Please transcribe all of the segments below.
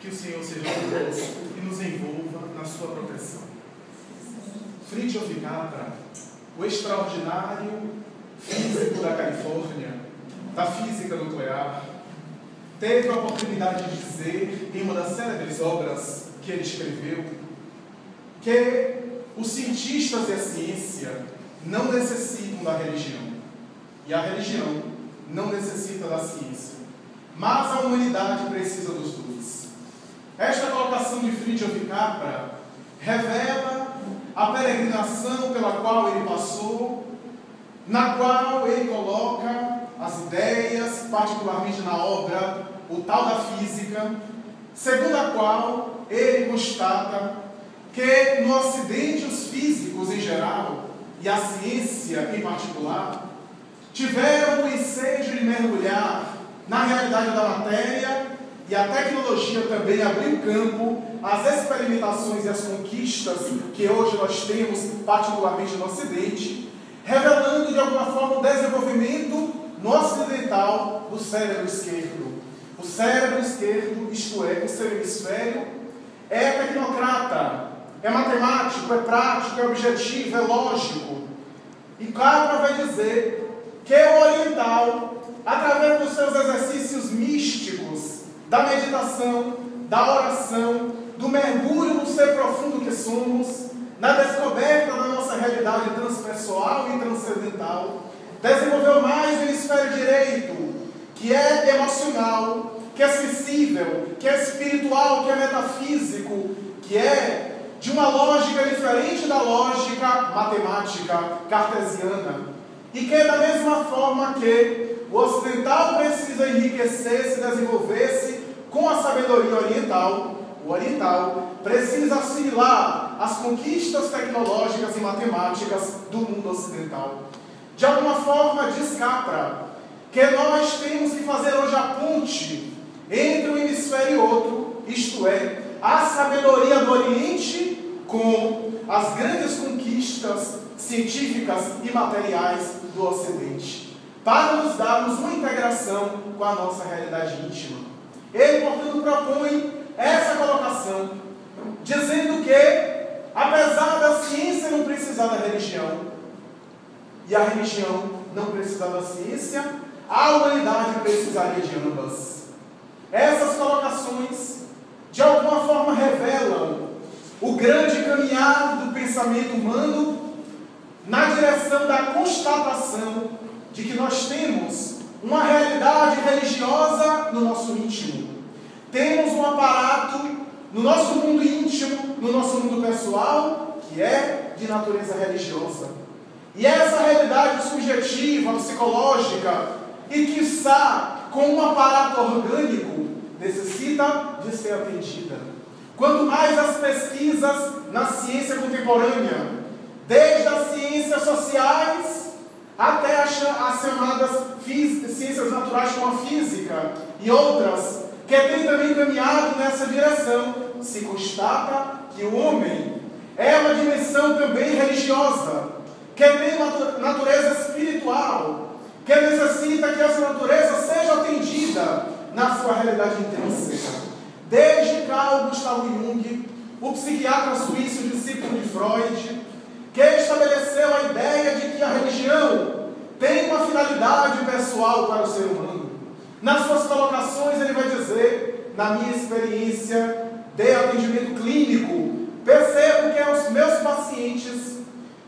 Que o Senhor seja conosco e nos envolva na sua proteção. Fritjof Capra, o extraordinário físico da Califórnia, da física nuclear, teve a oportunidade de dizer, em uma das célebres obras que ele escreveu, que os cientistas e a ciência não necessitam da religião, e a religião não necessita da ciência, mas a humanidade precisa dos dois. Esta colocação de Fritjof Capra revela a peregrinação pela qual ele passou, na qual ele coloca as ideias, particularmente na obra O Tal da Física, segundo a qual ele constata que no Ocidente os físicos em geral e a ciência em particular tiveram o ensejo de mergulhar na realidade da matéria, e a tecnologia também abriu campo às experimentações e às conquistas que hoje nós temos, particularmente no Ocidente, revelando de alguma forma o desenvolvimento no ocidental do cérebro esquerdo. O cérebro esquerdo, isto é, o seu hemisfério, é tecnocrata, é matemático, é prático, é objetivo, é lógico. E Capra vai dizer que o oriental, através dos seus exercícios místicos, da meditação, da oração, do mergulho no ser profundo que somos, na descoberta da nossa realidade transpessoal e transcendental, desenvolveu mais o hemisfério direito, que é emocional, que é sensível, que é espiritual, que é metafísico, que é de uma lógica diferente da lógica matemática cartesiana. E que da mesma forma que o ocidental precisa enriquecer-se, desenvolver-se com a sabedoria oriental, o oriental precisa assimilar as conquistas tecnológicas e matemáticas do mundo ocidental. De alguma forma, diz Capra, que nós temos que fazer hoje a ponte entre um hemisfério e outro, isto é, a sabedoria do Oriente com as grandes conquistas científicas e materiais do Ocidente, para nos darmos uma integração com a nossa realidade íntima. Ele, portanto, propõe essa colocação, dizendo que, apesar da ciência não precisar da religião, e a religião não precisar da ciência, a humanidade precisaria de ambas. Essas colocações, de alguma forma, revelam o grande caminhar do pensamento humano na direção da constatação de que nós temos uma realidade religiosa no nosso íntimo. Temos um aparato no nosso mundo íntimo, no nosso mundo pessoal, que é de natureza religiosa. E essa realidade subjetiva, psicológica, e quiçá com um aparato orgânico, necessita de ser atendida. Quanto mais as pesquisas na ciência contemporânea, desde as ciências sociais até as chamadas ciências naturais como a física e outras, que têm também caminhado nessa direção, se constata que o homem é uma dimensão também religiosa, que tem uma natureza espiritual, que necessita que essa natureza seja atendida na sua realidade intrínseca. Desde Carl Gustav Jung, o psiquiatra suíço, discípulo de Freud, que estabeleceu a ideia de que a religião tem uma finalidade pessoal para o ser humano. Nas suas colocações ele vai dizer, na minha experiência de atendimento clínico, percebo que os meus pacientes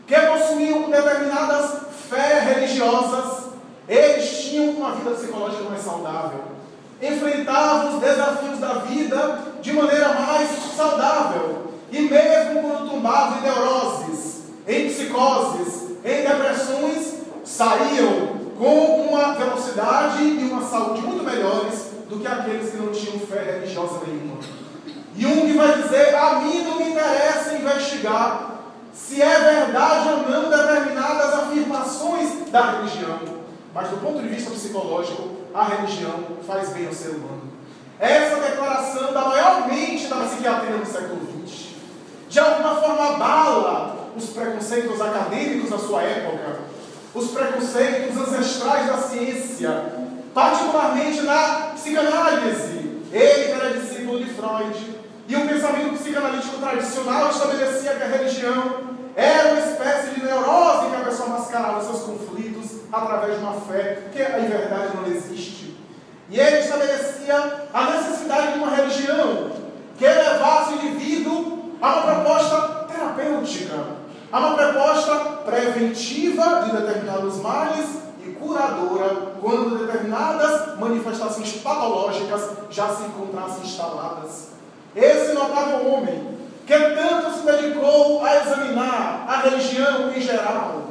que possuíam determinadas fé religiosas, eles tinham uma vida psicológica mais saudável, enfrentavam os desafios da vida de maneira mais saudável, e mesmo quando tombavam em neuroses, em psicoses, em depressões, saíam com uma velocidade e uma saúde muito melhores do que aqueles que não tinham fé religiosa nenhuma. Jung vai dizer, a mim não me interessa investigar se é verdade ou não determinadas afirmações da religião, mas do ponto de vista psicológico, a religião faz bem ao ser humano. Essa declaração da maior mente da psiquiatria do século XX, de alguma forma abala os preconceitos acadêmicos da sua época, os preconceitos ancestrais da ciência, particularmente na psicanálise. Ele, que era discípulo de Freud e o pensamento psicanalítico tradicional estabelecia que a religião era uma espécie de neurose que a pessoa mascarava seus conflitos através de uma fé que, em verdade, não existe. E ele estabelecia a necessidade de uma religião que levasse o indivíduo a uma proposta terapêutica, a uma proposta preventiva de determinados males e curadora quando determinadas manifestações patológicas já se encontrassem instaladas. Esse notável homem, que tanto se dedicou a examinar a religião em geral,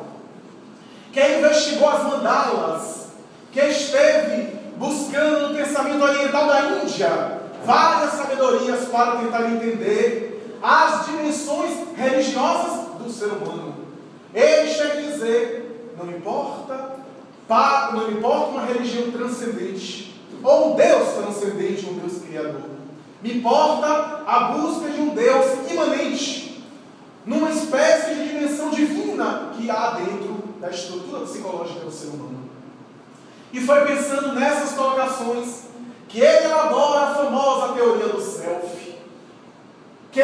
que investigou as mandalas, que esteve buscando no pensamento oriental da Índia várias sabedorias para tentar entender as dimensões religiosas do ser humano. Ele chega a dizer: não importa uma religião transcendente, ou um Deus transcendente, um Deus criador. Me importa a busca de um Deus imanente, numa espécie de dimensão divina que há dentro da estrutura psicológica do ser humano. E foi pensando nessas colocações que ele elabora a famosa teoria do self, que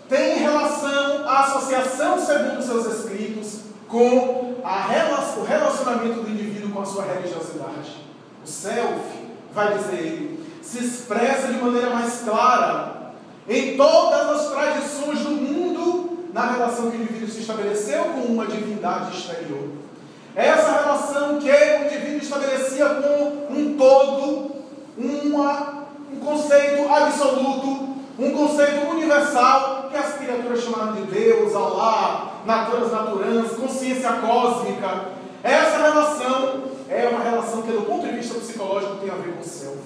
tem relação à associação, segundo seus escritos, com o relacionamento do indivíduo com a sua religiosidade. O self, vai dizer ele, se expressa de maneira mais clara em todas as tradições do mundo na relação que o indivíduo se estabeleceu com uma divindade exterior. Essa relação que o indivíduo estabelecia com um todo, um conceito absoluto, um conceito universal, que as criaturas chamaram de Deus, Allah, naturas naturans, consciência cósmica. Essa relação é uma relação que, do ponto de vista psicológico, tem a ver com o self.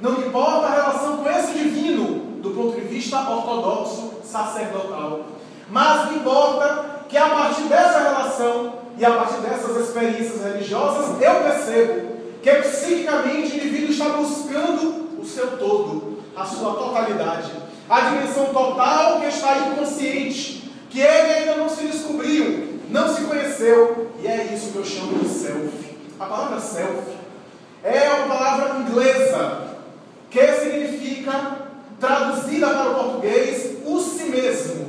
Não importa a relação com esse divino, do ponto de vista ortodoxo, sacerdotal. Mas importa que, a partir dessa relação e a partir dessas experiências religiosas, eu percebo que psiquicamente o indivíduo está buscando o seu todo, a sua totalidade, a dimensão total que está inconsciente, que ele ainda não se descobriu, não se conheceu, e é isso que eu chamo de self. A palavra self é uma palavra inglesa que significa, traduzida para o português, o si mesmo.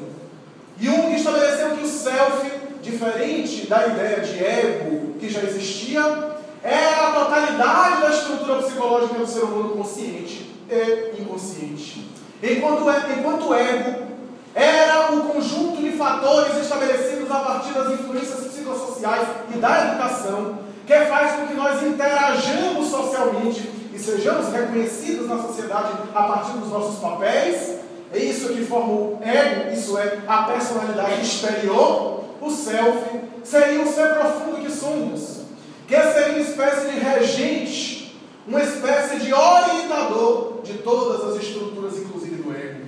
Jung estabeleceu que o self, diferente da ideia de ego que já existia, é a totalidade da estrutura psicológica do ser humano consciente e inconsciente. Enquanto ego era o conjunto de fatores estabelecidos a partir das influências psicossociais e da educação, que faz com que nós interajamos socialmente e sejamos reconhecidos na sociedade a partir dos nossos papéis. É isso que forma o ego, isso é a personalidade exterior. O self seria o ser profundo que somos, que seria uma espécie de regente, uma espécie de orientador de todas as estruturas, inclusive do ego.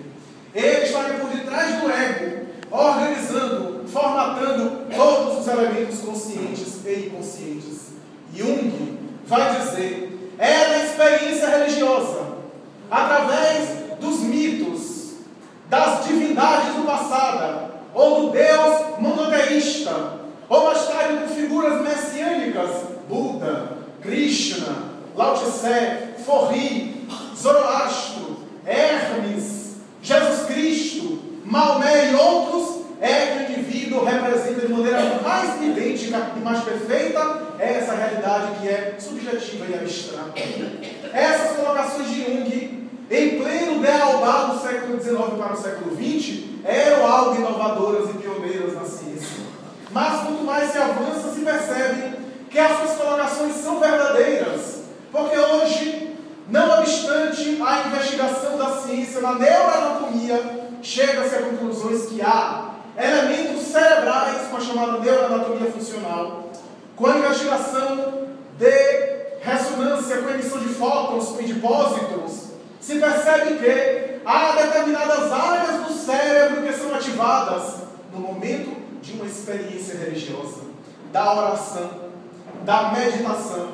Ele estaria por detrás do ego, organizando, formatando todos os elementos conscientes e inconscientes. Jung vai dizer, é da experiência religiosa, através dos mitos, das divindades do passado, ou do Deus monoteísta, ou mais tarde com figuras messiânicas, Buda, Krishna, Lao Tse, Forri, Zoroastro, Hermes, Jesus Cristo, Maomé e outros, é que o indivíduo representa de maneira mais idêntica e mais perfeita essa realidade que é subjetiva e abstrata. Essas colocações de Jung, em pleno dealbar do século XIX para o século XX, eram algo inovadoras e pioneiras na ciência. Mas quanto mais se avança, se percebe que as suas colocações são verdadeiras, porque hoje, não obstante a investigação da ciência na neuroanatomia, chega-se a conclusões que há elementos cerebrais com a chamada neuroanatomia funcional, com a investigação de ressonância com emissão de fótons e de pósitrons, se percebe que há determinadas áreas do cérebro que são ativadas no momento de uma experiência religiosa, da oração, da meditação,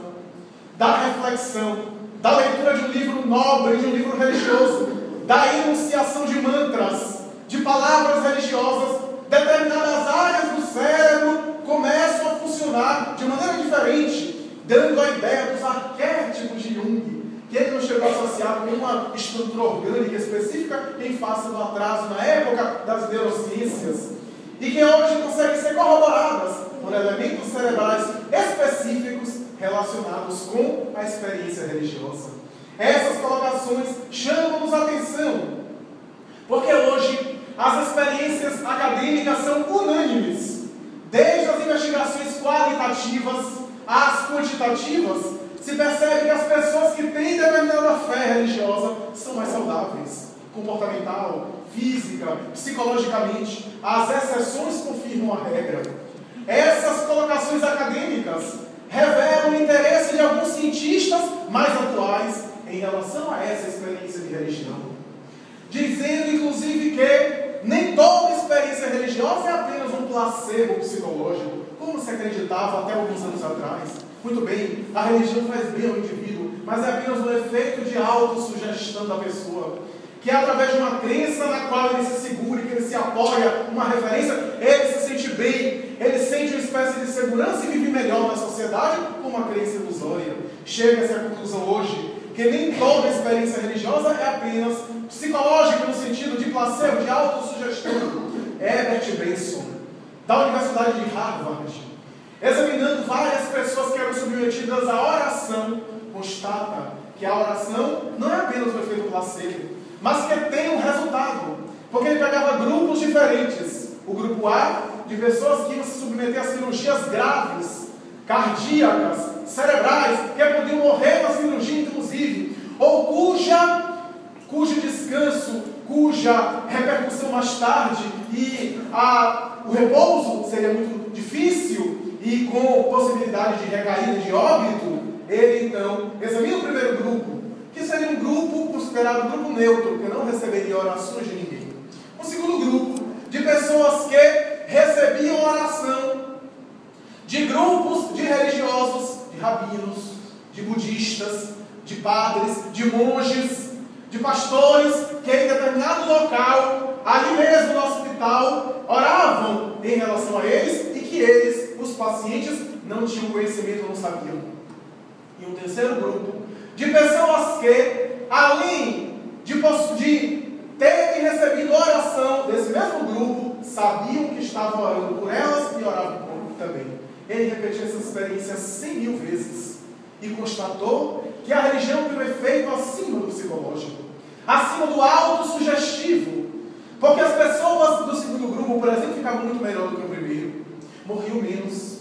da reflexão, da leitura de um livro nobre, de um livro religioso, da enunciação de mantras, de palavras religiosas. Determinadas áreas do cérebro começam a funcionar de maneira diferente, dando a ideia dos arquétipos de Jung, que ele não chegou a associar com uma estrutura orgânica específica em face do atraso na época das neurociências, e que hoje conseguem ser corroboradas por elementos cerebrais específicos relacionados com a experiência religiosa. Essas colocações chamam-nos a atenção, porque hoje as experiências acadêmicas são unânimes, desde as investigações qualitativas às quantitativas. Se percebe que as pessoas que têm determinada fé religiosa são mais saudáveis, comportamental, física, psicologicamente. As exceções confirmam a regra. Essas colocações acadêmicas revelam o interesse de alguns cientistas mais atuais em relação a essa experiência de religião, dizendo inclusive que nem toda experiência religiosa é apenas um placebo psicológico, como se acreditava até alguns anos atrás. Muito bem, a religião faz bem ao indivíduo, mas é apenas um efeito de autossugestão da pessoa, que através de uma crença na qual ele se segura, que ele se apoia, uma referência, ele se sente bem, ele sente uma espécie de segurança e vive melhor na sociedade com uma crença ilusória. Chega-se à conclusão hoje que nem toda experiência religiosa é apenas psicológica no sentido de placebo, de autossugestão. Herbert Benson, da Universidade de Harvard, examinando várias pessoas que eram submetidas à oração, constata que a oração não é apenas um efeito placebo, mas que tem um resultado, porque ele pegava grupos diferentes. O grupo A, de pessoas que iam se submeter a cirurgias graves, cardíacas, cerebrais, que podiam morrer na cirurgia inclusive, ou cujo descanso, cuja repercussão mais tarde e o repouso seria muito difícil e com possibilidade de recaída de óbito. Ele então examina o primeiro grupo, que seria um grupo considerado um grupo neutro, que não receberia orações de ninguém. O segundo grupo, de pessoas que recebiam oração de grupos de religiosos, de rabinos, de budistas, de padres, de monges, de pastores, que em determinado local, ali mesmo no hospital, oravam em relação a eles e que eles, os pacientes, não tinham conhecimento, não sabiam. E um terceiro grupo, de pessoas que, além de terem recebido oração desse mesmo grupo, sabiam que estavam orando por elas e oravam por também. Ele repetiu essa experiência 100.000 vezes e constatou que a religião tem um efeito acima do psicológico, acima do autossugestivo, porque as pessoas do segundo grupo, por exemplo, ficavam muito melhor do que o primeiro, morriam menos,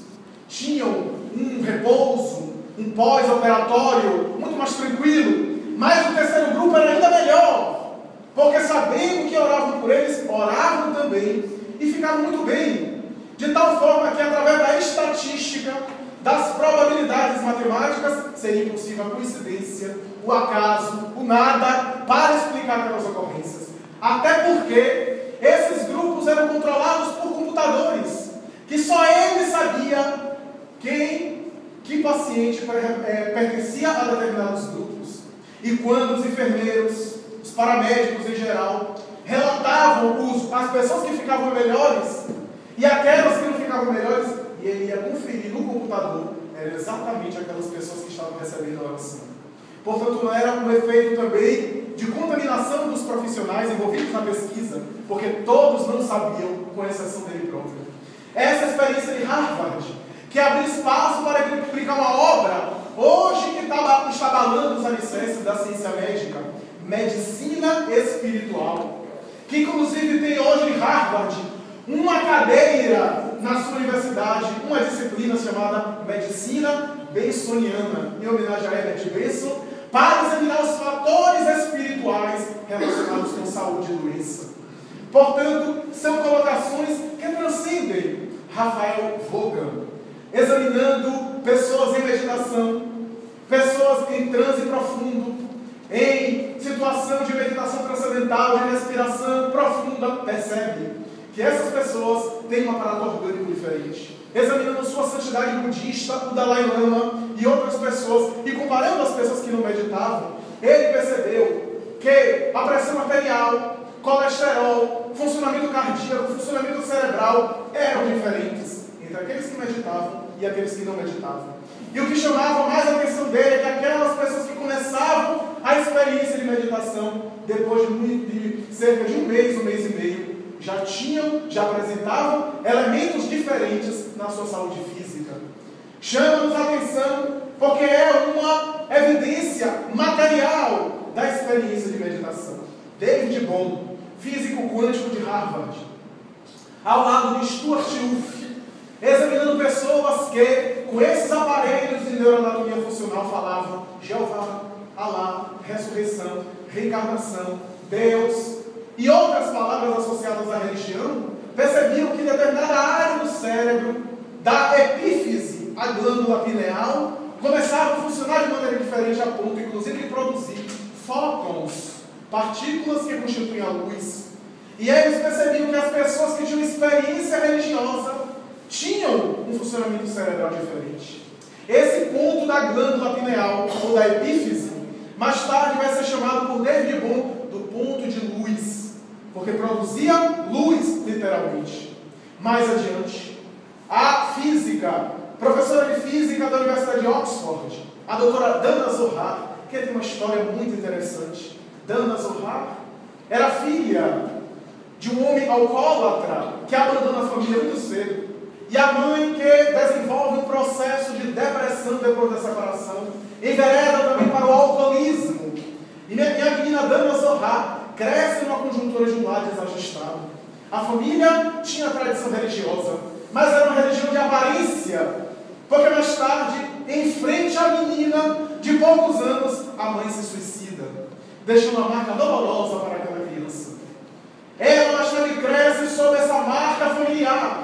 tinham um repouso, um pós-operatório muito mais tranquilo, mas o terceiro grupo era ainda melhor, porque sabendo que oravam por eles, oravam também e ficavam muito bem, de tal forma que através da estatística, das probabilidades matemáticas, seria impossível a coincidência, o acaso, o nada, para explicar aquelas ocorrências. Até porque esses grupos eram controlados por computadores, que só ele sabia que paciente pertencia a determinados grupos. E quando os enfermeiros, os paramédicos em geral, relatavam as pessoas que ficavam melhores e aquelas que não ficavam melhores, e ele ia conferir no computador, eram exatamente aquelas pessoas que estavam recebendo a oração. Portanto, não era um efeito também de contaminação dos profissionais envolvidos na pesquisa, porque todos não sabiam, com exceção dele próprio. Essa experiência de Harvard, que abriu espaço para ele publicar uma obra, hoje que está abalando os alicerces da ciência médica, medicina espiritual, que inclusive tem hoje em Harvard uma cadeira na sua universidade, uma disciplina chamada Medicina Bensoniana, em homenagem a Herbert Benson, para examinar os fatores espirituais relacionados com saúde e doença. Portanto, são colocações que transcendem Raphael Vaughan, examinando pessoas em meditação, pessoas em transe profundo, em situação de meditação transcendental, de respiração profunda, percebe que essas pessoas têm um aparato orgânico diferente. Examinando sua santidade budista, o Dalai Lama e outras pessoas, e comparando as pessoas que não meditavam, ele percebeu que a pressão arterial, colesterol, funcionamento cardíaco, funcionamento cerebral eram diferentes entre aqueles que meditavam e aqueles que não meditavam. E o que chamava mais a atenção dele é que aquelas pessoas que começavam a experiência de meditação, depois de cerca de um mês e meio, já apresentavam elementos diferentes na sua saúde física. Chama-nos a atenção porque é uma evidência material da experiência de meditação. David Bohm, físico quântico de Harvard, ao lado de Stuart Ruff, examinando pessoas que, com esses aparelhos de neuroanatomia funcional, falavam Jeová, Alá, ressurreição, reencarnação, Deus e outras palavras associadas à religião, percebiam que determinada área do cérebro, da epífise, a glândula pineal, começava a funcionar de maneira diferente, a ponto, inclusive, de produzir fótons, partículas que constituem a luz. E eles percebiam que as pessoas que tinham experiência religiosa tinham um funcionamento cerebral diferente. Esse ponto da glândula pineal, ou da epífise, mais tarde vai ser chamado por David Bohm do ponto de luz, porque produzia luz, literalmente. Mais adiante, a física, professora de física da Universidade de Oxford, a doutora Dana Zohar, que tem uma história muito interessante. Dana Zohar era filha de um homem alcoólatra que abandona a família muito cedo. E a mãe que desenvolve um processo de depressão depois da separação, envereda também para o alcoolismo. E minha menina Dana Zohar cresce numa conjuntura de um lar desajustado. A família tinha tradição religiosa, mas era uma religião de aparência, porque mais tarde, em frente à menina de poucos anos, a mãe se suicida, deixando uma marca dolorosa para aquela criança. Ela mais tarde cresce sob essa marca familiar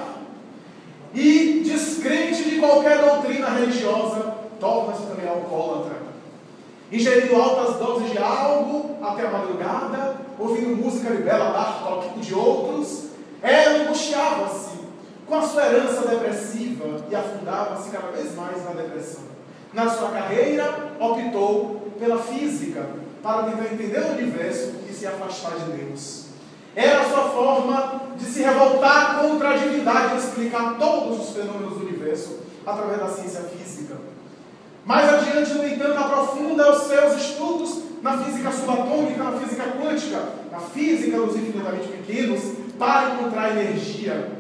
e, descrente de qualquer doutrina religiosa, torna-se também alcoólatra, ingerindo altas doses de algo até a madrugada, ouvindo música de Bela Bartok e de outros. Ela angustiava-se com a sua herança depressiva e afundava-se cada vez mais na depressão. Na sua carreira, optou pela física para tentar entender o universo e se afastar de Deus. Era a sua forma de se revoltar contra a divindade e explicar todos os fenômenos do universo através da ciência física. Mais adiante, no entanto, aprofunda os seus estudos na física subatômica, na física quântica, na física dos infinitamente pequenos, para encontrar energia.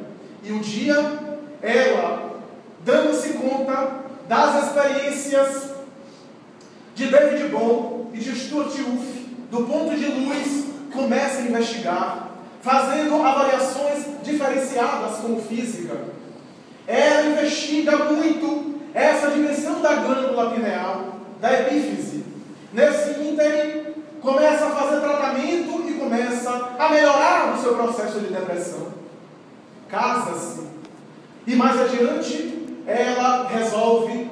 E um dia, ela, dando-se conta das experiências de David Bohm e de Stuart Ruff, do ponto de luz, começa a investigar, fazendo avaliações diferenciadas como física. Ela investiga muito essa dimensão da glândula pineal, da epífise. Nesse ínterim, começa a fazer tratamento e começa a melhorar o seu processo de depressão. Casa-se. E mais adiante, ela resolve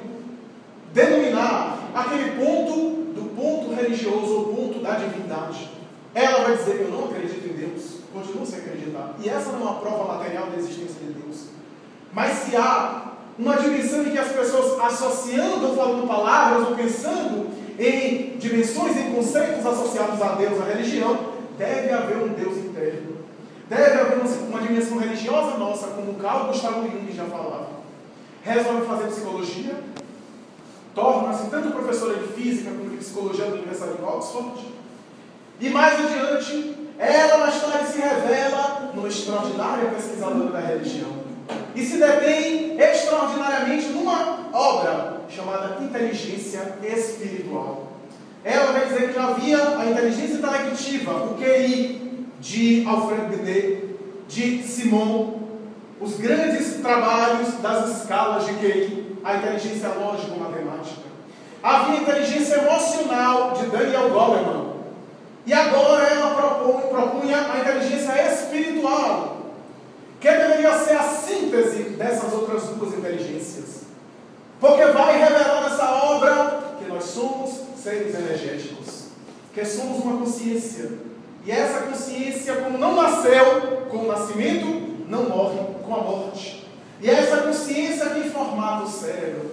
denominar aquele ponto do ponto religioso, ou ponto da divindade. Ela vai dizer: eu não acredito em Deus, continuo sem acreditar. E essa não é uma prova material da existência de Deus. Mas se há uma dimensão em que as pessoas, associando ou falando palavras ou pensando em dimensões, em conceitos associados a Deus, a religião, deve haver um Deus interno. Deve haver uma dimensão religiosa nossa, como Carl Gustav Jung já falava. Resolve fazer psicologia, torna-se tanto professora de física como de psicologia da Universidade de Oxford. E mais adiante, ela mais tarde se revela numa extraordinária pesquisadora da religião. E se detém extraordinariamente numa obra chamada Inteligência Espiritual. Ela vai dizer que já havia a inteligência intelectiva, o QI, de Alfred Binet, de Simon, os grandes trabalhos das escalas de QI, a inteligência lógico-matemática. Havia a inteligência emocional de Daniel Goleman. E agora ela propunha a inteligência espiritual, que deveria ser a síntese dessas outras duas inteligências. Porque vai revelar nessa obra que nós somos seres energéticos, que somos uma consciência. E essa consciência, como não nasceu com o nascimento, não morre com a morte. E essa consciência que formata o cérebro.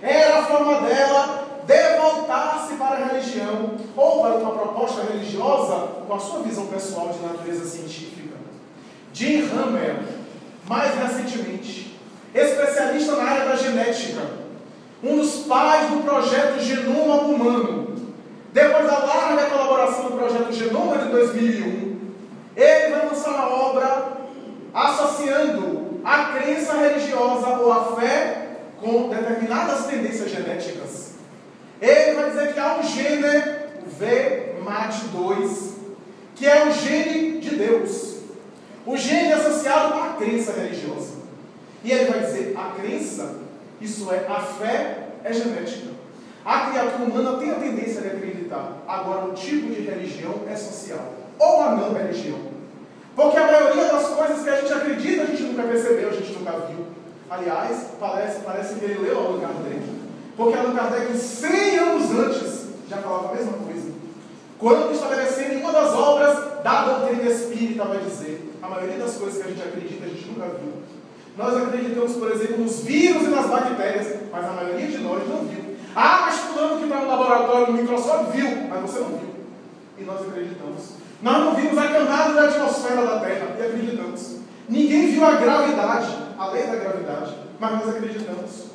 Era a forma dela de voltar-se para a religião, ou para uma proposta religiosa com a sua visão pessoal de natureza científica. Jim Hammer, mais recentemente, especialista na área da genética, um dos pais do projeto Genoma Humano. Depois da larga colaboração do projeto Genoma de 2001, ele vai lançar uma obra associando a crença religiosa ou a fé com determinadas tendências genéticas. Ele vai dizer que há um gene, o VMAT2, que é o gene de Deus. O gene associado à crença religiosa. E ele vai dizer, a crença, isso é, a fé é genética. A criatura humana tem a tendência de acreditar. Agora, o tipo de religião é social. Ou a não religião. Porque a maioria das coisas que a gente acredita, a gente nunca percebeu, a gente nunca viu. Aliás, parece que ele leu Allan Kardec. Porque Allan Kardec, 100 anos antes, já falava a mesma coisa. Quando estabelecendo em uma das obras da doutrina espírita, vai dizer, a maioria das coisas que a gente acredita, a gente nunca viu. Nós acreditamos, por exemplo, nos vírus e nas bactérias, mas a maioria de nós não viu. Ah, mas fulano que está no laboratório, no microscópio, viu, mas você não viu. E nós acreditamos. Nós não vimos a camada da atmosfera da Terra e acreditamos. Ninguém viu a gravidade, a lei da gravidade, mas nós acreditamos.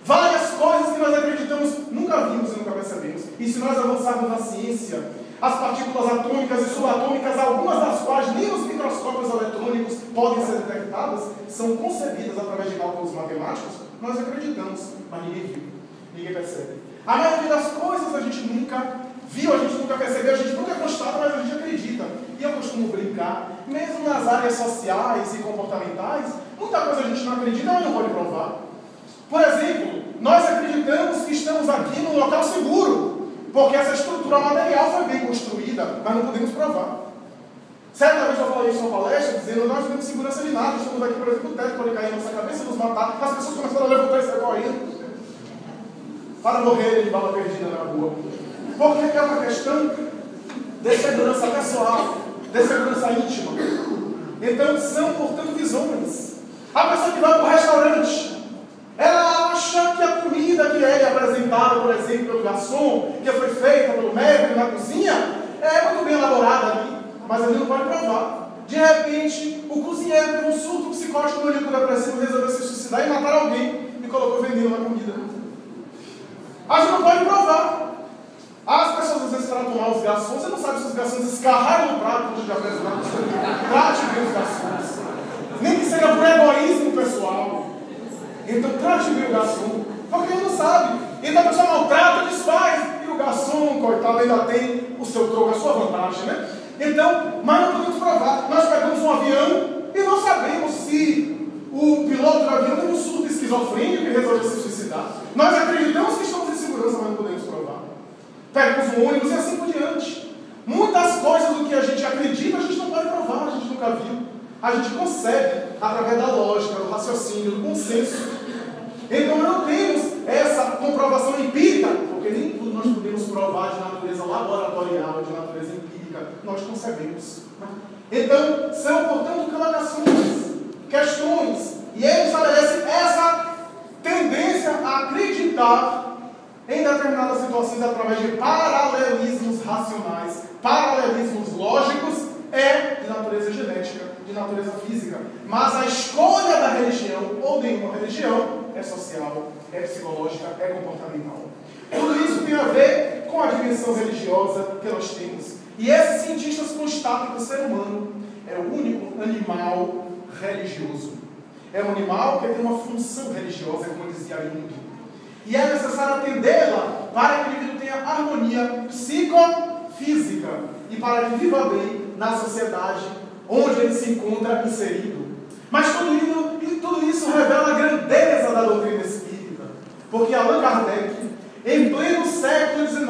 Várias coisas que nós acreditamos, nunca vimos e nunca percebemos. E se nós avançarmos na ciência, as partículas atômicas e subatômicas, algumas das quais nem os microscópios eletrônicos podem ser detectadas, são concebidas através de cálculos matemáticos, nós acreditamos, mas ninguém viu, ninguém percebe. A maioria das coisas a gente nunca viu, a gente nunca percebeu, a gente nunca constata, mas a gente acredita. E eu costumo brincar, mesmo nas áreas sociais e comportamentais, muita coisa a gente não acredita, mas não pode provar. Por exemplo, nós acreditamos que estamos aqui num local seguro, porque essa estrutura material foi bem construída, mas não podemos provar. Certa vez eu falei isso numa palestra, dizendo, nós não temos segurança de nada, estamos aqui, por exemplo, o teto pode cair na nossa cabeça e nos matar, as pessoas começaram a levantar e sair correndo, para morrer de bala perdida na rua. Porque é uma questão de segurança pessoal, de segurança íntima. Então, são, portanto, visões. A pessoa que vai para o restaurante, ela acha que a comida que é apresentada, por exemplo, pelo garçom, que foi feita pelo médico na cozinha, é muito bem elaborada ali, mas ele não pode provar. De repente, o cozinheiro teve um surto psicótico no líquido depressivo, resolveu se suicidar e matar alguém e colocou veneno na comida. A gente não pode provar. As pessoas às vezes tratam mal os garçons, você não sabe se os garçons escarraram no prato quando já apresentam. Trate bem os garçons. Nem que seja por egoísmo pessoal. Então trate bem o garçom, porque ele não sabe. Então a pessoa maltrata, desfaz. E o garçom, coitado, ainda tem o seu troco, a sua vantagem, né? Então, mas não podemos provar. Nós pegamos um avião e não sabemos se o piloto do avião tem um surto esquizofrênico e resolveu se suicidar. Nós acreditamos que estamos em segurança, mas não podemos provar. Pegamos um ônibus e assim por diante. Muitas coisas do que a gente acredita, a gente não pode provar, a gente nunca viu. A gente consegue através da lógica, do raciocínio, do consenso. Então não temos essa comprovação empírica, porque nem tudo nós podemos provar de natureza laboratorial, de natureza empírica, nós concebemos. Então, são, portanto, colocações, questões, e ele estabelece essa tendência a acreditar em determinadas situações através de paralelismos racionais, paralelismos lógicos, é de natureza genética, de natureza física. Mas a escolha da religião, ou nenhuma religião, é social, é psicológica, é comportamental. Tudo isso tem a ver com a dimensão religiosa que nós temos. E esses cientistas constatam que o ser humano é o único animal religioso. É um animal que tem uma função religiosa, como dizia Jung. E é necessário atendê-la para que o indivíduo tenha harmonia psicofísica e para que viva bem na sociedade onde ele se encontra inserido. Mas tudo isso revela a grandeza da doutrina espírita. Porque Allan Kardec, em pleno século XIX,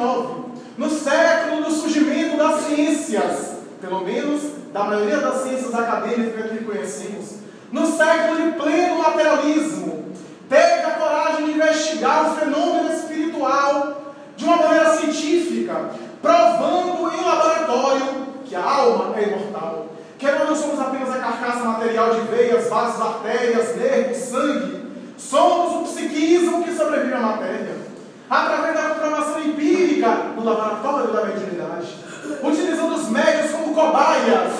no século do surgimento das ciências, pelo menos da maioria das ciências acadêmicas que conhecemos, no século de pleno materialismo, teve a coragem de investigar o fenômeno espiritual de uma maneira científica, provando em laboratório que a alma é imortal, que nós não somos apenas a carcaça material de veias, vasos, artérias, nervos, sangue, somos o psiquismo que sobrevive à matéria, através da comprovação empírica no laboratório da mediunidade, utilizando os médios como cobaias,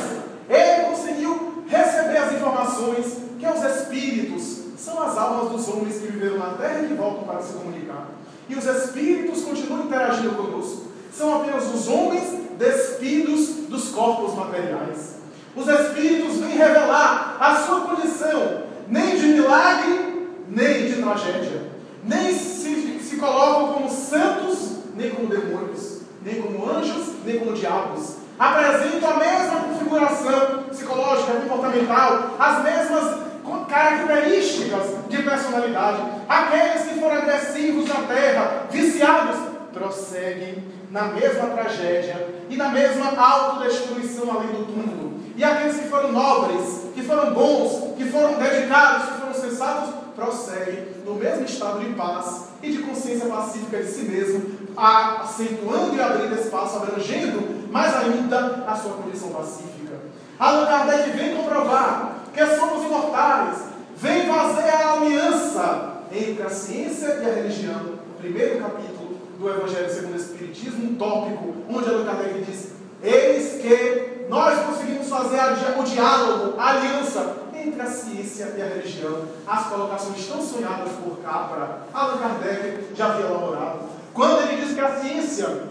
ele conseguiu receber as informações que os espíritos são as almas dos homens que viveram na terra e que voltam para se comunicar. E os espíritos continuam interagindo conosco. São apenas os homens despidos dos corpos materiais. Os espíritos vêm revelar a sua condição, nem de milagre, nem de tragédia. Nem se colocam como santos, nem como demônios, nem como anjos, nem como diabos. Apresentam a mesma configuração psicológica, comportamental, as mesmas características de personalidade. Aqueles que foram agressivos na terra, viciados, prosseguem na mesma tragédia e na mesma autodestruição além do túmulo. E aqueles que foram nobres, que foram bons, que foram dedicados, que foram sensatos, prosseguem no mesmo estado de paz e de consciência pacífica de si mesmo, acentuando e abrindo espaço, abrangendo mais ainda a sua condição pacífica. Allan Kardec vem comprovar que somos imortais, vem fazer a aliança entre a ciência e a religião. No primeiro capítulo do Evangelho segundo o Espiritismo, um tópico onde Allan Kardec diz: eis que nós conseguimos fazer o diálogo, a aliança entre a ciência e a religião. As colocações tão sonhadas por Capra, Allan Kardec já havia elaborado. Quando ele diz que a ciência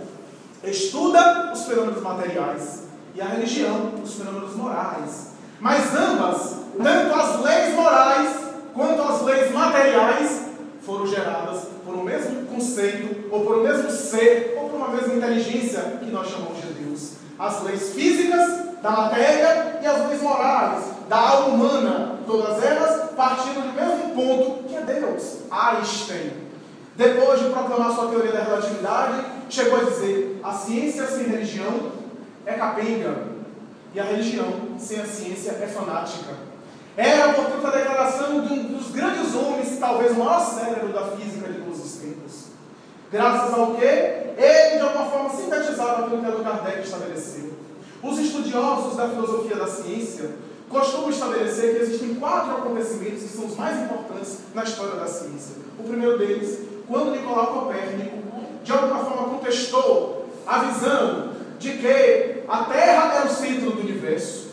estuda os fenômenos materiais e a religião os fenômenos morais. Mas ambas, tanto as leis morais quanto as leis materiais, foram geradas por um mesmo conceito, ou por um mesmo ser, ou por uma mesma inteligência que nós chamamos de Deus. As leis físicas da matéria e as leis morais da alma humana, todas elas partindo do mesmo ponto que é Deus, Einstein. Depois de proclamar sua teoria da relatividade, chegou a dizer: a ciência sem religião é capenga, e a religião sem a ciência é fanática. Era, portanto, a declaração de um dos grandes homens, talvez o maior cérebro da física de todos os tempos. Graças ao que ele, de alguma forma, sintetizava aquilo que Allan Kardec estabeleceu. Os estudiosos da filosofia da ciência costumam estabelecer que existem 4 acontecimentos que são os mais importantes na história da ciência. O primeiro deles, quando Nicolau Copérnico, de alguma forma, contestou a visão de que a Terra é o centro do universo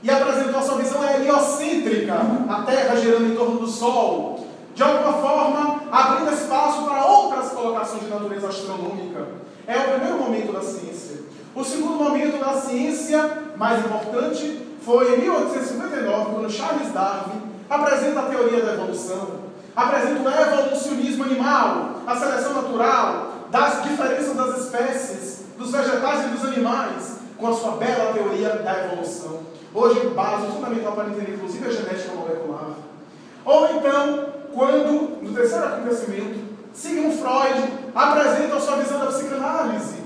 e apresentou a sua visão heliocêntrica, a Terra girando em torno do Sol, de alguma forma abrindo espaço para outras colocações de natureza astronômica. É o primeiro momento da ciência. O segundo momento da ciência, mais importante, foi em 1859, quando Charles Darwin apresenta a teoria da evolução, apresenta o evolucionismo animal, a seleção natural, das diferenças das espécies, dos vegetais e dos animais, com a sua bela teoria da evolução. Hoje, base fundamental para entender, inclusive, a genética molecular. Ou então, quando, no terceiro acontecimento, Sigmund Freud apresenta a sua visão da psicanálise,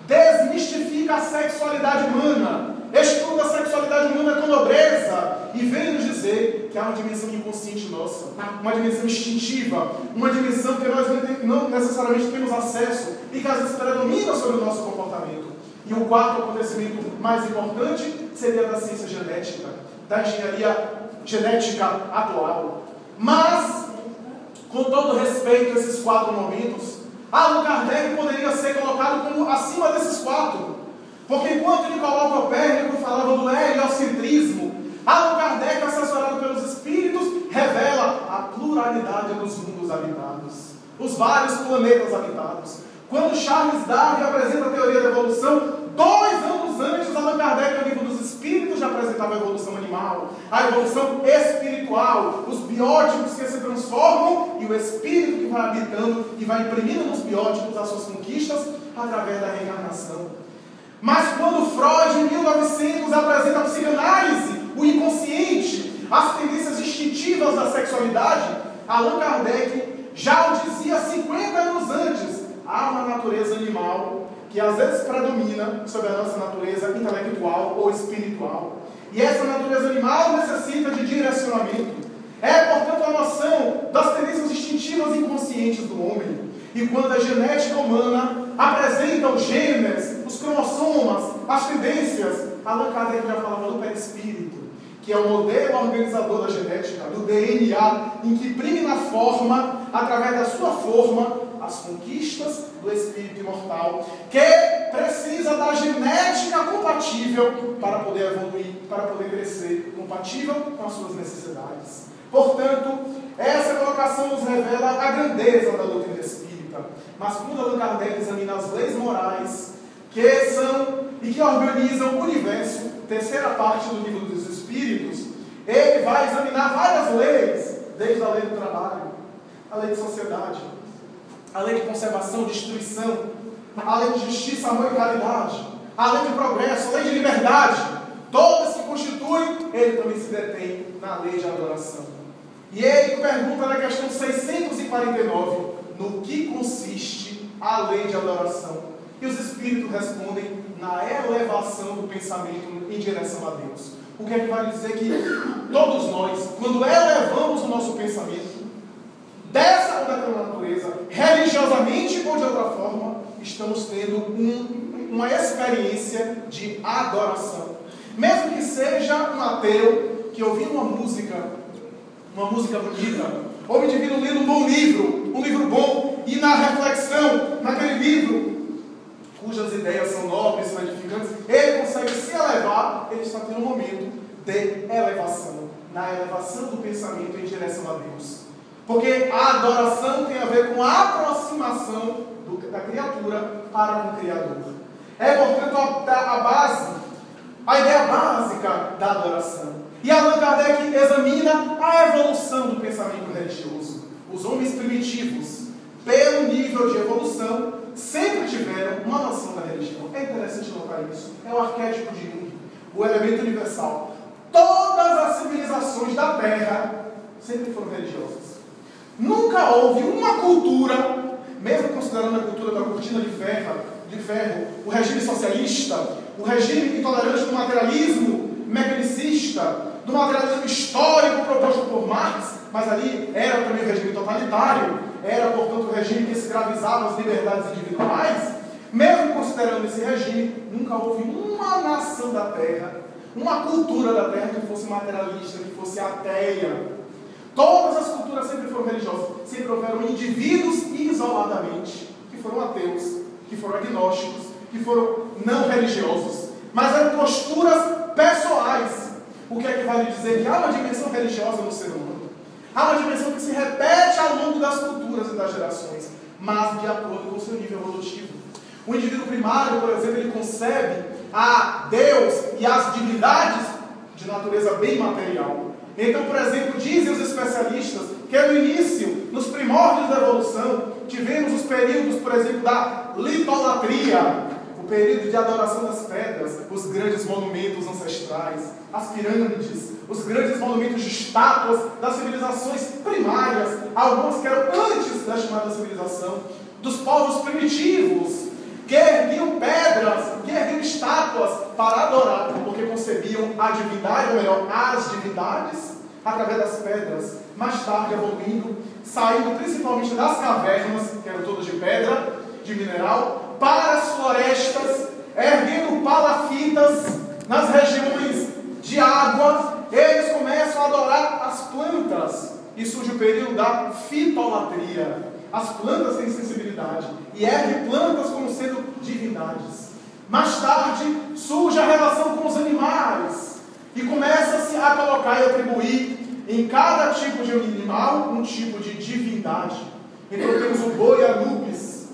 desmistifica a sexualidade humana, estuda a sexualidade humana com nobreza e vem nos dizer que há uma dimensão inconsciente nossa, uma dimensão instintiva, uma dimensão que nós não necessariamente temos acesso e que às vezes predomina sobre o nosso comportamento. E o quarto acontecimento mais importante seria da ciência genética, da engenharia genética atual. Mas, com todo respeito a esses 4 momentos, Allan Kardec poderia ser colocado como acima desses 4. Porque enquanto Nicolau Copérnico falava do heliocentrismo, Allan Kardec, assessorado pelos espíritos, revela a pluralidade dos mundos habitados, os vários planetas habitados. Quando Charles Darwin apresenta a teoria da evolução, 2 anos antes, Allan Kardec, no livro dos Espíritos, já apresentava a evolução animal, a evolução espiritual, os biótipos que se transformam e o espírito que vai habitando e vai imprimindo nos biótipos as suas conquistas através da reencarnação. Mas quando Freud, em 1900, apresenta a psicanálise, o inconsciente, as tendências instintivas da sexualidade, Allan Kardec já o dizia 50 anos antes: há uma natureza animal que às vezes predomina sobre a nossa natureza intelectual ou espiritual. E essa natureza animal necessita de direcionamento. É, portanto, a noção das tendências instintivas inconscientes do homem. E quando a genética humana apresenta os genes, os cromossomas, as tendências, Allan Kardec já falava do perispírito, que é o modelo organizador da genética, do DNA, em que imprime na forma, através da sua forma, as conquistas do espírito imortal, que precisa da genética compatível para poder evoluir, para poder crescer, compatível com as suas necessidades. Portanto, essa colocação nos revela a grandeza da doutrina espírita. Mas quando Allan Kardec examina as leis morais que são e que organizam o universo, terceira parte do livro dos Espíritos, ele vai examinar várias leis, desde a lei do trabalho, a lei de sociedade, a lei de conservação, destruição, a lei de justiça, amor e caridade, a lei de progresso, a lei de liberdade, todas que constituem, ele também se detém na lei de adoração. E ele pergunta na questão 649, no que consiste a lei de adoração? E os Espíritos respondem na elevação do pensamento em direção a Deus. O que é que vai dizer que todos nós, quando elevamos o nosso pensamento dessa ou daquela natureza, religiosamente ou de outra forma, estamos tendo uma experiência de adoração. Mesmo que seja um ateu que ouvindo uma música bonita, ou um indivíduo lendo um bom livro, um livro bom, e na reflexão, naquele livro, cujas ideias são nobres, são edificantes, ele consegue se elevar, ele está tendo um momento de elevação, na elevação do pensamento em direção a Deus. Porque a adoração tem a ver com a aproximação da criatura para com o Criador. É, portanto, a ideia básica da adoração. E Allan Kardec examina a evolução do pensamento religioso. Os homens primitivos, pelo nível de evolução, sempre tiveram uma noção da religião. É interessante notar isso. É o arquétipo de Jung, o elemento universal. Todas as civilizações da Terra sempre foram religiosas. Nunca houve uma cultura, mesmo considerando a cultura da cortina de ferro, o regime socialista, o regime intolerante do materialismo mecanicista, do materialismo histórico proposto por Marx, mas ali era também o regime totalitário, era, portanto, o regime que escravizava as liberdades individuais. Mesmo considerando esse regime, nunca houve uma nação da Terra, uma cultura da Terra que fosse materialista, que fosse ateia. Todas as culturas sempre foram religiosas. Sempre houveram indivíduos isoladamente que foram ateus, que foram agnósticos, que foram não religiosos. Mas eram posturas pessoais. O que é que vale dizer? Que há uma dimensão religiosa no ser humano. Há uma dimensão que se repete ao longo das culturas e das gerações, mas de acordo com o seu nível evolutivo. O indivíduo primário, por exemplo, ele concebe a Deus e as divindades de natureza bem material. Então, por exemplo, dizem os especialistas que no início, nos primórdios da evolução, tivemos os períodos, por exemplo, da litolatria, o período de adoração das pedras, os grandes monumentos ancestrais, as pirâmides, os grandes monumentos de estátuas das civilizações primárias, algumas que eram antes da chamada civilização, dos povos primitivos, que erguiam pedras, que erguiam estátuas para adorar, porque concebiam a divindade, ou melhor, as divindades, através das pedras. Mais tarde, evoluindo, saindo principalmente das cavernas, que eram todas de pedra, de mineral, para as florestas, erguendo palafitas nas regiões de água, eles começam a adorar as plantas, e surge o período da fitolatria. As plantas têm sensibilidade e erguem plantas como sendo divindades. Mais tarde surge a relação com os animais e começa-se a colocar e atribuir em cada tipo de animal um tipo de divindade. Então temos o boi Anubis,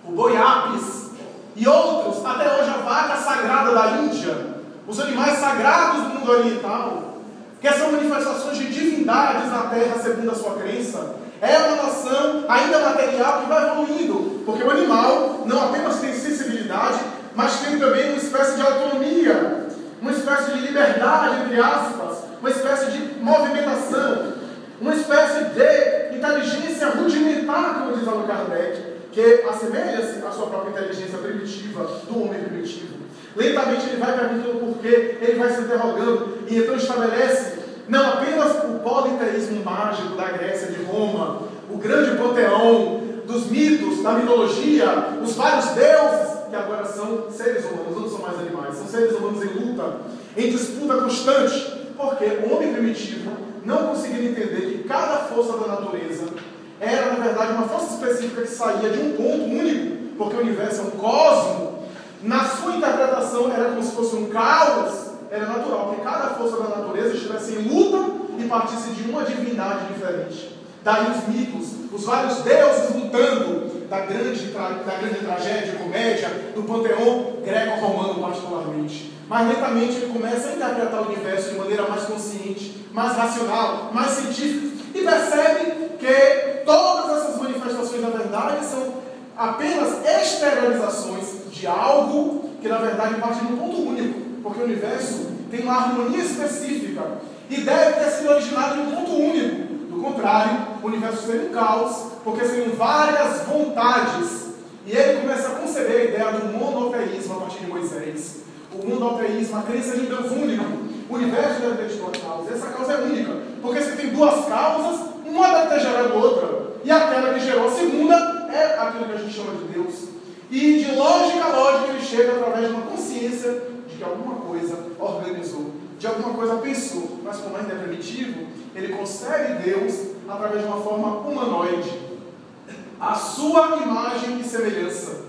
o boi Apis e outros, até hoje a vaca sagrada da Índia, os animais sagrados do mundo oriental, que são manifestações de divindades na terra segundo a sua crença. É uma noção ainda material que vai evoluindo, porque o animal não apenas tem sensibilidade, mas tem também uma espécie de autonomia, uma espécie de liberdade, entre aspas, uma espécie de movimentação, uma espécie de inteligência rudimentar, como diz Allan Kardec, que assemelha-se à sua própria inteligência primitiva, do homem primitivo. Lentamente ele vai perguntando por quê, ele vai se interrogando, e então estabelece não apenas o politeísmo mágico da Grécia, de Roma, o grande panteão dos mitos, da mitologia, os vários deuses, que agora são seres humanos, não são mais animais, são seres humanos em luta, em disputa constante, porque o homem primitivo não conseguia entender que cada força da natureza era, na verdade, uma força específica que saía de um ponto único, porque o universo é um cosmo. Na sua interpretação era como se fosse um caos. Era natural que cada força da natureza estivesse em luta e partisse de uma divindade diferente. Daí os mitos, os vários deuses lutando da grande tragédia, comédia, do panteão greco-romano particularmente. Mas lentamente ele começa a interpretar o universo de maneira mais consciente, mais racional, mais científica, e percebe que todas essas manifestações da verdade são apenas exteriorizações de algo que na verdade parte de um ponto único, porque o universo tem uma harmonia específica e deve ter sido originado em um ponto único. Do contrário, o universo seria um caos, porque seriam várias vontades. E ele começa a conceber a ideia do monoteísmo a partir de Moisés. O monoteísmo, a crença de um Deus único. O universo deve ter duas causas. Essa causa é única, porque se tem duas causas, uma deve ter gerado outra. E aquela que gerou a segunda é aquilo que a gente chama de Deus. E de lógica a lógica ele chega através de uma consciência de que alguma coisa organizou, de alguma coisa pensou. Mas como ainda é primitivo, ele concebe Deus através de uma forma humanoide, a sua imagem e semelhança.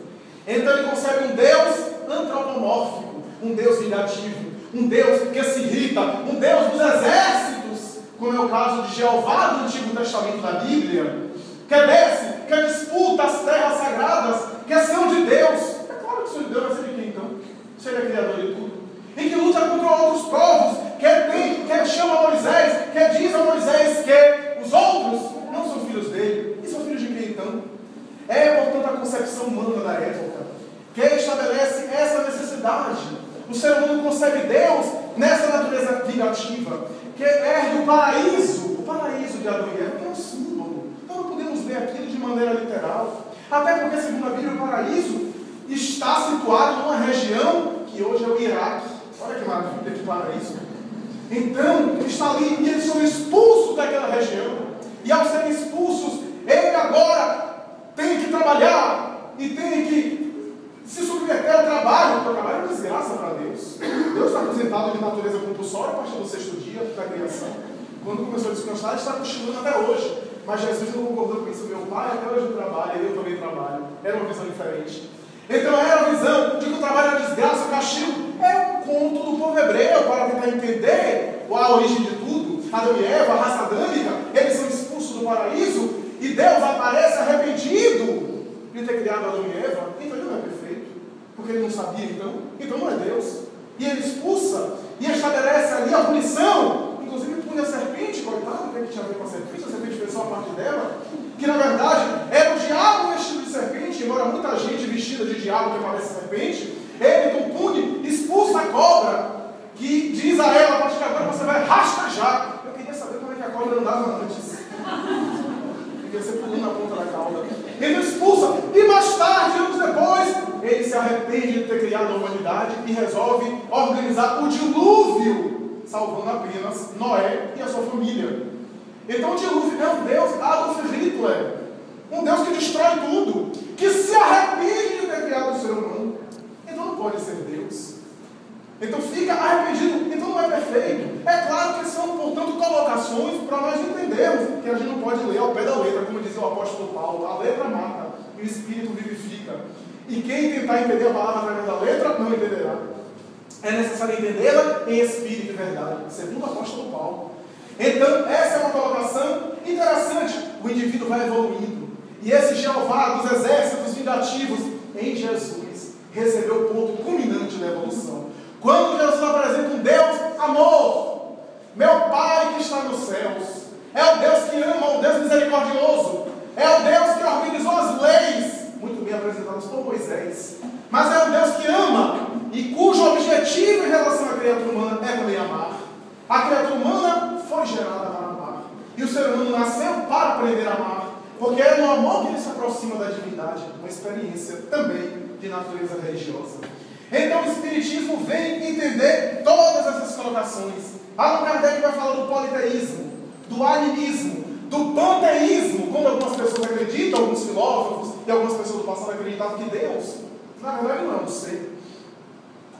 Então ele concebe um Deus antropomórfico, um Deus vingativo, um Deus que se irrita, um Deus dos exércitos, como é o caso de Jeová do Antigo Testamento da Bíblia, que desce, que disputa as terras sagradas, que são de Deus. É claro que são de Deus, vai ser de quem então? Se ele é criador de tudo. E que luta contra outros povos, que chama Moisés, que diz a Moisés que os outros não são filhos dele. E são filhos de quem então? É, portanto, a concepção humana da época que estabelece essa necessidade. O ser humano concebe Deus nessa natureza vingativa, que ergue o paraíso de Adão e Eva, que é um símbolo. Então não podemos ler aquilo de maneira literal. Até porque, segundo a Bíblia, o paraíso está situado numa região que hoje é o Iraque. Olha que maravilha, que paraíso. Então, está ali e eles são expulsos daquela região. E ao serem expulsos, ele agora tem que trabalhar e tem que se submeter ao trabalho. Porque o trabalho é uma desgraça para Deus. Deus está aposentado de natureza compulsória a partir do 6º dia da criação. Quando começou a descansar, ele está cochilando até hoje. Mas Jesus não concordou com isso. Meu pai até hoje trabalha e eu também trabalho. Era uma visão diferente. Então era a visão de que o trabalho é desgraça, o castigo. É um conto do povo hebreu para tentar entender a origem de tudo. Adão e Eva, a raça adâmica, eles são expulsos do paraíso e Deus aparece arrependido de ter criado Adão e Eva. Então ele não é perfeito, porque ele não sabia então não é Deus. E ele expulsa e estabelece ali a punição, inclusive pune a serpente, coitado, o que tinha a ver com a serpente fez só a parte dela, que na verdade era o diabo vestido de serpente, embora muita gente vestida de diabo que parece serpente. Ele então pune, expulsa a cobra, que diz a ela, a partir de agora você vai rastejar. Eu queria saber como é que a cobra andava antes. Devia ser pulando na ponta da cauda. Ele expulsa, e mais tarde, anos depois, ele se arrepende de ter criado a humanidade e resolve organizar o dilúvio, salvando apenas Noé e a sua família. Então o dilúvio é um Deus Adolf Hitler, um Deus que destrói tudo, que se arrepende de ter criado o ser humano. Então não pode ser Deus. Então fica arrependido, então não é perfeito. É claro que são, portanto, colocações para nós entendermos que a gente não pode ler ao pé da letra, como dizia o apóstolo Paulo. A letra mata e o Espírito vivifica. E quem tentar entender a palavra através da letra, não entenderá. É necessário entendê-la em espírito e verdade, segundo o apóstolo Paulo. Então, essa é uma colocação interessante. O indivíduo vai evoluindo. E esse Jeová dos exércitos vingativos em Jesus recebeu o ponto culminante da evolução. Quando Jesus apresenta um Deus amor, meu Pai que está nos céus, é o Deus que ama, o Deus misericordioso, é o Deus que organizou as leis, muito bem apresentadas por Moisés, mas é um Deus que ama e cujo objetivo em relação à criatura humana é também amar. A criatura humana foi gerada para amar, e o ser humano nasceu para aprender a amar, porque é no amor que ele se aproxima da divindade, uma experiência também de natureza religiosa. Então o Espiritismo vem entender todas essas colocações. Allan Kardec vai falar do politeísmo, do animismo, do panteísmo, quando algumas pessoas acreditam, alguns filósofos e algumas pessoas do passado acreditavam que Deus, na verdade, não é um ser.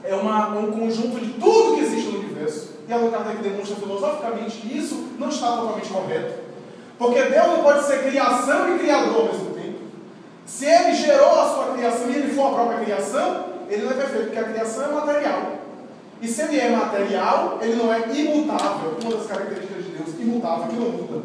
É um conjunto de tudo que existe no universo. E Allan Kardec demonstra filosoficamente que isso não está totalmente correto. Porque Deus não pode ser criação e criador ao mesmo tempo. Se Ele gerou a sua criação e Ele for a própria criação, Ele não é perfeito, porque a criação é material. E se Ele é material, Ele não é imutável. Uma das características de Deus, imutável, que não muda.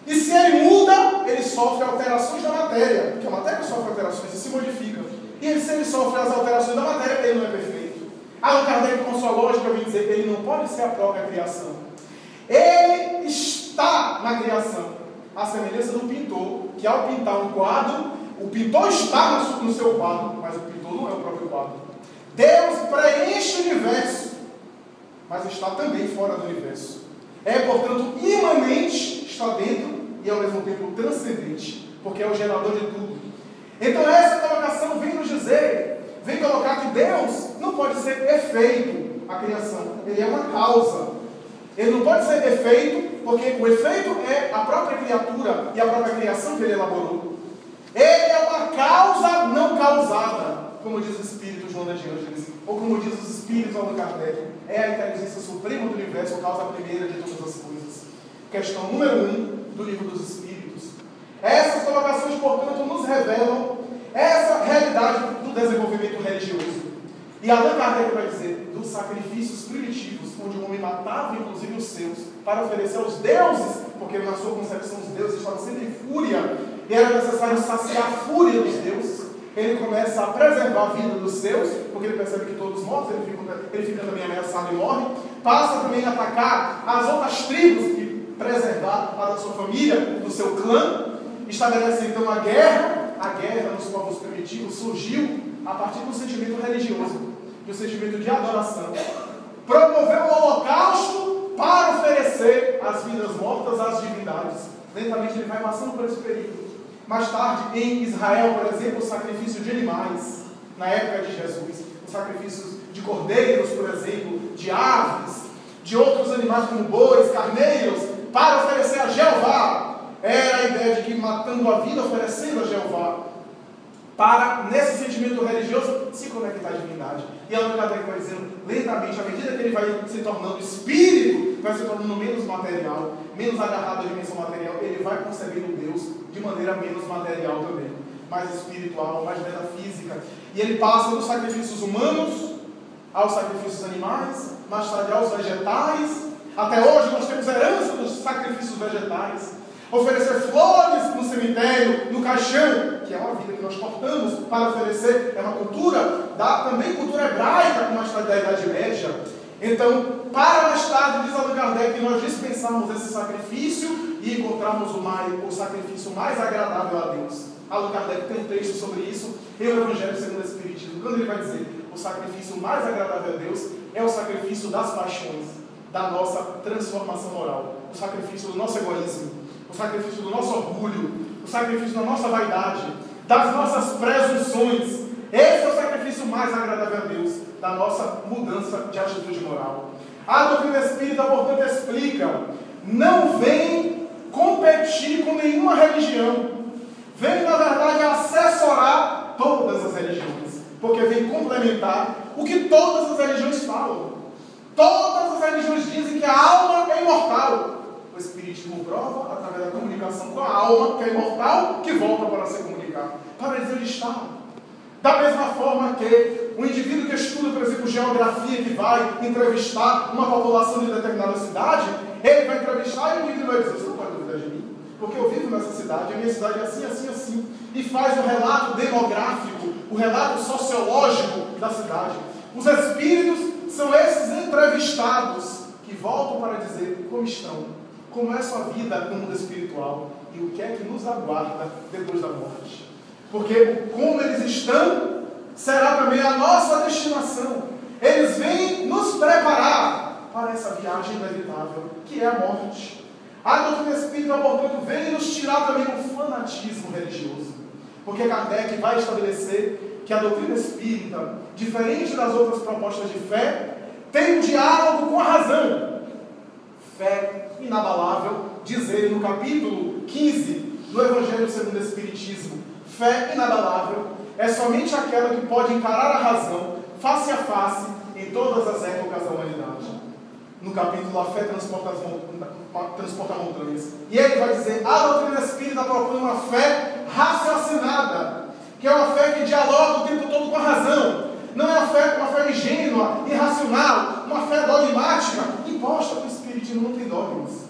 E se ele muda, ele sofre alterações da matéria, porque a matéria sofre alterações e se modifica. E se ele sofre as alterações da matéria, ele não é perfeito. Allan Kardec, com sua lógica, vem dizer que ele não pode ser a própria criação. Ele está na criação. A semelhança do pintor, que ao pintar um quadro, o pintor está no seu quadro, mas o pintor não é o próprio quadro. Deus preenche o universo, mas está também fora do universo. É, portanto, imanente, está dentro e ao mesmo tempo transcendente, porque é o gerador de tudo. Então essa colocação vem nos dizer, vem colocar que Deus não pode ser efeito, a criação, ele é uma causa. Ele não pode ser efeito, porque o efeito é a própria criatura e a própria criação que ele elaborou. Ele é uma causa não causada, como diz o Espírito João de Ângeles, ou como diz os Espíritos Allan Kardec, é a inteligência suprema do universo, causa primeira de todas as coisas. Questão número 1 do Livro dos Espíritos. Essas colocações, portanto, nos revelam essa realidade do desenvolvimento religioso. E Allan Kardec vai dizer dos sacrifícios primitivos, onde o homem matava inclusive os seus, para oferecer aos deuses, porque na sua concepção os deuses estavam sempre em fúria, e era necessário saciar a fúria dos deuses. Ele começa a preservar a vida dos seus, porque ele percebe que todos mortos, ele fica também ameaçado e morre. Passa também a atacar as outras tribos e preservar a da sua família, do seu clã. Estabelece então a guerra. A guerra nos povos primitivos surgiu a partir do sentimento religioso, do sentimento de adoração. Promoveu o holocausto para oferecer as vidas mortas às divindades. Lentamente ele vai passando por esse período. Mais tarde, em Israel, por exemplo, o sacrifício de animais, na época de Jesus, os sacrifícios de cordeiros, por exemplo, de aves, de outros animais como bois, carneiros, para oferecer a Jeová. Era a ideia de que matando a vida, oferecendo a Jeová, para, nesse sentimento religioso, se conectar à divindade. E Allan Kardec vai dizendo, lentamente, à medida que ele vai se tornando espírito, vai se tornando menos material, menos agarrado à dimensão material, ele vai concebendo Deus de maneira menos material também, mais espiritual, mais metafísica. E ele passa dos sacrifícios humanos aos sacrifícios animais, mais tarde aos vegetais. Até hoje nós temos herança dos sacrifícios vegetais. Oferecer flores no cemitério, no caixão, que é uma vida que nós portamos para oferecer, é uma cultura, também cultura hebraica, mais tarde da Idade Média. Então, para mais tarde, diz Allan Kardec, que nós dispensarmos esse sacrifício e encontrarmos o sacrifício mais agradável a Deus. Allan Kardec tem um texto sobre isso, em O Evangelho segundo o Espiritismo, quando ele vai dizer, o sacrifício mais agradável a Deus é o sacrifício das paixões, da nossa transformação moral, o sacrifício do nosso egoísmo, o sacrifício do nosso orgulho, o sacrifício da nossa vaidade, das nossas presunções. Esse é o sacrifício mais agradável a Deus, da nossa mudança de atitude moral. A doutrina espírita, portanto, explica, não vem competir com nenhuma religião, vem, na verdade, assessorar todas as religiões, porque vem complementar o que todas as religiões falam. Todas as religiões dizem que a alma é imortal. O Espiritismo prova, através da comunicação com a alma, que é imortal, que volta para se comunicar, para dizer onde está. Da mesma forma que um indivíduo que estuda, por exemplo, geografia, que vai entrevistar uma população de determinada cidade, ele vai entrevistar e o indivíduo vai dizer, você não pode duvidar de mim, porque eu vivo nessa cidade, a minha cidade é assim, assim, assim, e faz o relato demográfico, o relato sociológico da cidade. Os espíritos são esses entrevistados que voltam para dizer como estão, como é a sua vida no mundo espiritual e o que é que nos aguarda depois da morte. Porque como eles estão, será também a nossa destinação. Eles vêm nos preparar para essa viagem inevitável, que é a morte. A doutrina espírita, portanto, vem nos tirar também o fanatismo religioso. Porque Kardec vai estabelecer que a doutrina espírita, diferente das outras propostas de fé, tem um diálogo com a razão. Fé inabalável, diz ele no capítulo 15 do Evangelho segundo o Espiritismo. Fé inabalável é somente aquela que pode encarar a razão face a face em todas as épocas da humanidade. No capítulo A Fé Transporta Montanhas. E ele vai dizer, a doutrina espírita propõe uma fé raciocinada, que é uma fé que dialoga o tempo todo com a razão. Não é uma fé ingênua, irracional, uma fé dogmática, imposta pelo Espiritismo, não tem dogmas.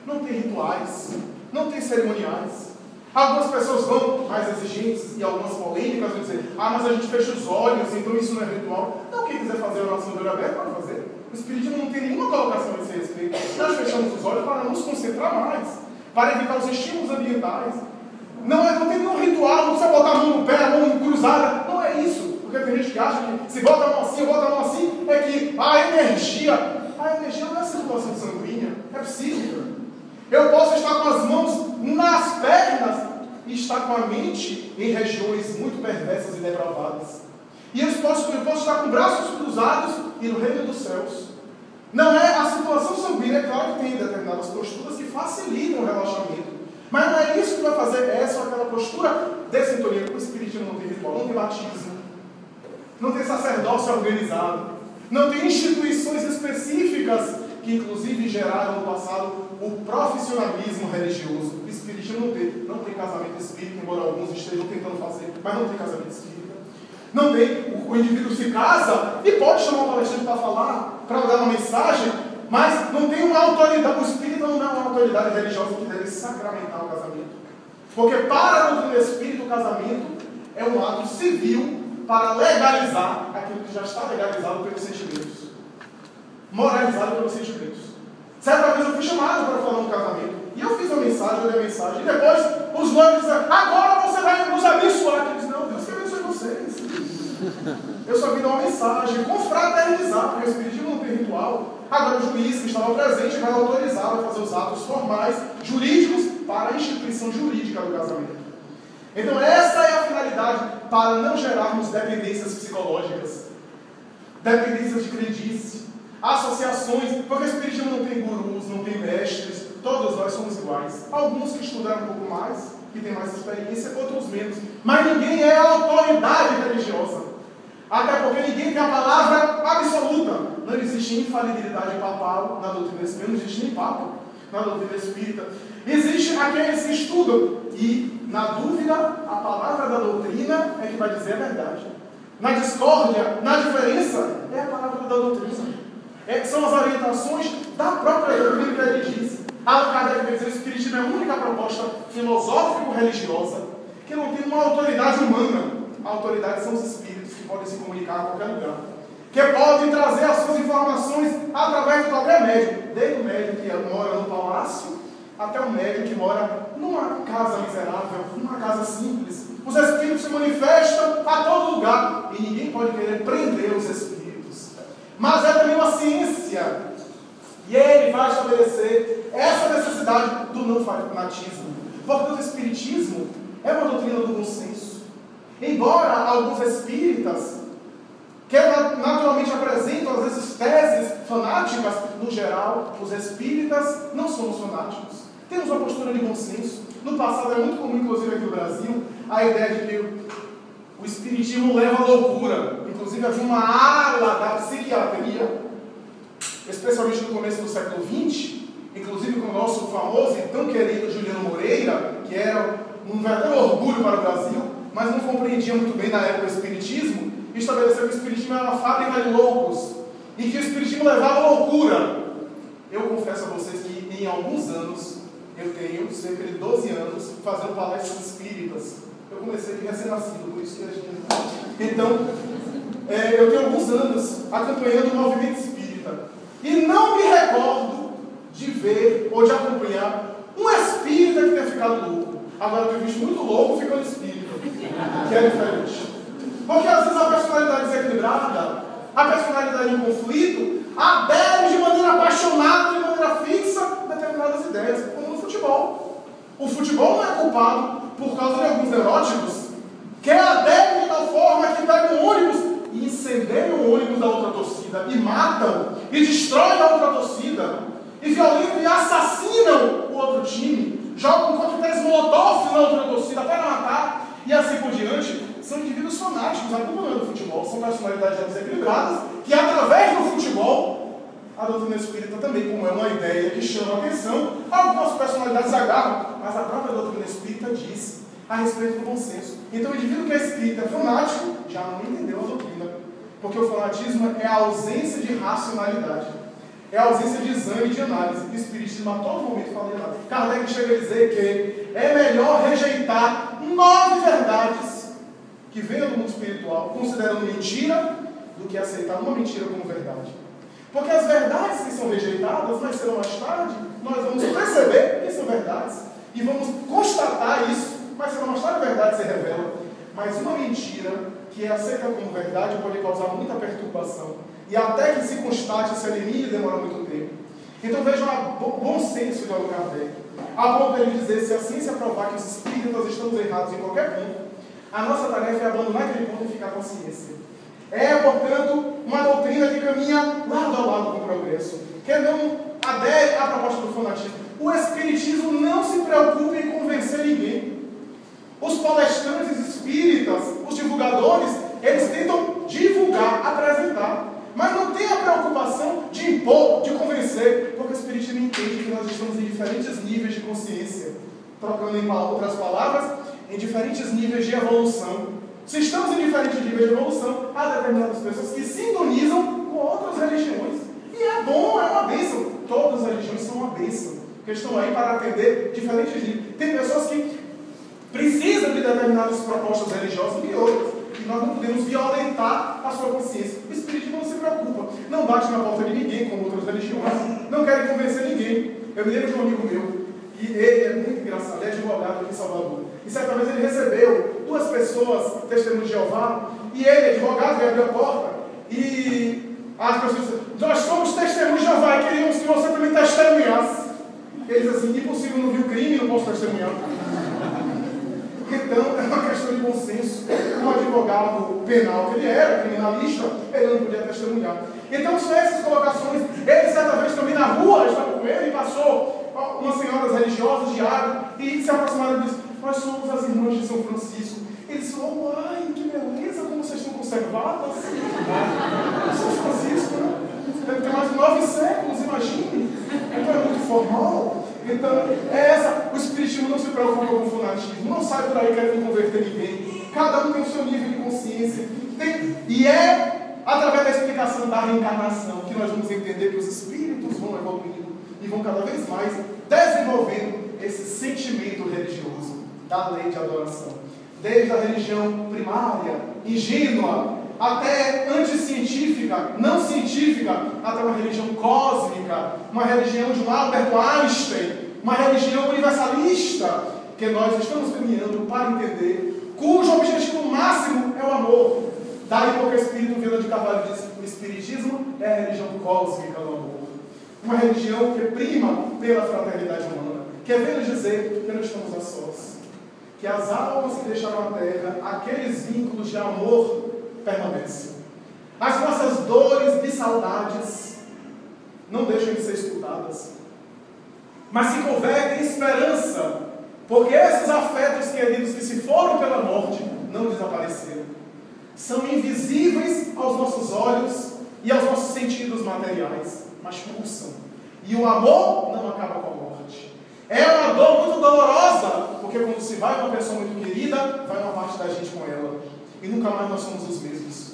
não tem rituais, não tem cerimoniais. Algumas pessoas vão mais exigentes e algumas polêmicas vão dizer: ah, mas a gente fecha os olhos, então isso não é ritual. Não, quem quiser fazer oração de olho aberto pode fazer. O Espiritismo não tem nenhuma colocação a esse respeito. Nós fechamos os olhos para nos concentrar mais, para evitar os estímulos ambientais. Não tem nenhum ritual, não precisa botar a mão no pé, a mão cruzada. Não é isso. Porque tem gente que acha que se bota a mão assim, bota a mão assim, é que a energia não é circulação sanguínea, é psíquica. Eu posso estar com as mãos nas pernas e estar com a mente em regiões muito perversas e depravadas. E eu posso estar com braços cruzados e no reino dos céus. Não é a circulação sanguínea, é claro que tem determinadas posturas que facilitam o relaxamento. Mas não é isso que vai fazer essa ou aquela postura de sintonia. O Espiritismo não tem ritual, não tem batismo, não tem sacerdócio organizado, não tem instituições específicas que inclusive geraram no passado o profissionalismo religioso. O Espiritismo não tem casamento espírita, embora alguns estejam tentando fazer, mas não tem casamento espírita. Não tem, o indivíduo se casa e pode chamar o palestrante para falar, para dar uma mensagem, mas não tem uma autoridade, o espírita não é uma autoridade religiosa que deve sacramentar o casamento. Porque para a doutrina espírita, o casamento é um ato civil para legalizar aquilo que já está legalizado pelos sentimentos. Moralizado pelos sentimentos. Certa vez eu fui chamado para falar no casamento, e eu fiz uma mensagem, eu dei a mensagem, e depois os noivos disseram: agora você vai nos abençoar. Eu disse: não, Deus que abençoe vocês. Eu só vim dar uma mensagem, confraternizar, porque o Espiritismo não tem ritual. Agora o juiz que estava presente vai autorizar a fazer os atos formais, jurídicos, para a instituição jurídica do casamento. Então essa é a finalidade, para não gerarmos dependências psicológicas, dependências de crendice, associações, porque o Espiritismo não tem gurus, não tem mestres, todos nós somos iguais. Alguns que estudaram um pouco mais, que têm mais experiência, outros menos. Mas ninguém é autoridade religiosa. Até porque ninguém tem a palavra absoluta. Não existe infalibilidade papal na doutrina espírita, não existe nem papa na doutrina espírita. Existe aqueles que estudam e, na dúvida, a palavra da doutrina é que vai dizer a verdade. Na discórdia, na diferença, é a palavra da doutrina. São as orientações da própria doutrina que ele diz. Allan Kardec vai dizer: o Espiritismo é a única proposta filosófico-religiosa que não tem uma autoridade humana. A autoridade são os espíritos que podem se comunicar a qualquer lugar, que podem trazer as suas informações através de qualquer médium, desde o médium que mora no palácio até o médium que mora numa casa miserável, numa casa simples. Os espíritos se manifestam a todo lugar e ninguém pode querer prender os espíritos. Mas é também uma ciência, e ele vai estabelecer essa necessidade do não fanatismo. Portanto, o Espiritismo é uma doutrina do bom senso. Embora alguns espíritas, que naturalmente apresentam às vezes teses fanáticas, no geral, os espíritas não somos fanáticos. Temos uma postura de bom senso. No passado é muito comum, inclusive aqui no Brasil, a ideia de que o Espiritismo leva à loucura. Inclusive havia uma ala da psiquiatria, especialmente no começo do século XX, inclusive com o nosso famoso e tão querido Juliano Moreira, que era um verdadeiro orgulho para o Brasil, mas não compreendia muito bem na época o Espiritismo, e estabeleceu que o Espiritismo era uma fábrica de loucos, e que o Espiritismo levava à loucura. Eu confesso a vocês que em alguns anos, eu tenho cerca de 12 anos, fazendo palestras espíritas. Eu comecei de recém-nascido, por isso que a gente... Então, eu tenho alguns anos acompanhando o movimento espírita, e não me recordo de ver ou de acompanhar um espírita que tenha ficado louco. Agora eu tenho visto muito louco ficando espírita, que é diferente. Porque às vezes a personalidade desequilibrada, a personalidade em conflito, adere de maneira apaixonada, de maneira fixa, determinadas ideias, como no futebol. O futebol não é culpado por causa de alguns neuróticos que aderem de tal forma que pegam um ônibus e incendeiam o ônibus da outra torcida, e matam, e destroem a outra torcida, e violentam e assassinam o outro time, jogam coquetéis molotov na outra torcida para matar, e assim por diante. São indivíduos fanáticos, a culpa não é do futebol, são personalidades desequilibradas, que através do futebol, a doutrina espírita também, como é uma ideia que chama a atenção, algumas personalidades agarram, mas a própria doutrina espírita diz a respeito do bom senso. Então o indivíduo que é espírita, é fanático, já não entendeu a doutrina, porque o fanatismo é a ausência de racionalidade. é a ausência de exame e de análise. O Espiritismo a todo momento fala de análise. Kardec chega a dizer que é melhor rejeitar 9 verdades que venham do mundo espiritual, considerando mentira, do que aceitar uma mentira como verdade. Porque as verdades que são rejeitadas, mais cedo ou mais tarde, nós vamos perceber que são verdades e vamos constatar isso, mais cedo ou mais tarde a verdade se revela. Mas uma mentira que é aceita como verdade pode causar muita perturbação. E até que se constate, se elimine, demora muito tempo. Então vejam o bom senso de Allan Kardec. A ponto de ele dizer, se a ciência provar que os espíritas estamos errados em qualquer ponto, a nossa tarefa é abandonar aquele ponto e ficar com a ciência. É, portanto, uma doutrina que caminha lado a lado com o progresso, que não adere à proposta do fanatismo. O Espiritismo não se preocupa em convencer ninguém. Os palestrantes espíritas, os divulgadores, eles tentam divulgar, apresentar, mas não tem a preocupação de impor, de convencer, porque o Espiritismo entende que nós estamos em diferentes níveis de consciência, trocando em outras palavras, em diferentes níveis de evolução. Se estamos em diferentes níveis de evolução, há determinadas pessoas que sintonizam com outras religiões. E é bom, é uma bênção. Todas as religiões são uma bênção, porque estão aí para atender diferentes níveis. Tem pessoas que precisam de determinadas propostas religiosas do que outras. E nós não podemos violentar a sua consciência. O Espiritismo não se preocupa. Não bate na porta de ninguém, como outras religiões. Não querem convencer ninguém. Eu me lembro de um amigo meu, e ele é muito engraçado, ele é advogado aqui em Salvador. E certa vez ele recebeu 2 pessoas, testemunhas de Jeová, e ele, advogado, veio abrir a porta, e as pessoas disseram, nós somos testemunhas de Jeová e queríamos que você também testemunhasse. Ele diz assim, impossível, não vi o crime, não posso testemunhar. Então, é uma questão de bom senso. Um advogado penal que ele era, criminalista, ele não podia testemunhar. Então, são essas colocações. Ele, certa vez, também na rua, estava com ele e passou umas senhoras religiosas de água e se aproximaram e disse, nós somos as irmãs de São Francisco. Ele disse, oh, ai, que beleza, como vocês estão conservadas. São Francisco, né? Deve ter mais de 9 séculos, imagine. Então é muito formal. Então, o Espiritismo não se preocupa com o fanatismo, não sai por aí querendo converter ninguém. Cada um tem o seu nível de consciência. E é através da explicação da reencarnação que nós vamos entender que os espíritos vão evoluindo e vão cada vez mais desenvolvendo esse sentimento religioso da lei de adoração. Desde a religião primária, ingênua, até anticientífica, não científica, até uma religião cósmica, uma religião de um Albert Einstein, uma religião universalista, que nós estamos caminhando para entender, cujo objetivo máximo é o amor. Daí porque o Espírito Vila de Carvalho diz que o Espiritismo é a religião cósmica do amor. Uma religião que prima pela fraternidade humana, que vem dizer que não estamos a sós, que as almas que deixaram a terra, aqueles vínculos de amor permanecem. As nossas dores de saudades não deixam de ser escutadas, mas se convertem em esperança, porque esses afetos queridos que se foram pela morte não desapareceram. São invisíveis aos nossos olhos e aos nossos sentidos materiais, mas pulsam. E o amor não acaba com a morte. É uma dor muito dolorosa, porque quando se vai uma pessoa muito querida, vai uma parte da gente com ela. E nunca mais nós somos os mesmos.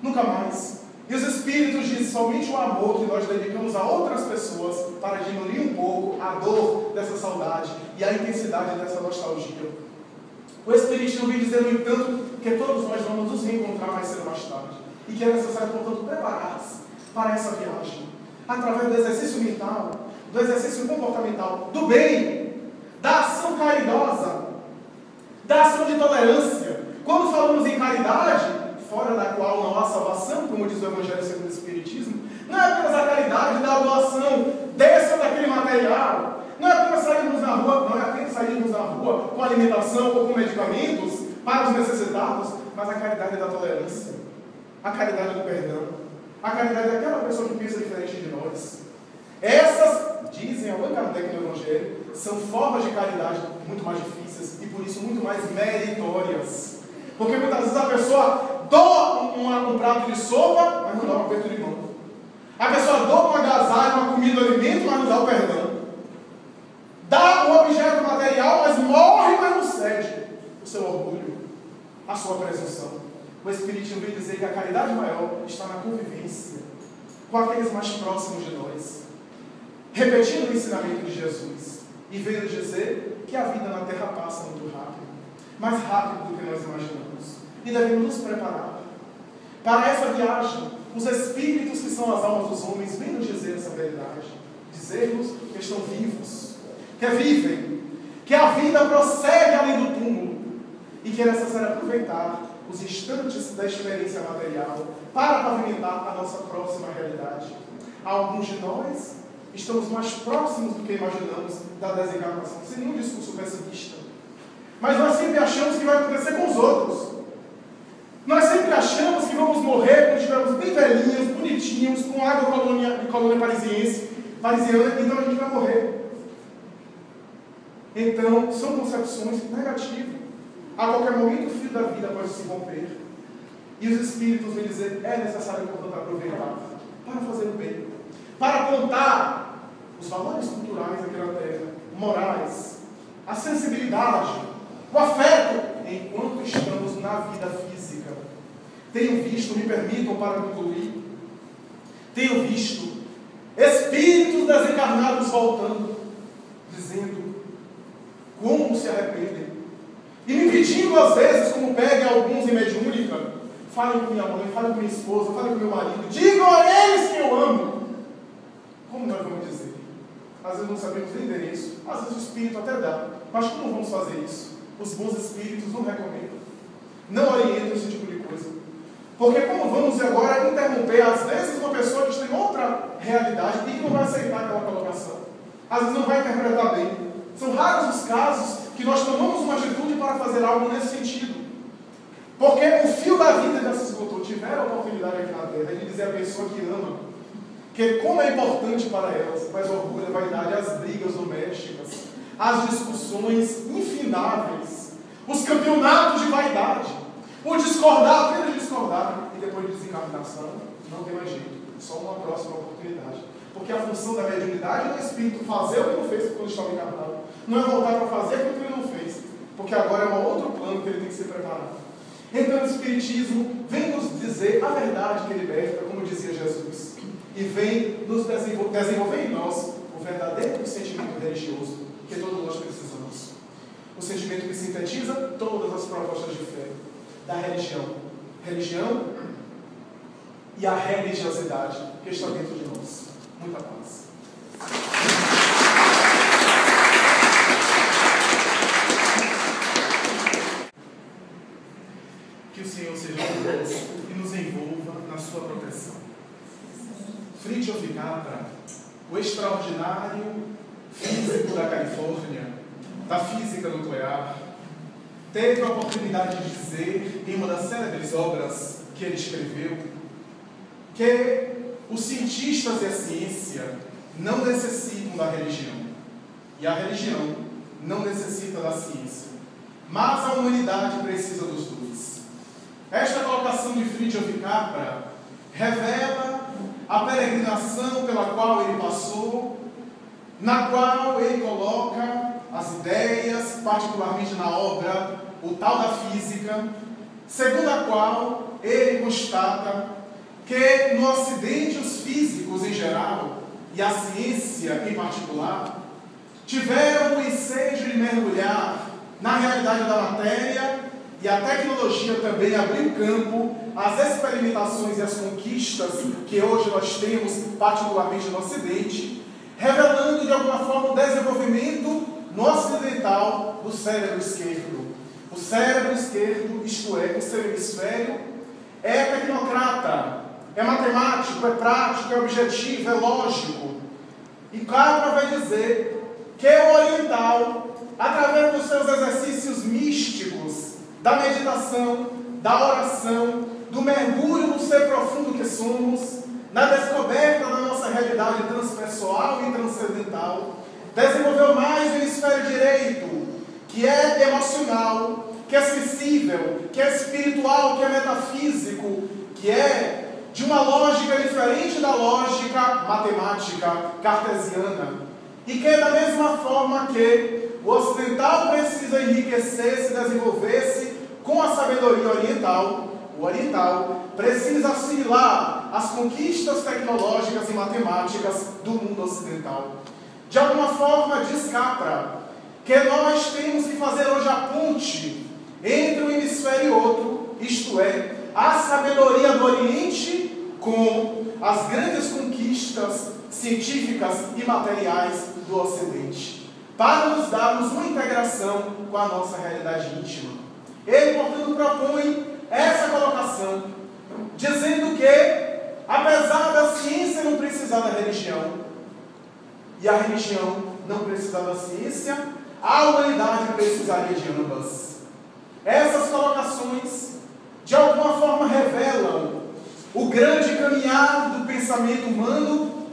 Nunca mais. E os Espíritos dizem somente o amor que nós dedicamos a outras pessoas para diminuir um pouco a dor dessa saudade e a intensidade dessa nostalgia. O Espiritismo vem dizer, no entanto, que todos nós vamos nos reencontrar mais cedo ou mais tarde. E que é necessário, portanto, preparar-se para essa viagem. Através do exercício mental, do exercício comportamental, do bem, da ação caridosa, da ação de tolerância. Quando falamos em caridade, fora da qual não há salvação, como diz o Evangelho segundo o Espiritismo, não é apenas a caridade da doação desse ou daquele material, não é apenas sairmos na rua, com alimentação ou com medicamentos para os necessitados, mas a caridade da tolerância, a caridade do perdão, a caridade daquela pessoa que pensa diferente de nós. Essas, dizem Allan Kardec no Evangelho, são formas de caridade muito mais difíceis e por isso muito mais meritórias. Porque muitas vezes a pessoa doa um prato de sopa, mas não dá um aperto de mão. A pessoa doa um agasalho, uma comida, um alimento, mas não dá o perdão. Dá um objeto material, mas morre, mas não cede o seu orgulho, a sua presunção. O Espiritismo vem dizer que a caridade maior está na convivência. com aqueles mais próximos de nós, repetindo o ensinamento de Jesus e vendo dizer que a vida na terra passa muito rápido, mais rápido do que nós imaginamos, e devemos nos preparar para essa viagem. Os espíritos que são as almas dos homens vêm nos dizer essa verdade, dizer-nos que estão vivos, que vivem, que a vida prossegue além do túmulo e que é necessário aproveitar os instantes da experiência material para pavimentar a nossa próxima realidade. Alguns de nós estamos mais próximos do que imaginamos da desencarnação, sem nenhum discurso pessimista. Mas nós sempre achamos que vai acontecer com os outros. Nós sempre achamos que vamos morrer quando estivermos bem velhinhos, bonitinhos, com água de colônia parisiana, então a gente vai morrer. Então, são concepções negativas. A qualquer momento o fio da vida pode se romper. E os espíritos vêm dizer, é necessário, portanto, aproveitar para fazer o bem, para contar os valores culturais aqui na Terra, morais, a sensibilidade, o afeto, enquanto estamos na vida física. Tenho visto, me permitam para concluir, tenho visto espíritos desencarnados voltando, dizendo como se arrependem, e me pedindo às vezes, como pedem alguns em mediúnica, falem com minha mãe, falem com minha esposa, falem com meu marido, digam a eles que eu amo. Como nós vamos dizer? Às vezes não sabemos o endereço, às vezes o espírito até dá, mas como vamos fazer isso? Os bons espíritos não recomendam, não orientam esse tipo de coisa. Porque como vamos agora interromper, às vezes, uma pessoa que está em outra realidade e que não vai aceitar aquela colocação, às vezes não vai interpretar bem. São raros os casos que nós tomamos uma atitude para fazer algo nesse sentido. Porque o fio da vida já se esgotou. Tiveram a oportunidade aqui na Terra de dizer à pessoa que ama, que como é importante para elas, mas orgulho, a vaidade, as brigas domésticas, as discussões infindáveis, os campeonatos de vaidade, o discordar, apenas discordar, e depois de desencarnação, não tem mais jeito, só uma próxima oportunidade. Porque a função da mediunidade não é o espírito fazer o que não fez quando estava encarnado, não é voltar para fazer aquilo que ele não fez, porque agora é um outro plano que ele tem que se preparar. Então o Espiritismo vem nos dizer a verdade que liberta, como dizia Jesus, e vem nos desenvolver em nós o verdadeiro sentimento religioso que todos nós precisamos. O sentimento que sintetiza todas as propostas de fé da religião. Religião e a religiosidade que está dentro de nós. Muita paz. Que o Senhor seja conosco e nos envolva na sua proteção. Fritjof Capra, o extraordinário físico da Califórnia, da física nuclear, teve a oportunidade de dizer, em uma das célebres obras que ele escreveu, que os cientistas e a ciência não necessitam da religião, e a religião não necessita da ciência, mas a humanidade precisa dos dois. Esta colocação de Fritjof Capra revela a peregrinação pela qual ele passou, na qual ele coloca as ideias, particularmente na obra O Tal da Física, segundo a qual ele constata que no Ocidente os físicos em geral, e a ciência em particular, tiveram o ensejo de mergulhar na realidade da matéria, e a tecnologia também abriu campo às experimentações e às conquistas que hoje nós temos, particularmente no Ocidente, revelando de alguma forma o desenvolvimento no ocidental do cérebro esquerdo. O cérebro esquerdo, isto é, o seu hemisfério, é tecnocrata, é matemático, é prático, é objetivo, é lógico. E Capra vai dizer que o oriental, através dos seus exercícios místicos, da meditação, da oração, do mergulho no ser profundo que somos, na descoberta da nossa realidade transpessoal e transcendental, desenvolveu mais o hemisfério direito, que é emocional, que é sensível, que é espiritual, que é metafísico, que é de uma lógica diferente da lógica matemática cartesiana. E que é da mesma forma que o ocidental precisa enriquecer-se, desenvolver-se com a sabedoria oriental, o oriental, precisa assimilar as conquistas tecnológicas e matemáticas do mundo ocidental. De alguma forma, diz Capra que nós temos que fazer hoje a ponte entre um hemisfério e outro, isto é, a sabedoria do Oriente com as grandes conquistas científicas e materiais do Ocidente, para nos darmos uma integração com a nossa realidade íntima. Ele, portanto, propõe essa colocação, dizendo que, apesar da ciência não precisar da religião, e a religião não precisar da ciência, a humanidade precisaria de ambas. Essas colocações, de alguma forma, revelam o grande caminhar do pensamento humano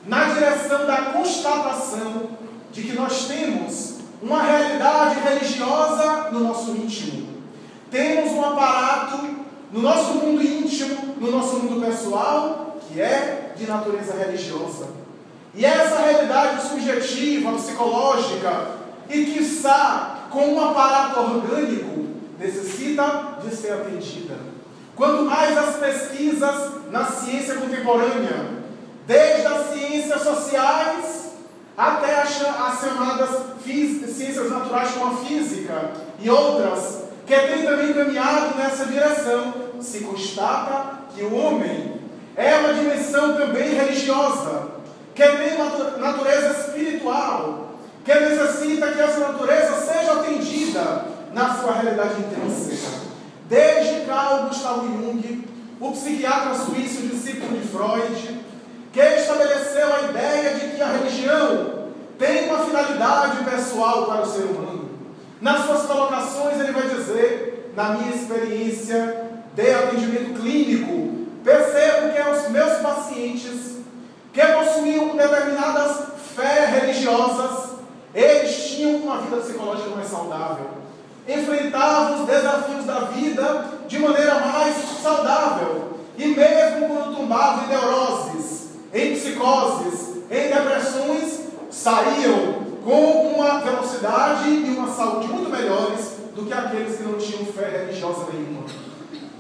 na direção da constatação de que nós temos uma realidade religiosa no nosso íntimo. Temos um aparato no nosso mundo íntimo, no nosso mundo pessoal, que é de natureza religiosa. E essa realidade subjetiva, psicológica, e quiçá com um aparato orgânico, necessita de ser atendida. Quanto mais as pesquisas na ciência contemporânea, desde as ciências sociais até as chamadas ciências naturais como a física e outras, que têm também caminhado nessa direção, se constata que o homem é uma dimensão também religiosa, que tem uma natureza espiritual, que necessita que essa natureza seja atendida na sua realidade intrínseca. Desde Carl Gustav Jung, o psiquiatra suíço discípulo de Freud, que estabeleceu a ideia de que a religião tem uma finalidade pessoal para o ser humano. Nas suas colocações ele vai dizer, na minha experiência de atendimento clínico, percebo que os meus pacientes que possuíam determinadas fé religiosas, eles tinham uma vida psicológica mais saudável, enfrentavam os desafios da vida de maneira mais saudável, e mesmo quando tombavam em neuroses, em psicoses, em depressões, saíam com uma velocidade e uma saúde muito melhores do que aqueles que não tinham fé religiosa nenhuma.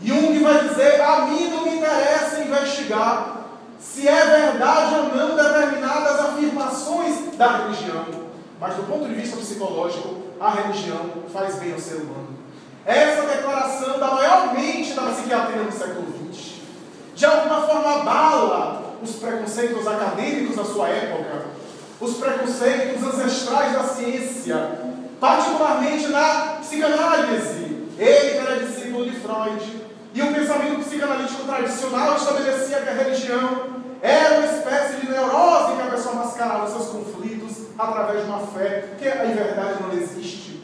Jung vai dizer, a mim não me interessa investigar se é verdade ou não determinadas afirmações da religião, mas do ponto de vista psicológico, a religião faz bem ao ser humano. Essa declaração da maior mente da psiquiatria do século XX, de alguma forma abala os preconceitos acadêmicos da sua época, os preconceitos ancestrais da ciência, particularmente na psicanálise. Ele que era discípulo de Freud, e o pensamento psicanalítico tradicional estabelecia que a religião era uma espécie de neurose que a pessoa mascarava seus conflitos através de uma fé que em verdade não existe.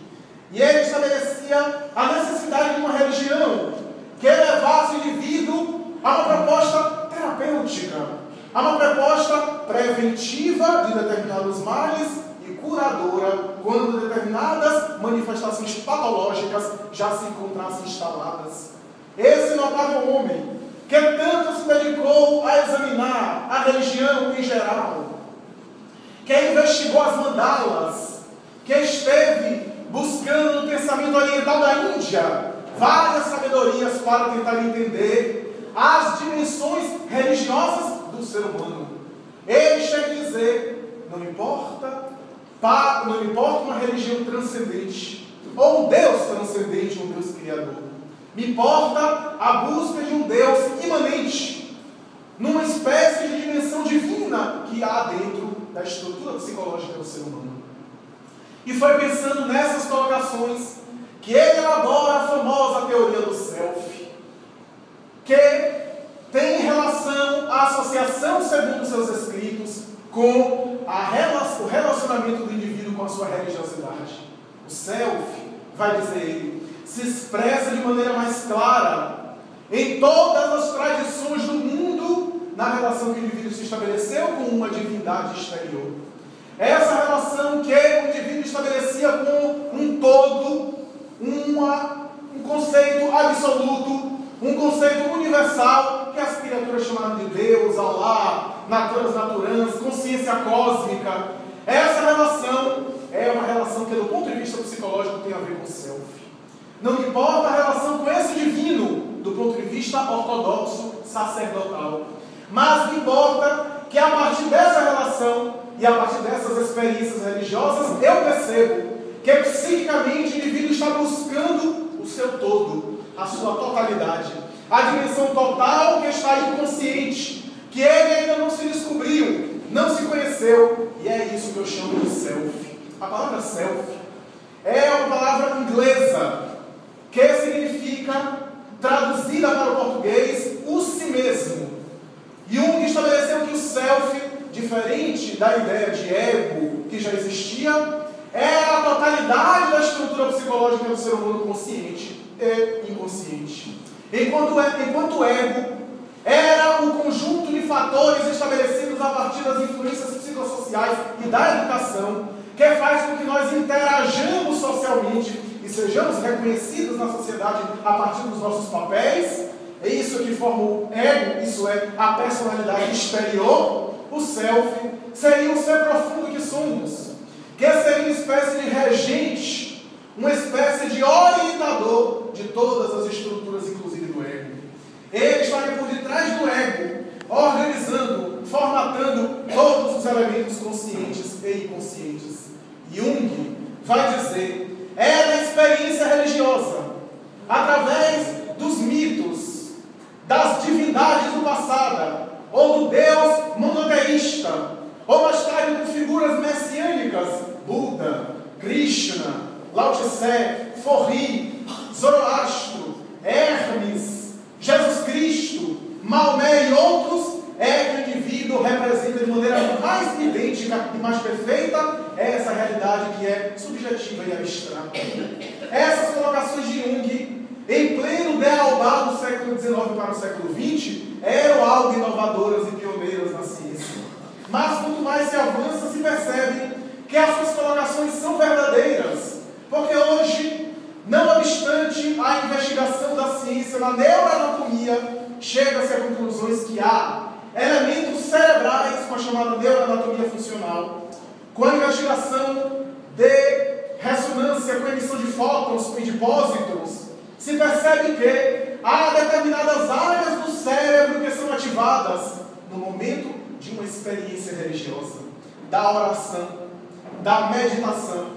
E ele estabelecia a necessidade de uma religião que levasse o indivíduo a uma proposta terapêutica, a uma proposta preventiva de determinados males e curadora quando determinadas manifestações patológicas já se encontrassem instaladas. Esse notável homem, que tanto se dedicou a examinar a religião em geral, que investigou as mandalas, que esteve buscando no pensamento oriental da Índia várias sabedorias para tentar entender as dimensões religiosas do ser humano. Ele chega a dizer, não importa uma religião transcendente, ou um Deus transcendente, um Deus criador. Me importa a busca de um Deus imanente, numa espécie de dimensão divina que há dentro da estrutura psicológica do ser humano. E foi pensando nessas colocações que ele elabora a famosa teoria do self, que tem relação à associação, segundo seus escritos, com o relacionamento do indivíduo com a sua religiosidade. O self, vai dizer ele, se expressa de maneira mais clara em todas as tradições do mundo na relação que o indivíduo se estabeleceu com uma divindade exterior. Essa relação que o indivíduo estabelecia com um todo, um conceito absoluto, um conceito universal que as criaturas chamaram de Deus, Allah, naturas naturans, consciência cósmica. Essa relação é uma relação que, do ponto de vista psicológico, tem a ver com o self. Não importa a relação com esse divino, do ponto de vista ortodoxo sacerdotal. Mas importa que a partir dessa relação e a partir dessas experiências religiosas, eu percebo que psiquicamente o indivíduo está buscando o seu todo, a sua totalidade, a dimensão total que está inconsciente, que ele ainda não se descobriu, não se conheceu, e é isso que eu chamo de self. A palavra self é uma palavra inglesa que significa, traduzida para o português, o si mesmo. Jung estabeleceu que o self, diferente da ideia de ego que já existia, é a totalidade da estrutura psicológica do ser humano consciente e inconsciente. Enquanto ego era o conjunto de fatores estabelecidos a partir das influências psicossociais e da educação, que faz com que nós interajamos socialmente e sejamos reconhecidos na sociedade a partir dos nossos papéis. É isso que forma o ego, isso é a personalidade exterior. O self seria o ser profundo que somos, que seria uma espécie de regente, uma espécie de orientador de todas as estruturas, inclusive do ego. Ele estaria por detrás do ego, organizando, formatando todos os elementos conscientes e inconscientes. Jung vai dizer, é da experiência religiosa, através dos mitos, das divindades do passado, ou do Deus monoteísta, ou mais tarde com figuras messiânicas, Buda, Krishna, Lao Tse, Forri, Zoroastro, Hermes, Jesus Cristo, Maomé e outros, é que o indivíduo representa de maneira mais idêntica e mais perfeita essa realidade que é subjetiva e abstrata. Essas colocações de Jung, em pleno dealbar do século XIX para o século XX, eram algo inovadoras e pioneiras na ciência. Mas quanto mais se avança, se percebe que as suas colocações são verdadeiras, porque hoje, não obstante a investigação da ciência na neuroanatomia, chega-se a conclusões que há elementos cerebrais com a chamada neuroanatomia funcional, com a investigação de ressonância com emissão de fótons em depósitos, se percebe que há determinadas áreas do cérebro que são ativadas no momento de uma experiência religiosa, da oração, da meditação,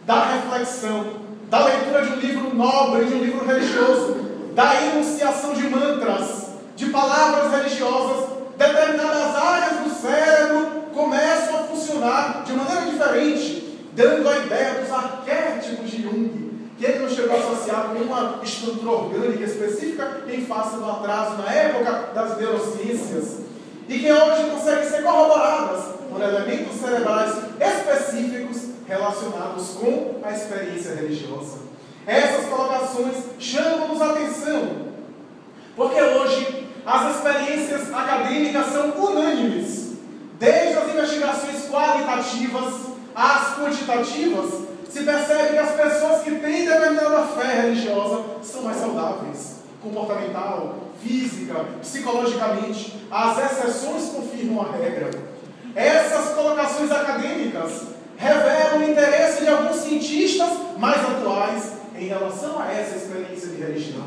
da reflexão, da leitura de um livro nobre, de um livro religioso, da enunciação de mantras, de palavras religiosas. Determinadas áreas do cérebro começam a funcionar de maneira diferente, dando a ideia dos arquétipos de Jung, que ele não chegou a associar com uma estrutura orgânica específica em face do atraso na época das neurociências, e que hoje conseguem ser corroboradas por elementos cerebrais específicos relacionados com a experiência religiosa. Essas colocações chamam-nos a atenção, porque hoje as experiências acadêmicas são unânimes, desde as investigações qualitativas às quantitativas. Se percebe que as pessoas que têm determinada fé religiosa são mais saudáveis, comportamental, física, psicologicamente. As exceções confirmam a regra. Essas colocações acadêmicas revelam o interesse de alguns cientistas mais atuais em relação a essa experiência de religião,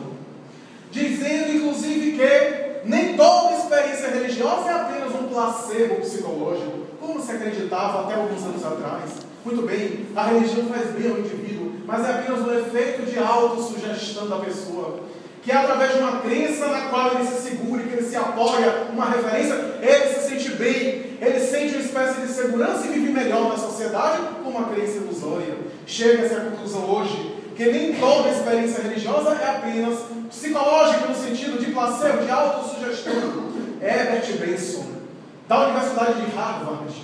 dizendo inclusive que nem toda experiência religiosa é apenas um placebo psicológico, como se acreditava até alguns anos atrás. Muito bem, a religião faz bem ao indivíduo, mas é apenas um efeito de autossugestão da pessoa, que através de uma crença na qual ele se segura, que ele se apoia, uma referência, ele se sente bem, ele sente uma espécie de segurança e vive melhor na sociedade com uma crença ilusória. Chega-se à conclusão hoje que nem toda experiência religiosa é apenas psicológica no sentido de placebo, de autossugestão. Herbert Benson, da Universidade de Harvard,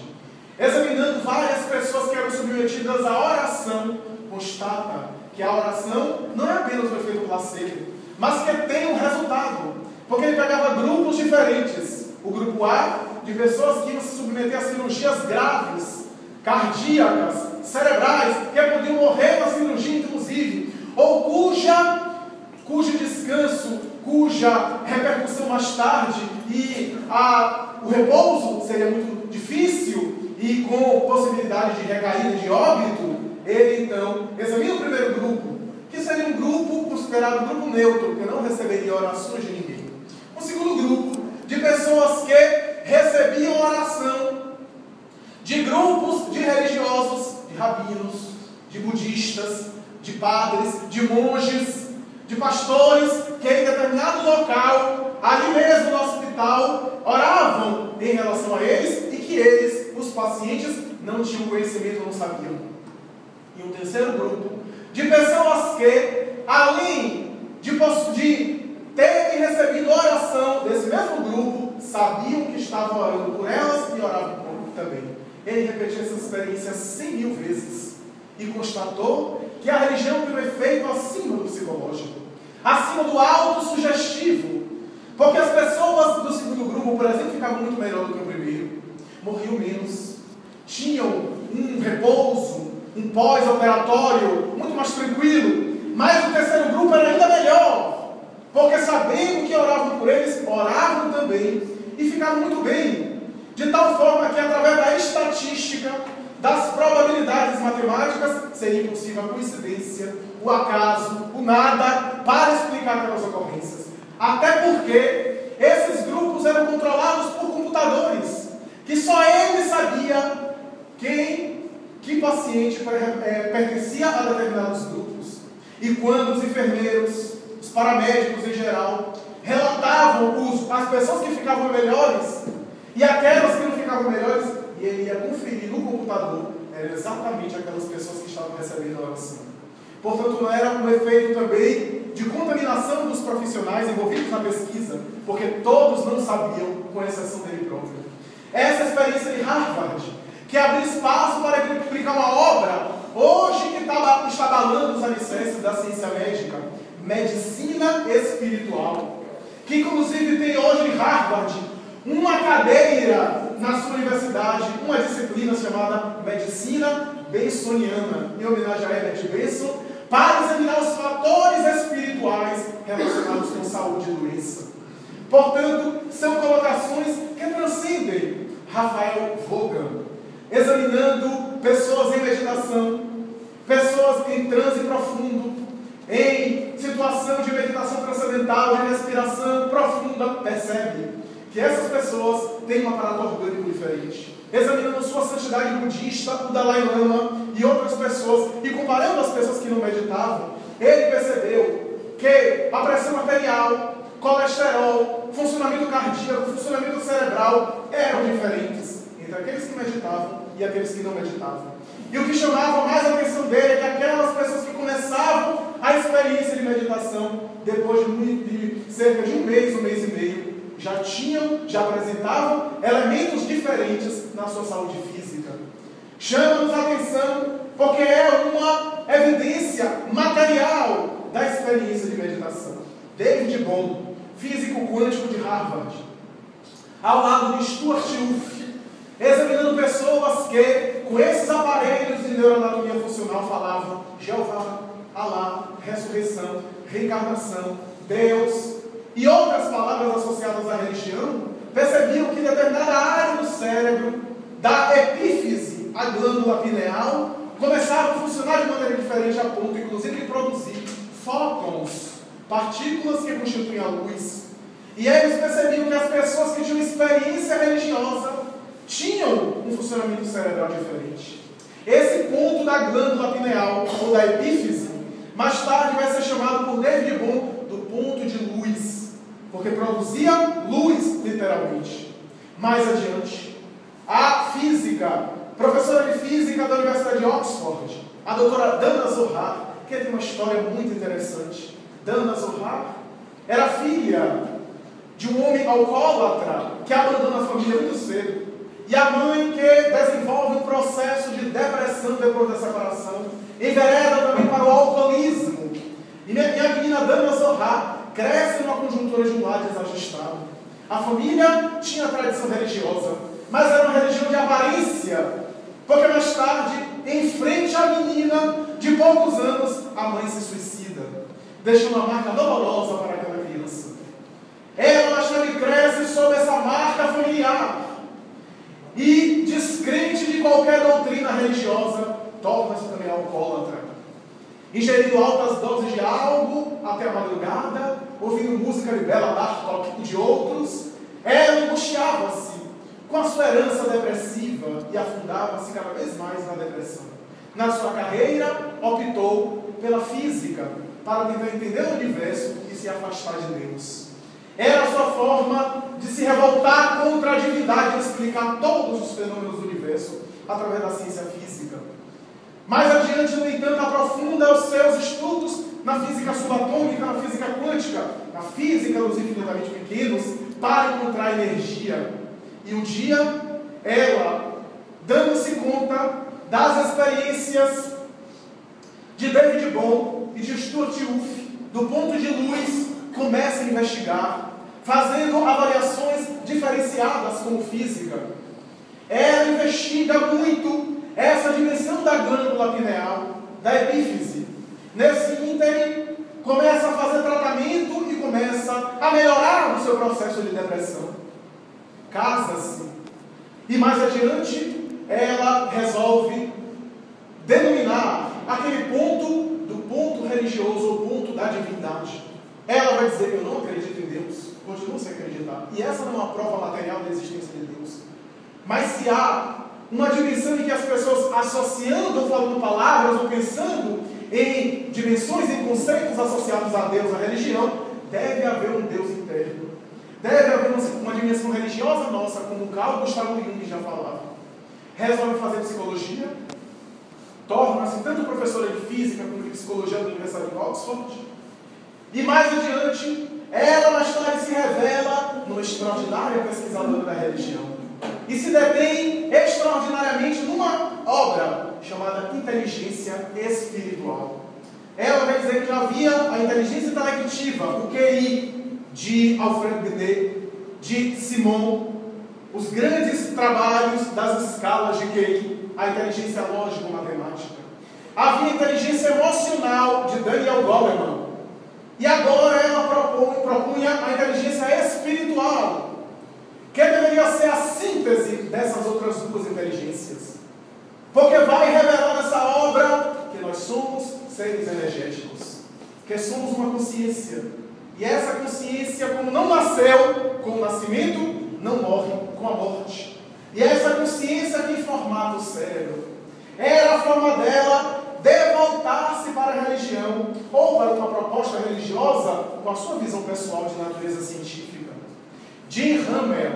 examinando várias pessoas que eram submetidas à oração, constata que a oração não é apenas um efeito placebo, mas que tem um resultado, porque ele pegava grupos diferentes. O grupo A, de pessoas que iam se submeter a cirurgias graves, cardíacas, cerebrais, que podiam morrer na cirurgia inclusive, ou cujo descanso, cuja repercussão mais tarde e o repouso seria muito difícil e com possibilidade de recaída de óbito. Ele então examina o primeiro grupo, que seria um grupo considerado um grupo neutro, que não receberia orações de ninguém. Um segundo grupo de pessoas que recebiam oração de grupos de religiosos, de rabinos, de budistas, de padres, de monges, de pastores, que em determinado local, ali mesmo no hospital, oravam em relação a eles e que eles, os pacientes, não tinham conhecimento, não sabiam. E um terceiro grupo de pessoas que, além de terem recebido oração desse mesmo grupo, sabiam que estavam orando por elas e oravam por ele também. Ele repetiu essa experiência 100.000 vezes e constatou que a religião tem um efeito acima do psicológico, acima do autossugestivo, porque as pessoas do segundo grupo, por exemplo, ficavam muito melhor do que o primeiro, morriam menos, tinham um repouso, um pós-operatório muito mais tranquilo, mas o terceiro grupo era ainda melhor, porque sabendo que oravam por eles, oravam também e ficavam muito bem, de tal forma que através da estatística, das probabilidades matemáticas, seria impossível a coincidência, o acaso, o nada, para explicar aquelas ocorrências. Até porque esses grupos eram controlados por computadores, que só ele sabia que paciente pertencia a determinados grupos. E quando os enfermeiros, os paramédicos em geral, relatavam as pessoas que ficavam melhores e aquelas que não ficavam melhores, e ele ia conferir no computador, eram exatamente aquelas pessoas que estavam recebendo a oração. Portanto, não era um efeito também de contaminação dos profissionais envolvidos na pesquisa, porque todos não sabiam, com exceção dele próprio. Essa experiência de Harvard, que abriu espaço para ele publicar uma obra, hoje que está abalando os alicerces da ciência médica, medicina espiritual, que inclusive tem hoje em Harvard uma cadeira na sua universidade, uma disciplina chamada Medicina Bensoniana, em homenagem a Herbert Benson, para examinar os fatores espirituais relacionados com saúde e doença. Portanto, são colocações que transcendem Raphael Vaughan, examinando pessoas em meditação, pessoas em transe profundo, em situação de meditação transcendental, de respiração profunda, percebe que essas pessoas têm um aparato orgânico diferente. Examinando sua santidade budista, o Dalai Lama e outras pessoas, e comparando as pessoas que não meditavam, ele percebeu que a pressão arterial, colesterol, funcionamento cardíaco, funcionamento cerebral eram diferentes entre aqueles que meditavam e aqueles que não meditavam. E o que chamava mais a atenção dele é que aquelas pessoas que começavam a experiência de meditação, depois de cerca de um mês e meio, já apresentavam elementos diferentes na sua saúde física. Chama-nos a atenção porque é uma evidência material da experiência de meditação. David Bohm, físico quântico de Harvard, ao lado de Stuart Wolff, examinando pessoas que, com esses aparelhos de neuroanatomia funcional, falavam Jeová, Alá, ressurreição, reencarnação, Deus e outras palavras associadas à religião, percebiam que determinada área do cérebro, da epífise, a glândula pineal, começava a funcionar de maneira diferente, a ponto, inclusive, de produzir fótons, partículas que constituem a luz. E eles percebiam que as pessoas que tinham experiência religiosa tinham um funcionamento cerebral diferente. Esse ponto da glândula pineal, ou da epífise, mais tarde vai ser chamado por David Bohm do ponto de luz, porque produzia luz, literalmente. Mais adiante, a física, professora de física da Universidade de Oxford, a doutora Dana Zohar, que tem uma história muito interessante. Dana Zohar era filha de um homem alcoólatra que abandona a família muito cedo. E a mãe que desenvolve um processo de depressão depois da separação, envereda também para o alcoolismo. E minha menina Dana Zohar cresce numa conjuntura de um lar desajustado. A família tinha tradição religiosa, mas era uma religião de aparência, porque mais tarde, em frente à menina de poucos anos, a mãe se suicida, deixando uma marca dolorosa para aquela criança. Ela mais tarde cresce sob essa marca familiar e, descrente de qualquer doutrina religiosa, torna-se também alcoólatra. ingerindo altas doses de algo até a madrugada, ouvindo música de Bela Bartok e de outros, ela angustiava-se com a sua herança depressiva e afundava-se cada vez mais na depressão. Na sua carreira, optou pela física para tentar entender o universo e se afastar de Deus. Era a sua forma de se revoltar contra a divindade e explicar todos os fenômenos do universo através da ciência física. Mais adiante, no entanto, aprofunda os seus estudos na física subatômica, na física quântica, na física dos infinitamente pequenos, para encontrar energia. E um dia, ela, dando-se conta das experiências de David Bohm e de Stuart Wolff, do ponto de luz, começa a investigar, fazendo avaliações diferenciadas como física. Ela investiga muito essa dimensão da glândula pineal, da epífise. Nesse ínterim, começa a fazer tratamento e começa a melhorar o seu processo de depressão. Casa-se. E mais adiante, ela resolve denominar aquele ponto do ponto religioso, ou ponto da divindade. Ela vai dizer: eu não acredito em Deus, continuo sem acreditar. E essa não é uma prova material da existência de Deus. Mas se há uma dimensão em que as pessoas, associando ou falando palavras ou pensando em dimensões, em conceitos associados a Deus, a religião, deve haver um Deus interno. Deve haver uma dimensão religiosa nossa, como Carl Gustav Jung já falava. Resolve fazer psicologia, torna-se tanto professora de física como de psicologia da Universidade de Oxford. E mais adiante, ela mais tarde se revela numa extraordinária pesquisadora da religião. E se detém extraordinariamente numa obra chamada Inteligência Espiritual. Ela vai dizer que já havia a inteligência intelectiva, o QI, de Alfred Binet, de Simon, os grandes trabalhos das escalas de QI, a inteligência lógico-matemática. Havia a inteligência emocional de Daniel Goleman. E agora ela propunha a inteligência espiritual, que deveria ser a síntese dessas outras duas inteligências. Porque vai revelar nessa obra que nós somos seres energéticos, que somos uma consciência. E essa consciência, como não nasceu com o nascimento, não morre com a morte. E essa consciência que formata o cérebro, era a forma dela de voltar-se para a religião, ou para uma proposta religiosa com a sua visão pessoal de natureza científica. Jim Hammer,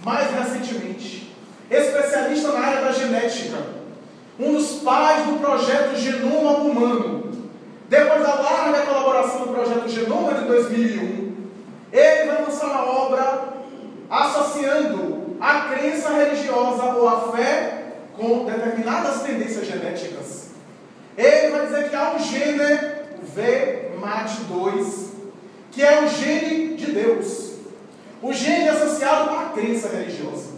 mais recentemente, especialista na área da genética, um dos pais do projeto Genoma Humano. Depois da larga colaboração do projeto Genoma de 2001, ele vai lançar uma obra associando a crença religiosa ou a fé com determinadas tendências genéticas. Ele vai dizer que há um gene, o VMAT2, que é o gene de Deus. O gene associado à crença religiosa.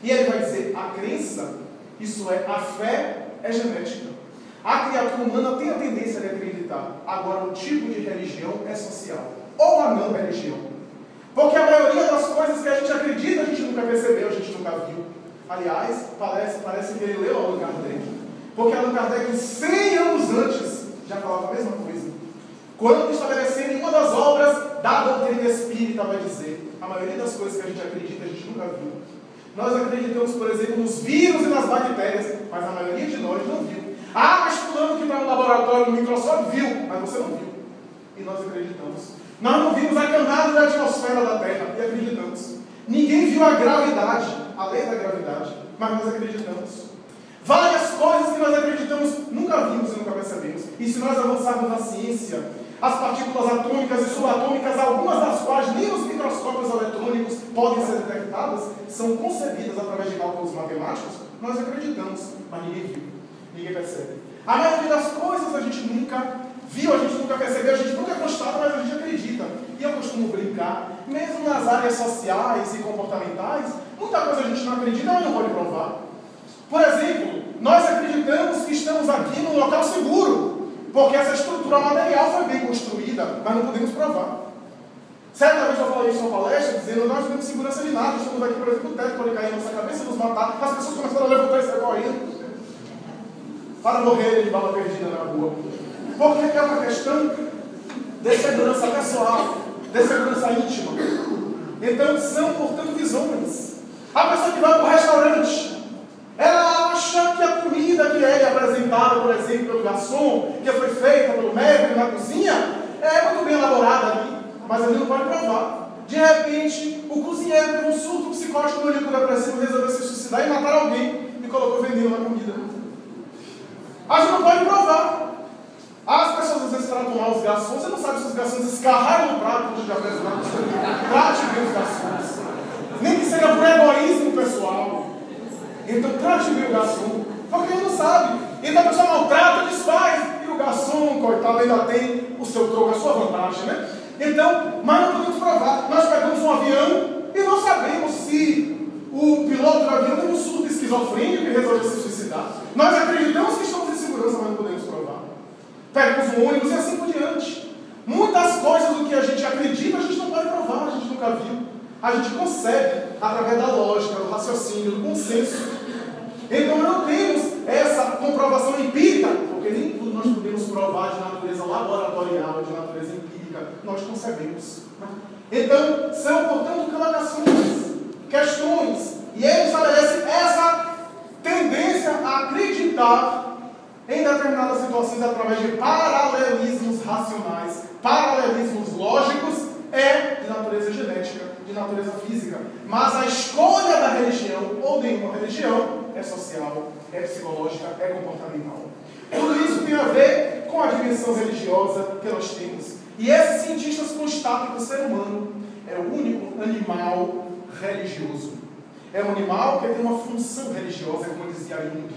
E ele vai dizer, a crença, isso é, a fé é genética. A criatura humana tem a tendência de acreditar. Agora, o tipo de religião é social. Ou a não religião. Porque a maioria das coisas que a gente acredita, a gente nunca percebeu, a gente nunca viu. Aliás, parece que ele leu Allan Kardec. Porque Allan Kardec, 100 anos antes, já falava a mesma coisa. Quando estabelecendo em uma das obras da doutrina espírita, vai dizer, a maioria das coisas que a gente acredita, a gente nunca viu. Nós acreditamos, por exemplo, nos vírus e nas bactérias, mas a maioria de nós não viu. Ah, mas fulano que está no laboratório, no microscópio, viu, mas você não viu. E nós acreditamos. Nós não vimos a camada da atmosfera da Terra e acreditamos. Ninguém viu a gravidade, a lei da gravidade, mas nós acreditamos. Várias coisas que nós acreditamos, nunca vimos e nunca percebemos. E se nós avançarmos na ciência, as partículas atômicas e subatômicas, algumas das quais nem os microscópios eletrônicos podem ser detectadas, são concebidas através de cálculos matemáticos, nós acreditamos, mas ninguém viu, ninguém percebe. A maioria das coisas a gente nunca viu, a gente nunca percebeu, a gente nunca constata, mas a gente acredita. E eu costumo brincar, mesmo nas áreas sociais e comportamentais, muita coisa a gente não acredita, mas não pode provar. Por exemplo, nós acreditamos que estamos aqui num local seguro, porque essa estrutura material foi bem construída, mas não podemos provar. Certa vez eu falei isso em uma palestra, dizendo, nós não temos segurança de nada, estamos aqui, por exemplo, o teto pode cair na nossa cabeça e nos matar, as pessoas começaram a levantar e sair correndo, para morrer de bala perdida na rua. Porque é uma questão de segurança pessoal, de segurança íntima. Então são, portanto, visões. A pessoa que vai para o restaurante, ela acha que a comida que é apresentada, por exemplo, pelo garçom, que foi feita pelo médico na cozinha, é muito bem elaborada ali, mas ele não pode provar. De repente, o cozinheiro teve um surto psicótico no líquido depressivo, resolveu se suicidar e matar alguém e colocou veneno na comida. A gente não pode provar. As pessoas às vezes tratam mal os garçons, você não sabe se os garçons escarraram no prato quando já apresentaram. Trate bem os garçons. Nem que seja por egoísmo pessoal. Então trate bem o garçom, porque ele não sabe. Então a pessoa maltrata, desfaz, e o garçom, coitado, ainda tem o seu troco, a sua vantagem, né? Então, mas não podemos provar. Nós pegamos um avião e não sabemos se o piloto do avião tem um surto esquizofrênico e resolveu se suicidar. Nós acreditamos que estamos em segurança, mas não podemos provar. Pegamos um ônibus e assim por diante. Muitas coisas do que a gente acredita, a gente não pode provar, a gente nunca viu. A gente consegue, através da lógica, do raciocínio, do consenso. Então não temos essa comprovação empírica, porque nem tudo nós podemos provar de natureza laboratorial, de natureza empírica, nós concebemos. Então, são, portanto, colocações, questões, e ele estabelece essa tendência a acreditar em determinadas situações através de paralelismos racionais, paralelismos lógicos, é de natureza genética, de natureza física. Mas a escolha da religião, ou nenhuma religião, é social, é psicológica, é comportamental. Tudo isso tem a ver com a dimensão religiosa que nós temos. E esses cientistas constatam que o ser humano é o único animal religioso. É um animal que tem uma função religiosa, como dizia Jung.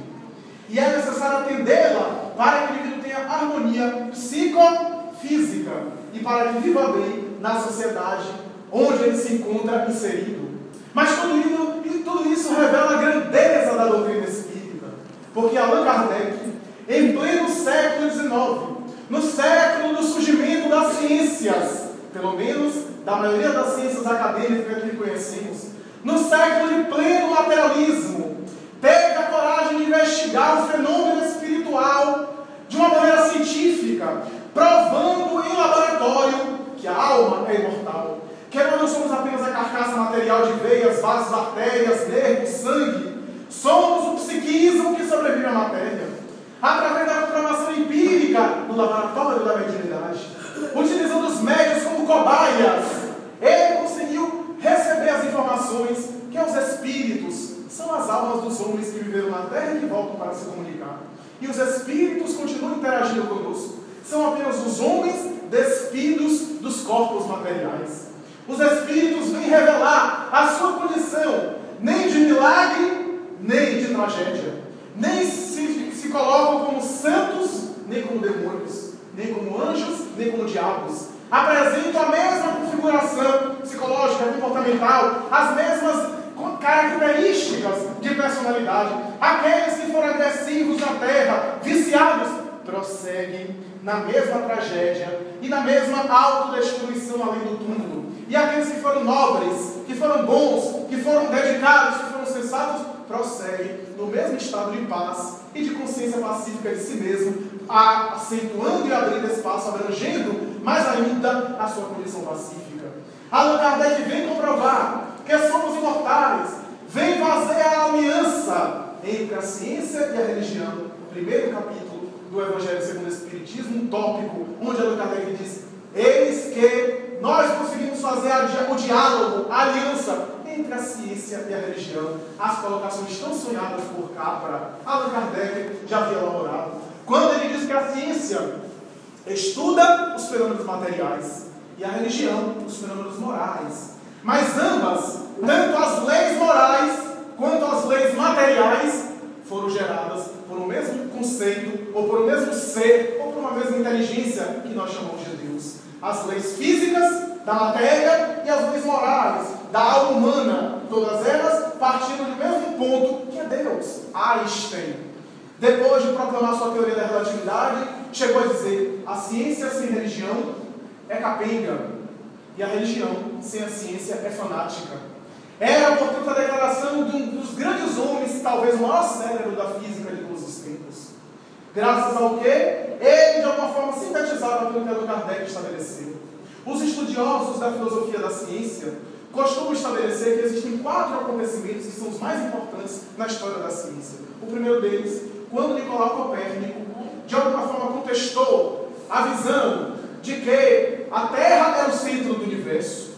E é necessário atendê-la para que o indivíduo tenha harmonia psicofísica e para que viva bem na sociedade onde ele se encontra inserido. Mas tudo isso revela a grandeza da doutrina espírita. Porque Allan Kardec, em pleno século XIX, no século do surgimento das ciências, pelo menos da maioria das ciências acadêmicas que conhecemos, no século de pleno materialismo, teve a coragem de investigar o fenômeno espiritual de uma maneira científica, provando em laboratório que a alma é imortal, que nós não somos apenas a carcaça material de veias, vasos, artérias, nervos, sangue. Somos o psiquismo que sobrevive à matéria. Através da comprovação empírica no laboratório da mediunidade, utilizando os médios como cobaias, ele conseguiu receber as informações que os espíritos são as almas dos homens que viveram na Terra e que voltam para se comunicar. E os espíritos continuam interagindo conosco. São apenas os homens despidos dos corpos materiais. Os espíritos vêm revelar a sua condição, nem de milagre, nem de tragédia. Nem se colocam como santos, nem como demônios, nem como anjos, nem como diabos. Apresentam a mesma configuração psicológica, comportamental, as mesmas características de personalidade. Aqueles que foram agressivos na terra, viciados, prosseguem na mesma tragédia e na mesma autodestruição além do túmulo. E aqueles que foram nobres, que foram bons, que foram dedicados, que foram sensatos, prosseguem no mesmo estado de paz e de consciência pacífica de si mesmo, acentuando e abrindo espaço, abrangendo mais ainda a sua condição pacífica. Allan Kardec vem comprovar que somos imortais, vem fazer a aliança entre a ciência e a religião. No primeiro capítulo do Evangelho segundo o Espiritismo, um tópico onde Allan Kardec diz: eis que nós conseguimos fazer o diálogo, a aliança entre a ciência e a religião. As colocações tão sonhadas por Capra, Allan Kardec já havia elaborado. Quando ele diz que a ciência estuda os fenômenos materiais e a religião os fenômenos morais. Mas ambas, tanto as leis morais quanto as leis materiais, foram geradas por um mesmo conceito, ou por um mesmo ser, ou por uma mesma inteligência que nós chamamos de Deus. As leis físicas da matéria e as leis morais da alma humana, todas elas partindo do mesmo ponto que é Deus. Einstein, depois de proclamar sua teoria da relatividade, chegou a dizer: a ciência sem religião é capenga, e a religião sem a ciência é fanática. Era, portanto, a declaração de um dos grandes homens, talvez o maior cérebro da física de todos os tempos. Graças ao que ele, de alguma forma, sintetizava aquilo que Allan Kardec estabeleceu. Os estudiosos da filosofia da ciência costumam estabelecer que existem 4 acontecimentos que são os mais importantes na história da ciência. O primeiro deles, quando Nicolau Copérnico, de alguma forma, contestou a visão de que a Terra era o centro do universo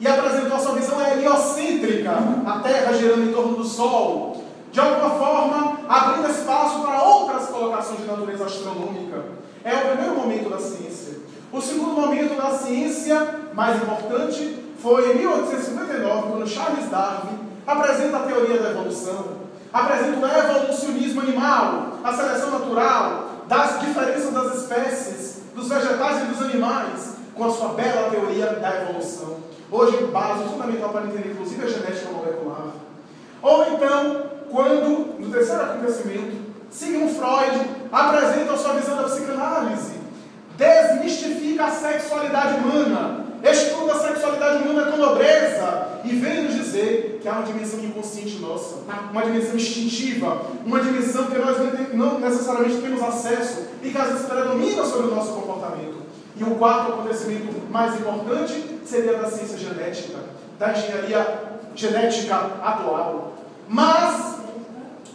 e apresentou a sua visão heliocêntrica, a Terra girando em torno do Sol, de alguma forma, abrindo espaço para outras colocações de natureza astronômica. É o primeiro momento da ciência. O segundo momento da ciência, mais importante, foi em 1859, quando Charles Darwin apresenta a teoria da evolução, apresenta o evolucionismo animal, a seleção natural, das diferenças das espécies, dos vegetais e dos animais, com a sua bela teoria da evolução. Hoje, base fundamental para entender, inclusive, a genética molecular. Ou então, quando, no terceiro acontecimento, Sigmund Freud apresenta a sua visão da psicanálise, desmistifica a sexualidade humana, estuda a sexualidade humana com nobreza e vem nos dizer que há uma dimensão inconsciente nossa, uma dimensão instintiva, uma dimensão que nós não necessariamente temos acesso e que às vezes predomina sobre o nosso comportamento. E o quarto acontecimento mais importante seria da ciência genética, da engenharia genética atual. Mas,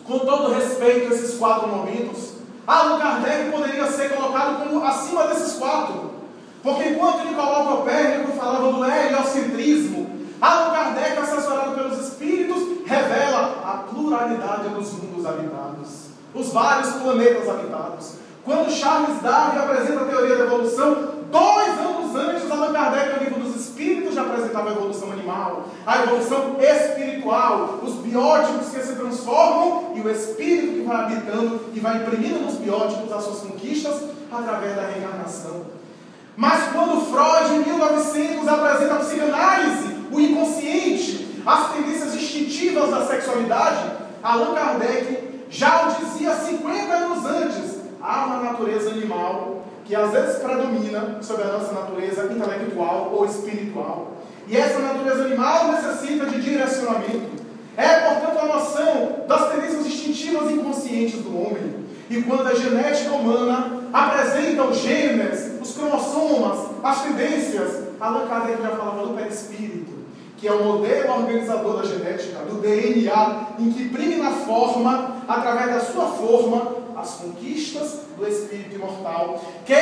com todo respeito a esses 4 momentos, Allan Kardec poderia ser colocado como acima desses 4. Porque enquanto Nicolau Copérnico falava do heliocentrismo, Allan Kardec, assessorado pelos espíritos, revela a pluralidade dos mundos habitados, os vários planetas habitados. Quando Charles Darwin apresenta a teoria da evolução, 2 anos antes, Allan Kardec, no livro dos espíritos, já apresentava a evolução animal, a evolução espiritual, os biótipos que se transformam e o espírito que vai habitando e vai imprimindo nos biótipos as suas conquistas através da reencarnação. Mas quando Freud, em 1900, apresenta a psicanálise, o inconsciente, as tendências instintivas da sexualidade, Allan Kardec já o dizia 50 anos antes. Há uma natureza animal que às vezes predomina sobre a nossa natureza intelectual ou espiritual. E essa natureza animal necessita de direcionamento. É, portanto, a noção das tendências instintivas inconscientes do homem. E quando a genética humana apresenta os genes, os cromossomas, as tendências, Allan Kardec já falava do perispírito, que é o modelo organizador da genética, do DNA, em que imprime na forma, através da sua forma, as conquistas do espírito imortal, que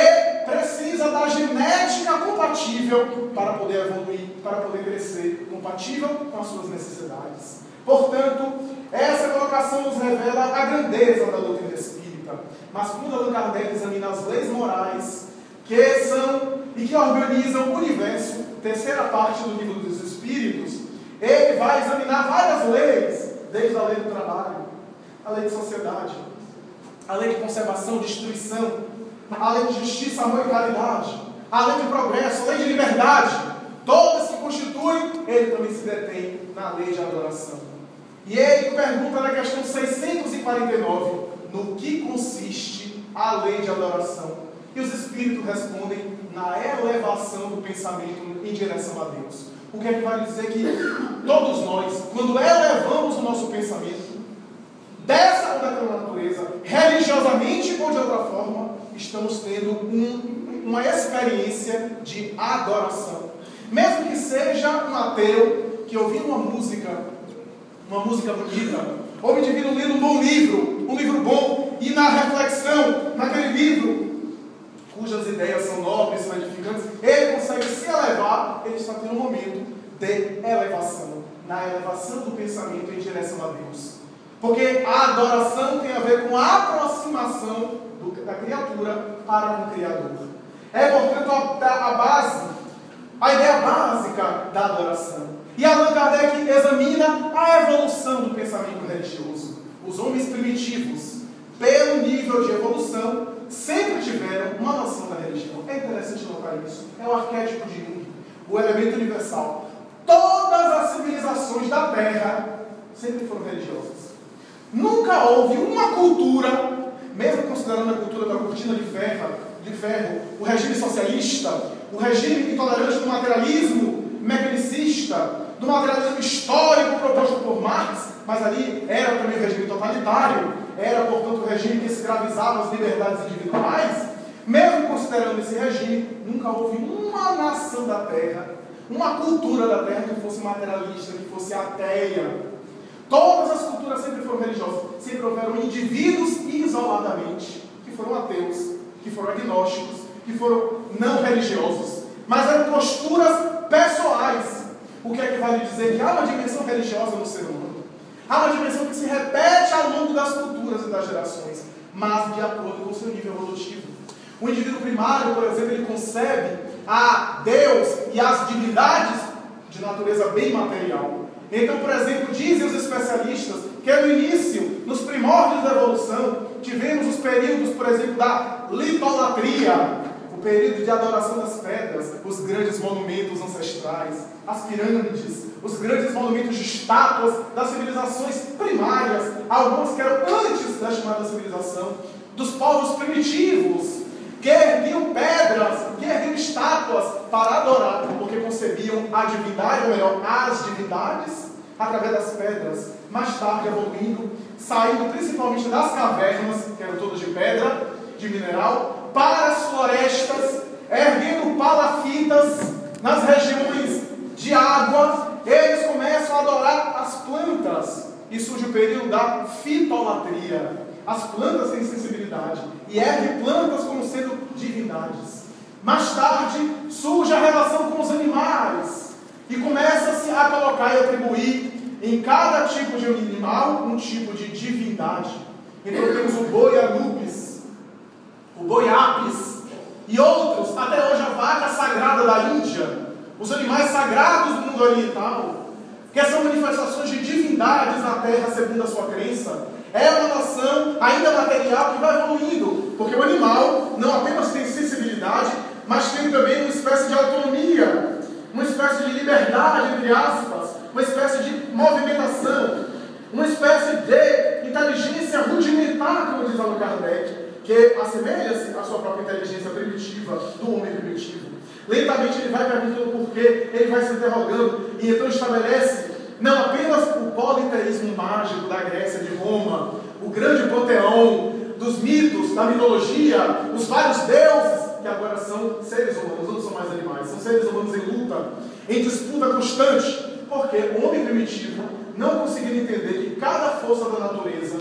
precisa da genética compatível para poder evoluir, para poder crescer, compatível com as suas necessidades. Portanto, essa colocação nos revela a grandeza da doutrina espírita. Mas quando Allan Kardec examina as leis morais que são e que organizam o universo, terceira parte do livro dos Espíritos, ele vai examinar várias leis, desde a lei do trabalho, a lei de sociedade, a lei de conservação, destruição, a lei de justiça, amor e caridade, a lei de progresso, a lei de liberdade, todas que constituem, ele também se detém na lei de adoração. E ele pergunta na questão 649, no que consiste a lei de adoração? E os Espíritos respondem na elevação do pensamento em direção a Deus. O que é que vai dizer que todos nós, quando elevamos o nosso pensamento dessa ou daquela natureza, religiosamente ou de outra forma, estamos tendo uma experiência de adoração. Mesmo que seja um ateu que ouvindo uma música bonita, ou um indivíduo lendo um bom livro, um livro bom, e na reflexão, naquele livro, cujas ideias são nobres, são edificantes, ele consegue se elevar, ele está tendo um momento de elevação, na elevação do pensamento em direção a Deus. Porque a adoração tem a ver com a aproximação da criatura para o Criador. É, portanto, a ideia básica da adoração. E Allan Kardec examina a evolução do pensamento religioso. Os homens primitivos, pelo nível de evolução, sempre tiveram uma noção da religião. É interessante notar isso. É o arquétipo de Jung, o elemento universal. Todas as civilizações da Terra sempre foram religiosas. Nunca houve uma cultura, mesmo considerando a cultura da cortina de ferro, o regime socialista, o regime intolerante do materialismo mecanicista, do materialismo histórico proposto por Marx, mas ali era também um regime totalitário, era, portanto, um regime que escravizava as liberdades individuais. Mesmo considerando esse regime, nunca houve uma nação da terra, uma cultura da terra que fosse materialista, que fosse ateia. Todas as culturas sempre foram religiosas, sempre houveram indivíduos isoladamente, que foram ateus, que foram agnósticos, que foram não religiosos, mas eram posturas pessoais. O que é que vale dizer? Que há uma dimensão religiosa no ser humano. Há uma dimensão que se repete ao longo das culturas e das gerações, mas de acordo com o seu nível evolutivo. O indivíduo primário, por exemplo, ele concebe a Deus e as divindades de natureza bem material. Então, por exemplo, dizem os especialistas que no início, nos primórdios da evolução, tivemos os períodos, por exemplo, da litolatria, o período de adoração das pedras, os grandes monumentos ancestrais, as pirâmides, os grandes monumentos de estátuas das civilizações primárias, algumas que eram antes da chamada civilização, dos povos primitivos, que erguiam pedras, que erguiam estátuas para adorar, porque concebiam a divindade, ou melhor, as divindades, através das pedras. Mais tarde evoluindo, saindo principalmente das cavernas, que eram todas de pedra, de mineral, para as florestas, erguendo palafitas nas regiões de água. Eles começam a adorar as plantas, e surge o período da fitolatria. As plantas têm sensibilidade e erguem plantas como sendo divindades. Mais tarde surge a relação com os animais e começa-se a colocar e atribuir em cada tipo de animal um tipo de divindade. Então temos o boi Anubis, o boi Apis e outros, até hoje a vaca sagrada da Índia, os animais sagrados do mundo oriental, que são manifestações de divindades na terra segundo a sua crença. É uma noção ainda material que vai evoluindo, porque o animal não apenas tem sensibilidade, mas tem também uma espécie de autonomia, uma espécie de liberdade, entre aspas, uma espécie de movimentação, uma espécie de inteligência rudimentar, como diz Allan Kardec, que assemelha-se à sua própria inteligência primitiva, do homem primitivo. Lentamente ele vai perguntando por quê, ele vai se interrogando, e então estabelece não apenas o politeísmo mágico da Grécia, de Roma, o grande panteão dos mitos, da mitologia, os vários deuses, que agora são seres humanos, não são mais animais, são seres humanos em luta, em disputa constante, porque o homem primitivo não conseguia entender que cada força da natureza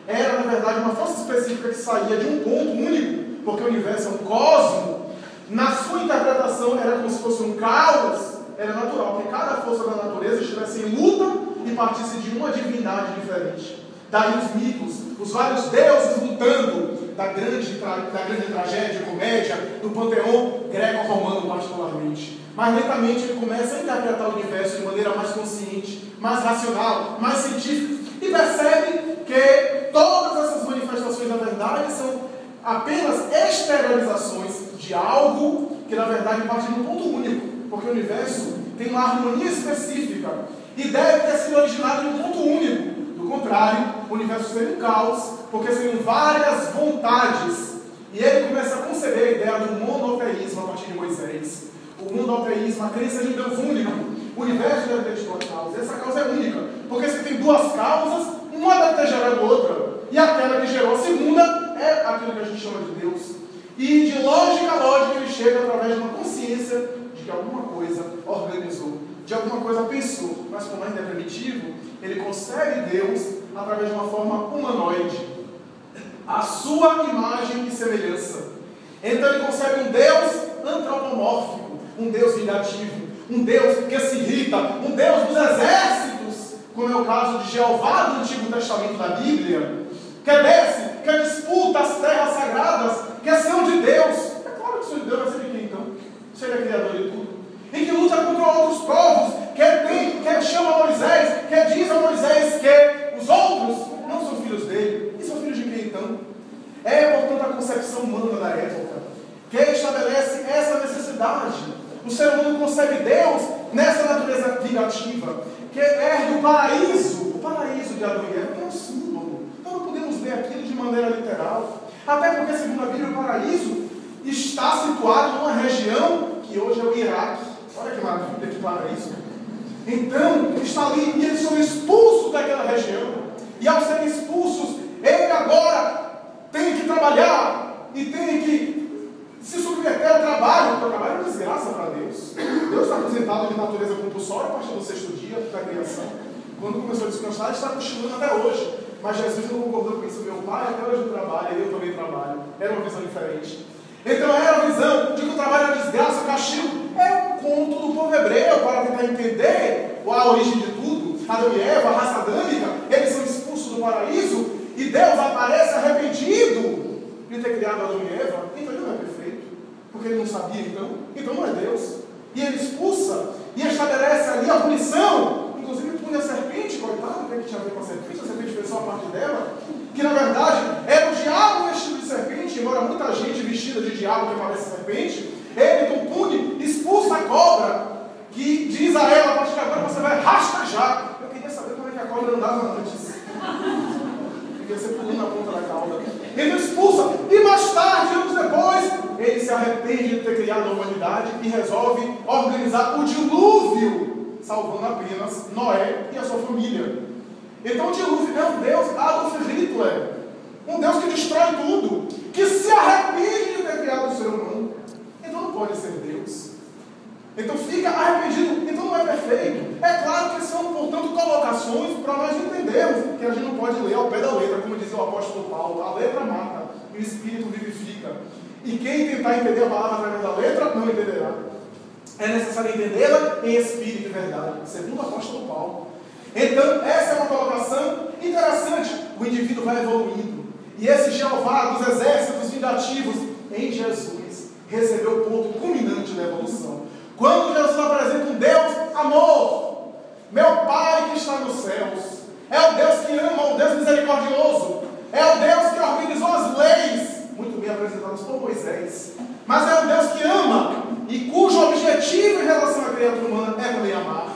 era, na verdade, uma força específica que saía de um ponto único, porque o universo é um cosmo. Na sua interpretação era como se fosse um caos. Era natural que cada força da natureza estivesse em luta e partisse de uma divindade diferente. Daí os mitos, os vários deuses lutando, da grande tragédia, comédia, do panteão greco-romano particularmente. Mas lentamente ele começa a interpretar o universo de maneira mais consciente, mais racional, mais científica, e percebe que todas essas manifestações da verdade são apenas exteriorizações de algo que na verdade parte de um ponto único. Porque o universo tem uma harmonia específica e deve ter sido originado em um ponto único. Do contrário, o universo seria um caos, porque seriam várias vontades. E ele começa a conceber a ideia do monoteísmo a partir de Moisés. O monoteísmo, a crença de um Deus único. O universo deve ter tido uma causa. E essa causa é única. Porque se tem duas causas, uma deve ter gerado outra. E aquela que gerou a segunda é aquilo que a gente chama de Deus. E de lógica a lógica ele chega através de uma consciência que alguma coisa organizou, de alguma coisa pensou, mas como ainda é primitivo, ele concebe Deus através de uma forma humanoide, a sua imagem e semelhança. Então ele concebe um Deus antropomórfico, um Deus vingativo, um Deus que se irrita, um Deus dos exércitos, como é o caso de Jeová do Antigo Testamento da Bíblia, que desce, que disputa as terras sagradas, que são de Deus. É claro que são de Deus, vai ser de quem então? Se ele é criador de tudo. E que luta contra outros povos, que chama Moisés, que diz a Moisés que os outros não são filhos dele. E são filhos de quem então? É, portanto, a concepção humana da época, que estabelece essa necessidade. O ser humano concebe Deus nessa natureza vingativa, que ergue o paraíso de Adão e Eva, que é um símbolo. Então não podemos ver aquilo de maneira literal. Até porque, segundo a Bíblia, o paraíso está situado numa região que hoje é o Iraque. Olha que maravilha, que paraíso. Então, ele está ali e eles são expulsos daquela região. E ao serem expulsos, ele agora tem que trabalhar e tem que se submeter ao trabalho. Porque o trabalho é uma desgraça para Deus. Deus está aposentado de natureza compulsória a partir do 6º dia da criação. Quando começou a descansar, ele está cochilando até hoje. Mas Jesus não concordou com isso. Meu pai até hoje trabalha e eu também trabalho. Era uma visão diferente. Então era a visão de que o trabalho é desgraça, o castigo. É um conto do povo hebreu para tentar entender a origem de tudo. Adão e Eva, a raça adâmica, eles são expulsos do paraíso e Deus aparece arrependido de ter criado Adão e Eva. Então ele não é perfeito, porque ele não sabia então não é Deus. E ele expulsa e estabelece ali a punição, inclusive pune a serpente, coitado, o que tinha a ver com a serpente fez só a parte dela, que na verdade era o diabo vestido de serpente, embora muita gente vestida de diabo que parece serpente. Ele então pune, expulsa a cobra, que diz a ela, a partir de agora você vai rastejar. Eu queria saber como é que a cobra andava antes. Devia ser pulando na ponta da cauda. Ele expulsa, e mais tarde, anos depois, ele se arrepende de ter criado a humanidade e resolve organizar o dilúvio, salvando apenas Noé e a sua família. Então o dilúvio é um Deus Adolf Hitler, um Deus que destrói tudo, que se arrepende de ter criado o ser humano. Então não pode ser Deus. Então fica arrependido. Então não é perfeito. É claro que são, portanto, colocações para nós entendermos que a gente não pode ler ao pé da letra, como dizia o apóstolo Paulo. A letra mata e o Espírito vivifica. E quem tentar entender a palavra através da letra, não entenderá. É necessário entendê-la em espírito e verdade, segundo o apóstolo Paulo. Então, essa é uma colocação interessante. O indivíduo vai evoluindo. E esse Jeová dos exércitos vingativos em Jesus recebeu o ponto culminante da evolução. Quando Jesus apresenta um Deus amor, meu Pai que está nos céus, é o Deus que ama, o Deus misericordioso, é o Deus que organizou as leis, muito bem apresentadas por Moisés, mas é o Deus que ama e cujo objetivo em relação à criatura humana é também amar.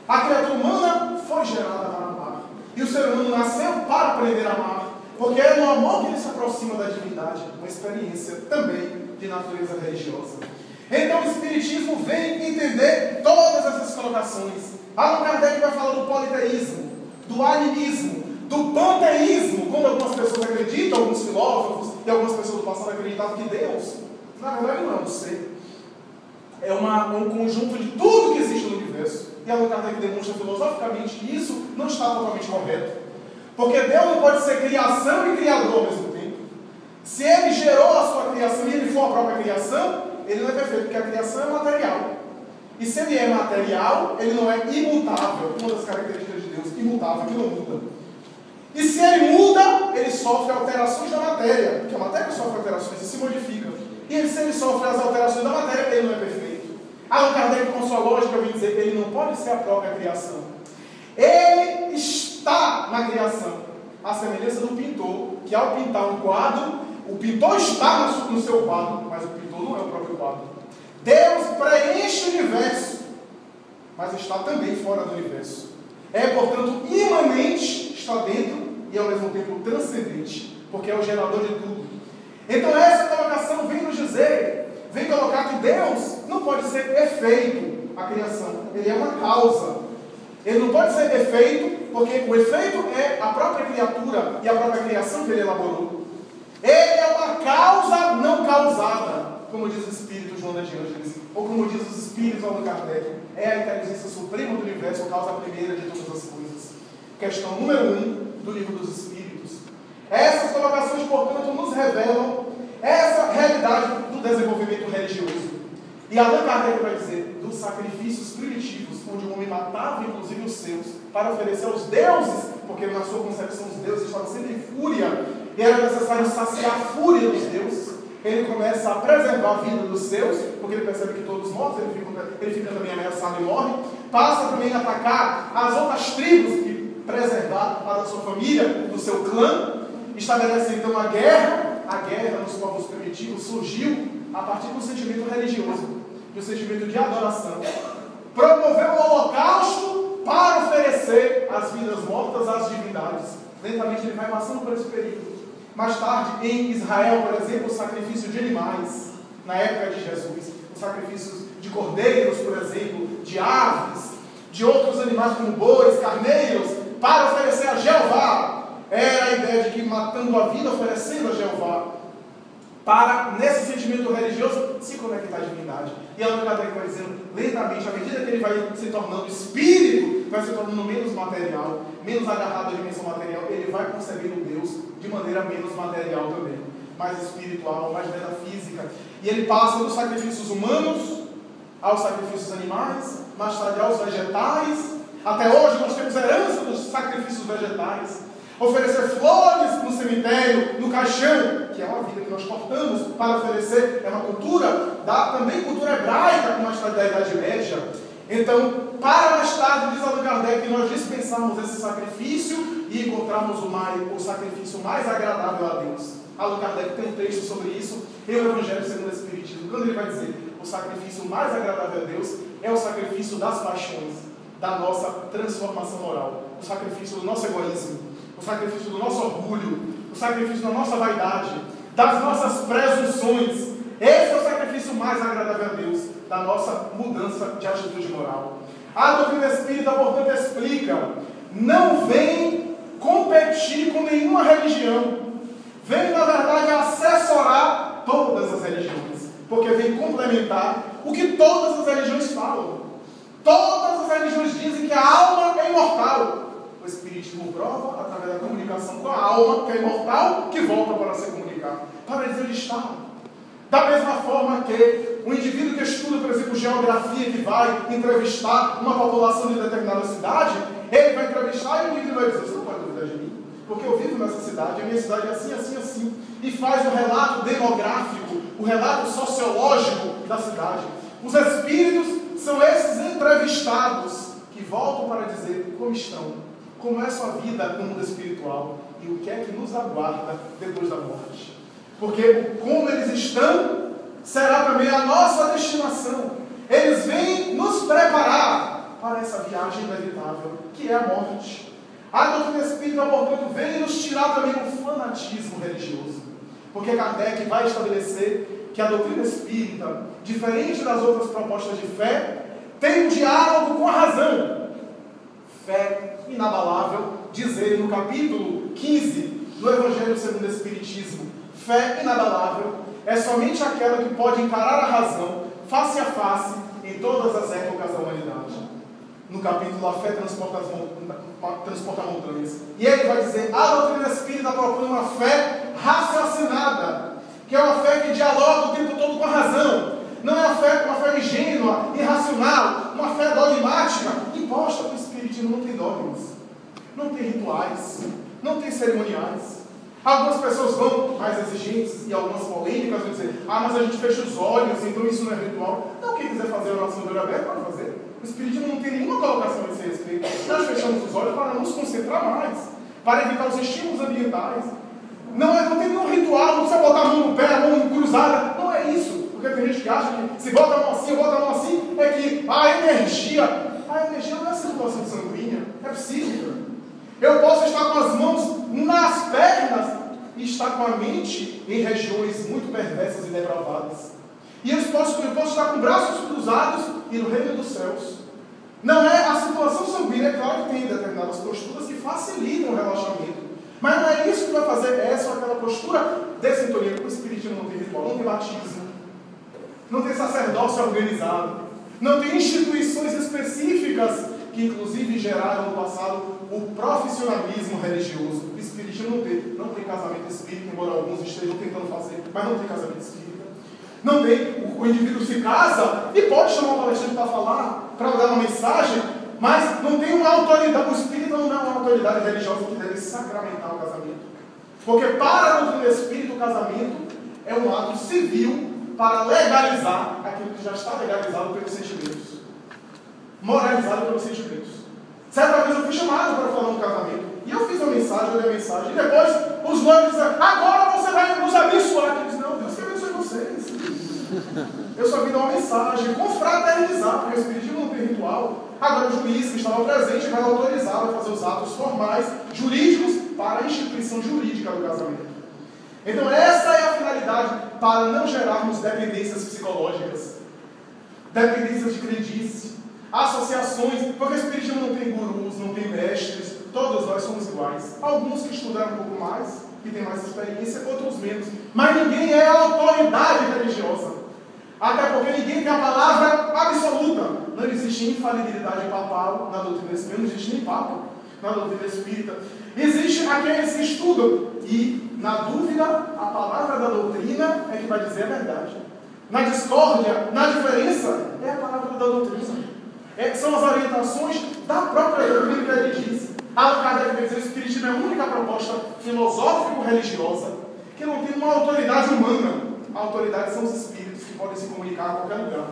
A criatura humana foi gerada para amar, e o ser humano nasceu para aprender a amar, porque é no amor que ele se aproxima da divindade, uma experiência também de natureza religiosa. Então o Espiritismo vem entender todas essas colocações. Allan Kardec vai falar do politeísmo, do animismo, do panteísmo, quando algumas pessoas acreditam, alguns filósofos e algumas pessoas do passado acreditavam que Deus, na verdade, não é um ser. É um conjunto de tudo que existe no universo. E Allan Kardec demonstra filosoficamente que isso não está totalmente correto. Porque Deus não pode ser criação e criador ao mesmo tempo. Se Ele gerou a sua criação e Ele for a própria criação, Ele não é perfeito, porque a criação é material. E se Ele é material, Ele não é imutável. Uma das características de Deus, imutável, que não muda. E se Ele muda, Ele sofre alterações da matéria, porque a matéria sofre alterações e se modifica. E se Ele sofre as alterações da matéria, Ele não é perfeito. Allan Kardec, com sua lógica, vem dizer que Ele não pode ser a própria criação. Ele está na criação. A semelhança do pintor, que ao pintar um quadro, o pintor está no seu quadro, mas o pintor não é o próprio quadro. Deus preenche o universo, mas está também fora do universo. É, portanto, imanente, está dentro e ao mesmo tempo transcendente, porque é o gerador de tudo. Então essa colocação vem nos dizer, vem colocar que Deus não pode ser efeito, a criação, Ele é uma causa. Ele não pode ser efeito, porque o efeito é a própria criatura e a própria criação que Ele elaborou. Ele é uma causa não causada, como diz o Espírito João de Ângeles, ou como diz os Espíritos Allan Kardec, é a inteligência suprema do universo, a causa primeira de todas as coisas. Questão número 1 do Livro dos Espíritos. Essas colocações, portanto, nos revelam essa realidade do desenvolvimento religioso. E Allan Kardec vai dizer dos sacrifícios primitivos, onde o homem matava inclusive os seus, para oferecer aos deuses, porque na sua concepção os deuses estavam sempre em fúria, e era necessário saciar a fúria dos deuses. Ele começa a preservar a vida dos seus, porque ele percebe que todos mortos, ele fica também ameaçado e morre. Passa também a atacar as outras tribos e preservar a da sua família, do seu clã. Estabelece então a guerra. A guerra nos povos primitivos surgiu a partir do sentimento religioso, do sentimento de adoração. Promoveu o holocausto para oferecer as vidas mortas às divindades. Lentamente ele vai passando por esse período. Mais tarde, em Israel, por exemplo, o sacrifício de animais, na época de Jesus, os sacrifícios de cordeiros, por exemplo, de aves, de outros animais como bois, carneiros, para oferecer a Jeová. Era a ideia de que matando a vida, oferecendo a Jeová, para, nesse sentimento religioso, se conectar à divindade. E Allan Kardec vai dizendo, lentamente, à medida que ele vai se tornando espírito, vai se tornando menos material, menos agarrado à dimensão material, ele vai concebendo Deus de maneira menos material também, mais espiritual, mais metafísica. E ele passa dos sacrifícios humanos aos sacrifícios animais, mais tarde aos vegetais. Até hoje nós temos herança dos sacrifícios vegetais. Oferecer flores no cemitério, no caixão, que é uma vida que nós cortamos para oferecer, é uma cultura, também cultura hebraica, mais tarde da Idade Média. Então, para mais tarde, diz Allan Kardec, que nós dispensamos esse sacrifício e encontramos o sacrifício mais agradável a Deus. Allan Kardec tem um texto sobre isso em O Evangelho segundo o Espiritismo, quando ele vai dizer, o sacrifício mais agradável a Deus é o sacrifício das paixões, da nossa transformação moral, o sacrifício do nosso egoísmo, o sacrifício do nosso orgulho, o sacrifício da nossa vaidade, das nossas presunções. Esse é o sacrifício mais agradável a Deus, da nossa mudança de atitude moral. A doutrina espírita, portanto, explica, não vem competir com nenhuma religião, vem, na verdade, assessorar todas as religiões, porque vem complementar o que todas as religiões falam. Todas as religiões dizem que a alma é imortal. O Espiritismo prova, através da comunicação com a alma, que é imortal, que volta para se comunicar, para dizer onde está. Da mesma forma que um indivíduo que estuda, por exemplo, geografia, que vai entrevistar uma população de determinada cidade, ele vai entrevistar e o indivíduo vai dizer, você não pode duvidar de mim, porque eu vivo nessa cidade, a minha cidade é assim, assim, assim, e faz o relato demográfico, o relato sociológico da cidade. Os espíritos são esses entrevistados que voltam para dizer como estão, como é a sua vida no mundo espiritual e o que é que nos aguarda depois da morte. Porque como eles estão, será também a nossa destinação. Eles vêm nos preparar para essa viagem inevitável, que é a morte. A doutrina espírita, portanto, vem nos tirar também do fanatismo religioso. Porque Kardec vai estabelecer que a doutrina espírita, diferente das outras propostas de fé, tem um diálogo com a razão. Fé inabalável, diz ele no capítulo 15 do Evangelho segundo o Espiritismo, fé inabalável é somente aquela que pode encarar a razão face a face em todas as épocas da humanidade. No capítulo A Fé Transporta Montanhas. E ele vai dizer, a doutrina espírita propõe uma fé raciocinada, que é uma fé que dialoga o tempo todo com a razão. Não é uma fé ingênua, irracional, uma fé dogmática, imposta pelo Espiritismo. Não tem dogmas, não tem rituais, não tem cerimoniais. Algumas pessoas vão mais exigentes e algumas polêmicas vão dizer, mas a gente fecha os olhos, então isso não é ritual. Não, quem quiser fazer a oração de olho aberto pode fazer. O Espiritismo não tem nenhuma colocação a esse respeito. Nós fechamos os olhos para nos concentrar mais, para evitar os estímulos ambientais. Não tem nenhum ritual, não precisa botar a mão no pé, a mão cruzada. Não é isso. Porque tem gente que acha que se bota a mão assim, bota a mão assim, é que a energia não é circulação sanguínea, é psíquica. Eu posso estar com as mãos nas pernas e estar com a mente em regiões muito perversas e depravadas. E eu posso estar com braços cruzados e no reino dos céus. Não é a circulação sanguínea, é claro que tem determinadas posturas que facilitam o relaxamento. Mas não é isso que vai fazer essa ou aquela postura de sintonia. O Espiritismo não tem ritual, não tem batismo, não tem sacerdócio organizado, não tem instituições específicas que inclusive geraram no passado o profissionalismo religioso. O Espiritismo não tem casamento espírita, embora alguns estejam tentando fazer, mas não tem casamento espírita. Não tem, o indivíduo se casa e pode chamar um palestrante para falar, para dar uma mensagem, mas não tem uma autoridade, o espírita não é uma autoridade religiosa que deve sacramentar o casamento. Porque para a doutrina espírita o casamento é um ato civil para legalizar aquilo que já está legalizado pelos sentimentos. Moralizado pelos sentimentos. Certa vez eu fui chamado para falar no casamento. E eu fiz uma mensagem, eu dei a mensagem. E depois os noivos disseram, agora você vai nos abençoar. Eu disse, não, Deus que abençoe vocês. Eu só vim dar uma mensagem, confraternizar, porque o Espiritismo não tem ritual. Agora o juiz que estava presente vai autorizar a fazer os atos formais, jurídicos, para a instituição jurídica do casamento. Então essa é a finalidade, para não gerarmos dependências psicológicas, dependências de crendice. associações, porque o Espiritismo não tem gurus, não tem mestres, todos nós somos iguais. Alguns que estudaram um pouco mais, que têm mais experiência, outros menos. Mas ninguém é autoridade religiosa. Até porque ninguém tem a palavra absoluta. Não existe infalibilidade papal na doutrina espírita, não existe nem papa na doutrina espírita. Existe aqueles que estudam e, na dúvida, a palavra da doutrina é que vai dizer a verdade. Na discórdia, na diferença, é a palavra da doutrina. São as orientações da própria doutrina que ele diz. Allan Kardec vai dizer que o Espiritismo é a única proposta filosófico-religiosa que não tem uma autoridade humana. A autoridade são os espíritos que podem se comunicar a qualquer lugar,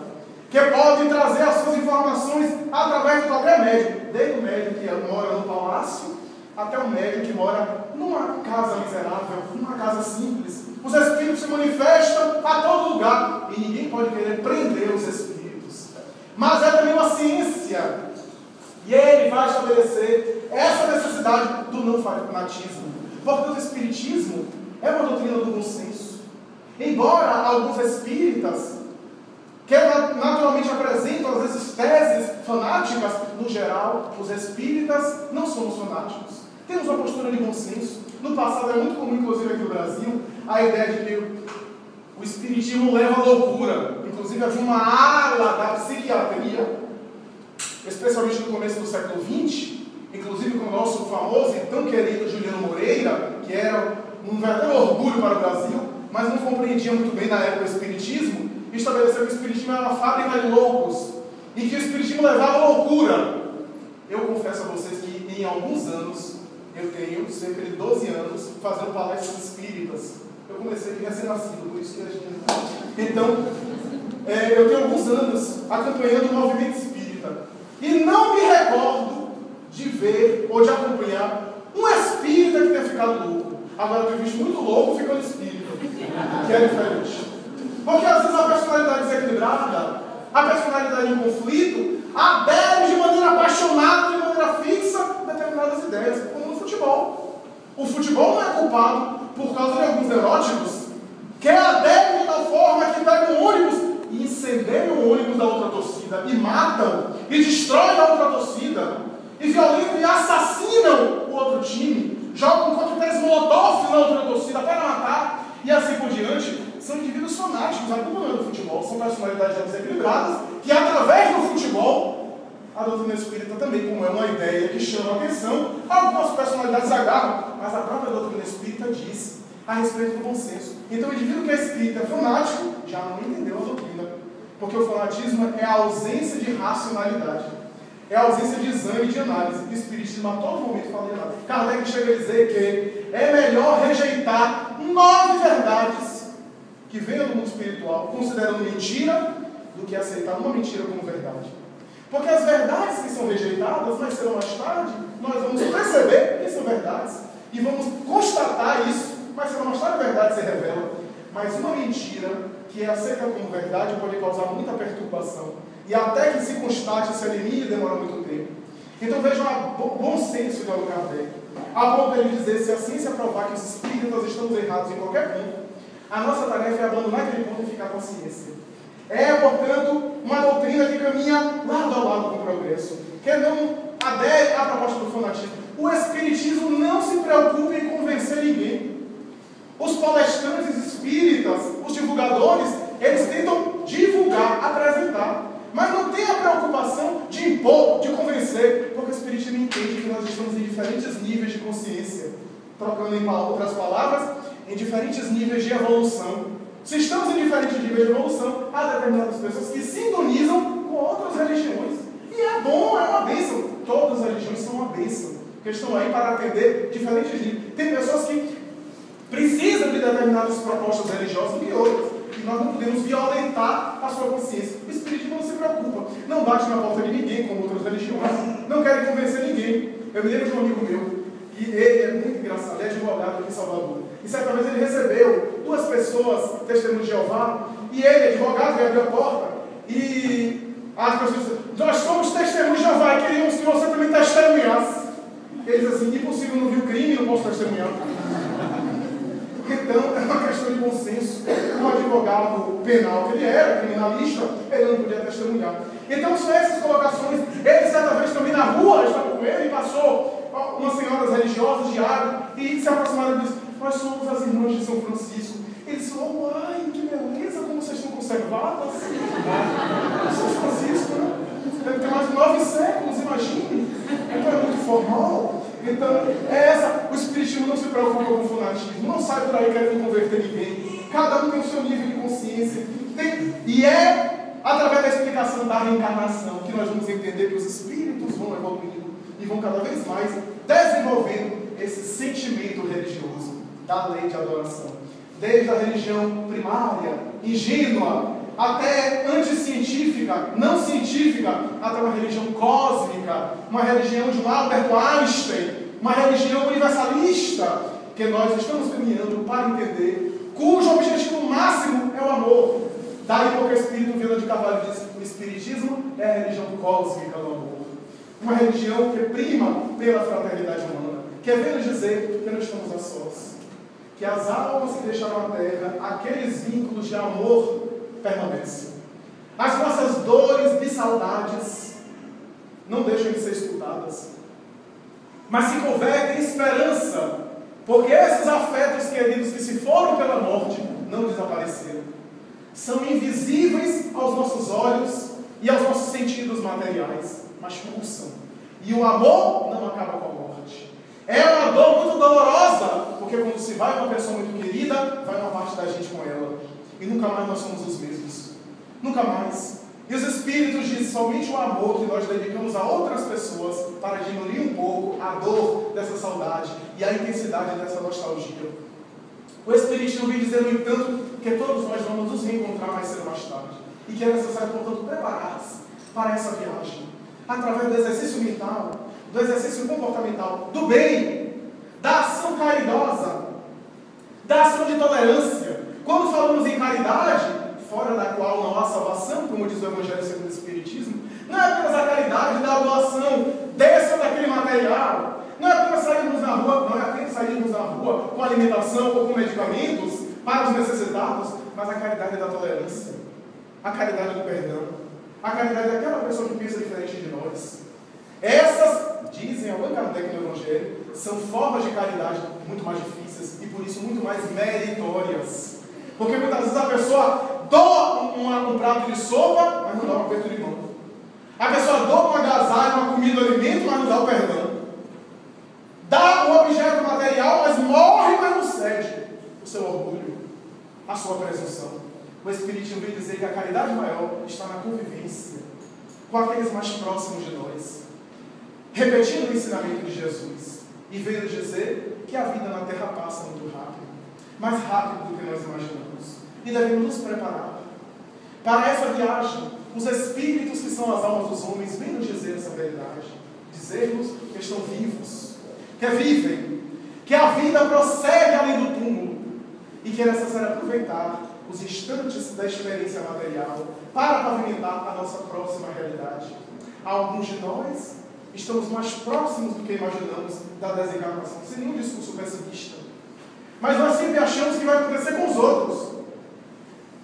que podem trazer as suas informações através de qualquer médium, desde o médium que mora no palácio até o médium que mora numa casa miserável, numa casa simples. Os espíritos se manifestam a todo lugar e ninguém pode querer prender os espíritos. Mas é também uma ciência e ele vai estabelecer essa necessidade do não fanatismo. Portanto, o Espiritismo é uma doutrina do bom senso. Embora alguns espíritas, que naturalmente apresentam às vezes teses fanáticas, no geral, os espíritas não somos fanáticos. Temos uma postura de bom senso. No passado é muito comum, inclusive aqui no Brasil, a ideia de que o Espiritismo leva à loucura. Inclusive havia uma ala da psiquiatria, especialmente no começo do século XX, inclusive com o nosso famoso e tão querido Juliano Moreira, que era um verdadeiro orgulho para o Brasil, mas não compreendia muito bem na época o Espiritismo, e estabeleceu que o Espiritismo era uma fábrica de loucos, e que o Espiritismo levava à loucura. Eu confesso a vocês que em alguns anos, eu tenho cerca de 12 anos, fazendo palestras espíritas. Eu comecei de recém-nascido, por isso que a gente... Então, eu tenho alguns anos acompanhando o movimento espírita, e não me recordo de ver ou de acompanhar um espírita que tenha ficado louco. Agora eu tenho visto muito louco ficando espírita, que é diferente. Porque às vezes a personalidade desequilibrada, a personalidade em conflito, adere de maneira apaixonada, de maneira fixa, determinadas ideias, como no futebol. O futebol não é culpado por causa de alguns neuróticos que aderem de tal forma que pegam um ônibus e incendeiam o ônibus da outra torcida, e matam, e destroem a outra torcida, e violentam e assassinam o outro time, jogam coquetéis molotov na outra torcida para matar, e assim por diante. São indivíduos fanáticos, a culpa não é do futebol, são personalidades desequilibradas, que através do futebol, a doutrina espírita também, como é uma ideia que chama a atenção, algumas personalidades agarram, mas a própria doutrina espírita diz a respeito do bom senso. Então o indivíduo que é espírita fanático já não entendeu a doutrina, porque o fanatismo é a ausência de racionalidade, é a ausência de exame e de análise. O Espiritismo a todo momento fala de análise. Kardec chega a dizer que é melhor rejeitar 9 verdades que venham do mundo espiritual, considerando mentira, do que aceitar uma mentira como verdade. Porque as verdades que são rejeitadas, mais cedo ou mais tarde, nós vamos perceber que são verdades, e vamos constatar isso, mais cedo ou mais tarde a verdade se revela. Mas uma mentira que é aceita como verdade pode causar muita perturbação, e até que se constate, se elimine, demora muito tempo. Então vejam o bom senso de Allan Kardec, a ponto de ele dizer: se a ciência provar que os espíritas estamos errados em qualquer ponto, a nossa tarefa é abandonar aquele ponto e ficar com a ciência. É, portanto, uma doutrina que caminha lado a lado com o progresso, que não adere à proposta do fanatismo. O Espiritismo não se preocupa em convencer ninguém. Os palestrantes espíritas, os divulgadores, eles tentam divulgar, apresentar, mas não tem a preocupação de impor, de convencer, porque o Espiritismo entende que nós estamos em diferentes níveis de consciência, trocando em outras palavras, em diferentes níveis de evolução. Se estamos em diferentes níveis de evolução, há determinadas pessoas que sintonizam com outras religiões. E é bom, é uma bênção. Todas as religiões são uma bênção, porque estão aí para atender diferentes níveis. Tem pessoas que precisam de determinadas propostas religiosas do que outras. E nós não podemos violentar a sua consciência. O Espiritismo não se preocupa. Não bate na porta de ninguém, como outras religiões. Não querem convencer ninguém. Eu me lembro de um amigo meu, e ele é muito engraçado, ele é advogado aqui em Salvador. E certa vez ele recebeu 2 pessoas, testemunhas de Jeová, e ele, advogado, veio abrir a porta, e as pessoas disseram: nós somos testemunhas de Jeová e queríamos que você também testemunhasse. Ele diz assim: impossível, não vi o crime, não posso testemunhar. Então, é uma questão de bom senso. O advogado penal que ele era, criminalista, ele não podia testemunhar. Então, são essas colocações. Ele, certa vez, também na rua, estava com ele e passou umas senhoras religiosas de água e se aproximaram e disse: nós somos as irmãs de São Francisco. Ele disse: oh, ai, que beleza, como vocês estão conservadas. São Francisco, né? Deve ter mais de 9 séculos, imagine. Então é muito formal. Então, o Espiritismo não se preocupa com o fanatismo, não sai por aí querendo converter ninguém. Cada um tem o seu nível de consciência. E é através da explicação da reencarnação que nós vamos entender que os espíritos vão evoluindo e vão cada vez mais desenvolvendo esse sentimento religioso da lei de adoração. Desde a religião primária, ingênua, até anticientífica, não científica, até uma religião cósmica, uma religião de um Albert Einstein, uma religião universalista, que nós estamos caminhando para entender, cujo objetivo máximo é o amor. Daí porque o Espírito Vila de Carvalho diz que o Espiritismo é a religião cósmica do amor. Uma religião que prima pela fraternidade humana, querendo dizer que nós estamos a sós. Que as almas que deixaram a terra, aqueles vínculos de amor permanecem. As nossas dores de saudades não deixam de ser escutadas, mas se convertem em esperança, porque esses afetos queridos que se foram pela morte não desapareceram. São invisíveis aos nossos olhos e aos nossos sentidos materiais, mas pulsam. E o amor não acaba com a morte. É uma dor muito dolorosa, porque quando se vai uma pessoa muito querida, vai uma parte da gente com ela. E nunca mais nós somos os mesmos. Nunca mais. E os Espíritos dizem somente o amor que nós dedicamos a outras pessoas para diminuir um pouco a dor dessa saudade e a intensidade dessa nostalgia. O Espiritismo vem dizer, no entanto, que todos nós vamos nos reencontrar mais cedo ou mais tarde. E que é necessário, portanto, preparar-se para essa viagem. Através do exercício mental, do exercício comportamental, do bem, da ação caridosa, da ação de tolerância. Quando falamos em caridade, fora da qual não há salvação, como diz o Evangelho segundo o Espiritismo, não é apenas a caridade da doação desse ou daquele material, não é apenas sairmos na rua, com alimentação ou com medicamentos para os necessitados, mas a caridade da tolerância, a caridade do perdão, a caridade daquela pessoa que pensa diferente de nós. Essas, dizem Allan Kardec no Evangelho, são formas de caridade muito mais difíceis e por isso muito mais meritórias. Porque muitas vezes a pessoa doa um prato de sopa, mas não dá um aperto de mão. A pessoa doa um agasalho, uma comida, um alimento, mas não dá o perdão. Dá um objeto material, mas morre, mas não cede o seu orgulho, a sua presunção. O Espiritismo vem dizer que a caridade maior está na convivência com aqueles mais próximos de nós, repetindo o ensinamento de Jesus e veio dizer que a vida na Terra passa muito rápido, mais rápido do que nós imaginamos, e devemos nos preparar para essa viagem. Os Espíritos, que são as almas dos homens, vêm nos dizer essa verdade, dizer-nos que estão vivos, que vivem, que a vida prossegue além do túmulo e que é necessário aproveitar os instantes da experiência material para pavimentar a nossa próxima realidade. Alguns de nós estamos mais próximos do que imaginamos da desencarnação, sem nenhum discurso pessimista. Mas nós sempre achamos que vai acontecer com os outros.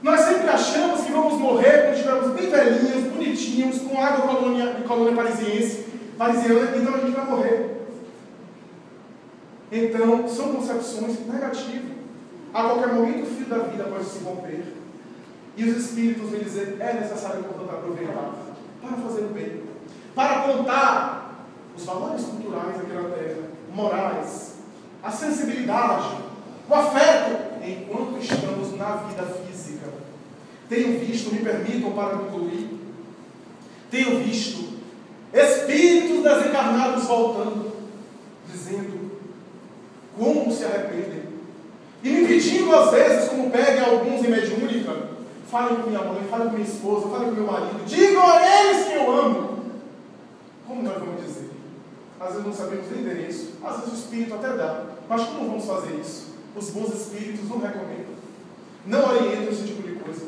Nós sempre achamos que vamos morrer quando estivermos bem velhinhos, bonitinhos, com água de colônia parisiana, então a gente vai morrer. Então, são concepções negativas. A qualquer momento o fio da vida pode se romper. E os Espíritos vêm dizer, é necessário, portanto, aproveitar para fazer o bem, para apontar os valores culturais aqui na Terra, morais, a sensibilidade, o afeto, enquanto estamos na vida física. Tenho visto, me permitam para concluir, tenho visto espíritos desencarnados voltando, dizendo como se arrependem, e me pedindo às vezes, como pedem alguns em mediúnica, falem com minha mãe, falem com minha esposa, falem com meu marido, digam a eles que eu amo. Como nós vamos dizer? Às vezes não sabemos o endereço, às vezes o Espírito até dá, mas como vamos fazer isso? Os bons Espíritos não recomendam, não orientam esse tipo de coisa.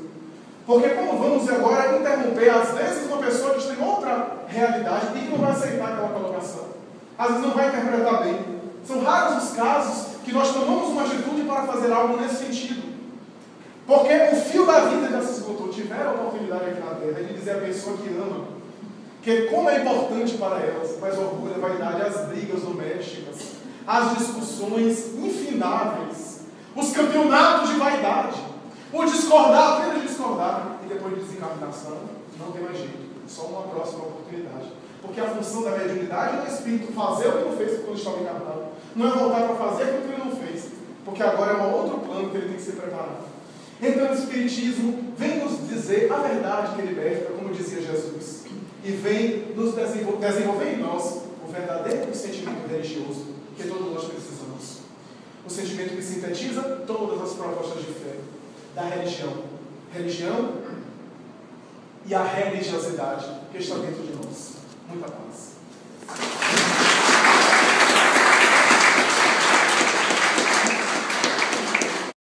Porque como vamos agora interromper, às vezes, uma pessoa que tem outra realidade e que não vai aceitar aquela colocação, às vezes não vai interpretar bem. São raros os casos que nós tomamos uma atitude para fazer algo nesse sentido. Porque o fio da vida já se esgotou. Tiveram a oportunidade aqui na terra de dizer à pessoa que ama que como é importante para elas, mas orgulho, a vaidade, as brigas domésticas, as discussões infindáveis, os campeonatos de vaidade, o discordar, apenas discordar, e depois de desencarnação, não tem mais jeito, só uma próxima oportunidade. Porque a função da mediunidade não é o espírito fazer o que não fez quando estava encarnado, não é voltar para fazer aquilo que ele não fez, porque agora é um outro plano que ele tem que ser preparado. Então o Espiritismo vem nos dizer a verdade que liberta, como dizia Jesus, e vem nos desenvolver em nós o verdadeiro sentimento religioso que todos nós precisamos. O sentimento que sintetiza todas as propostas de fé da religião e a religiosidade que está dentro de nós. Muita paz.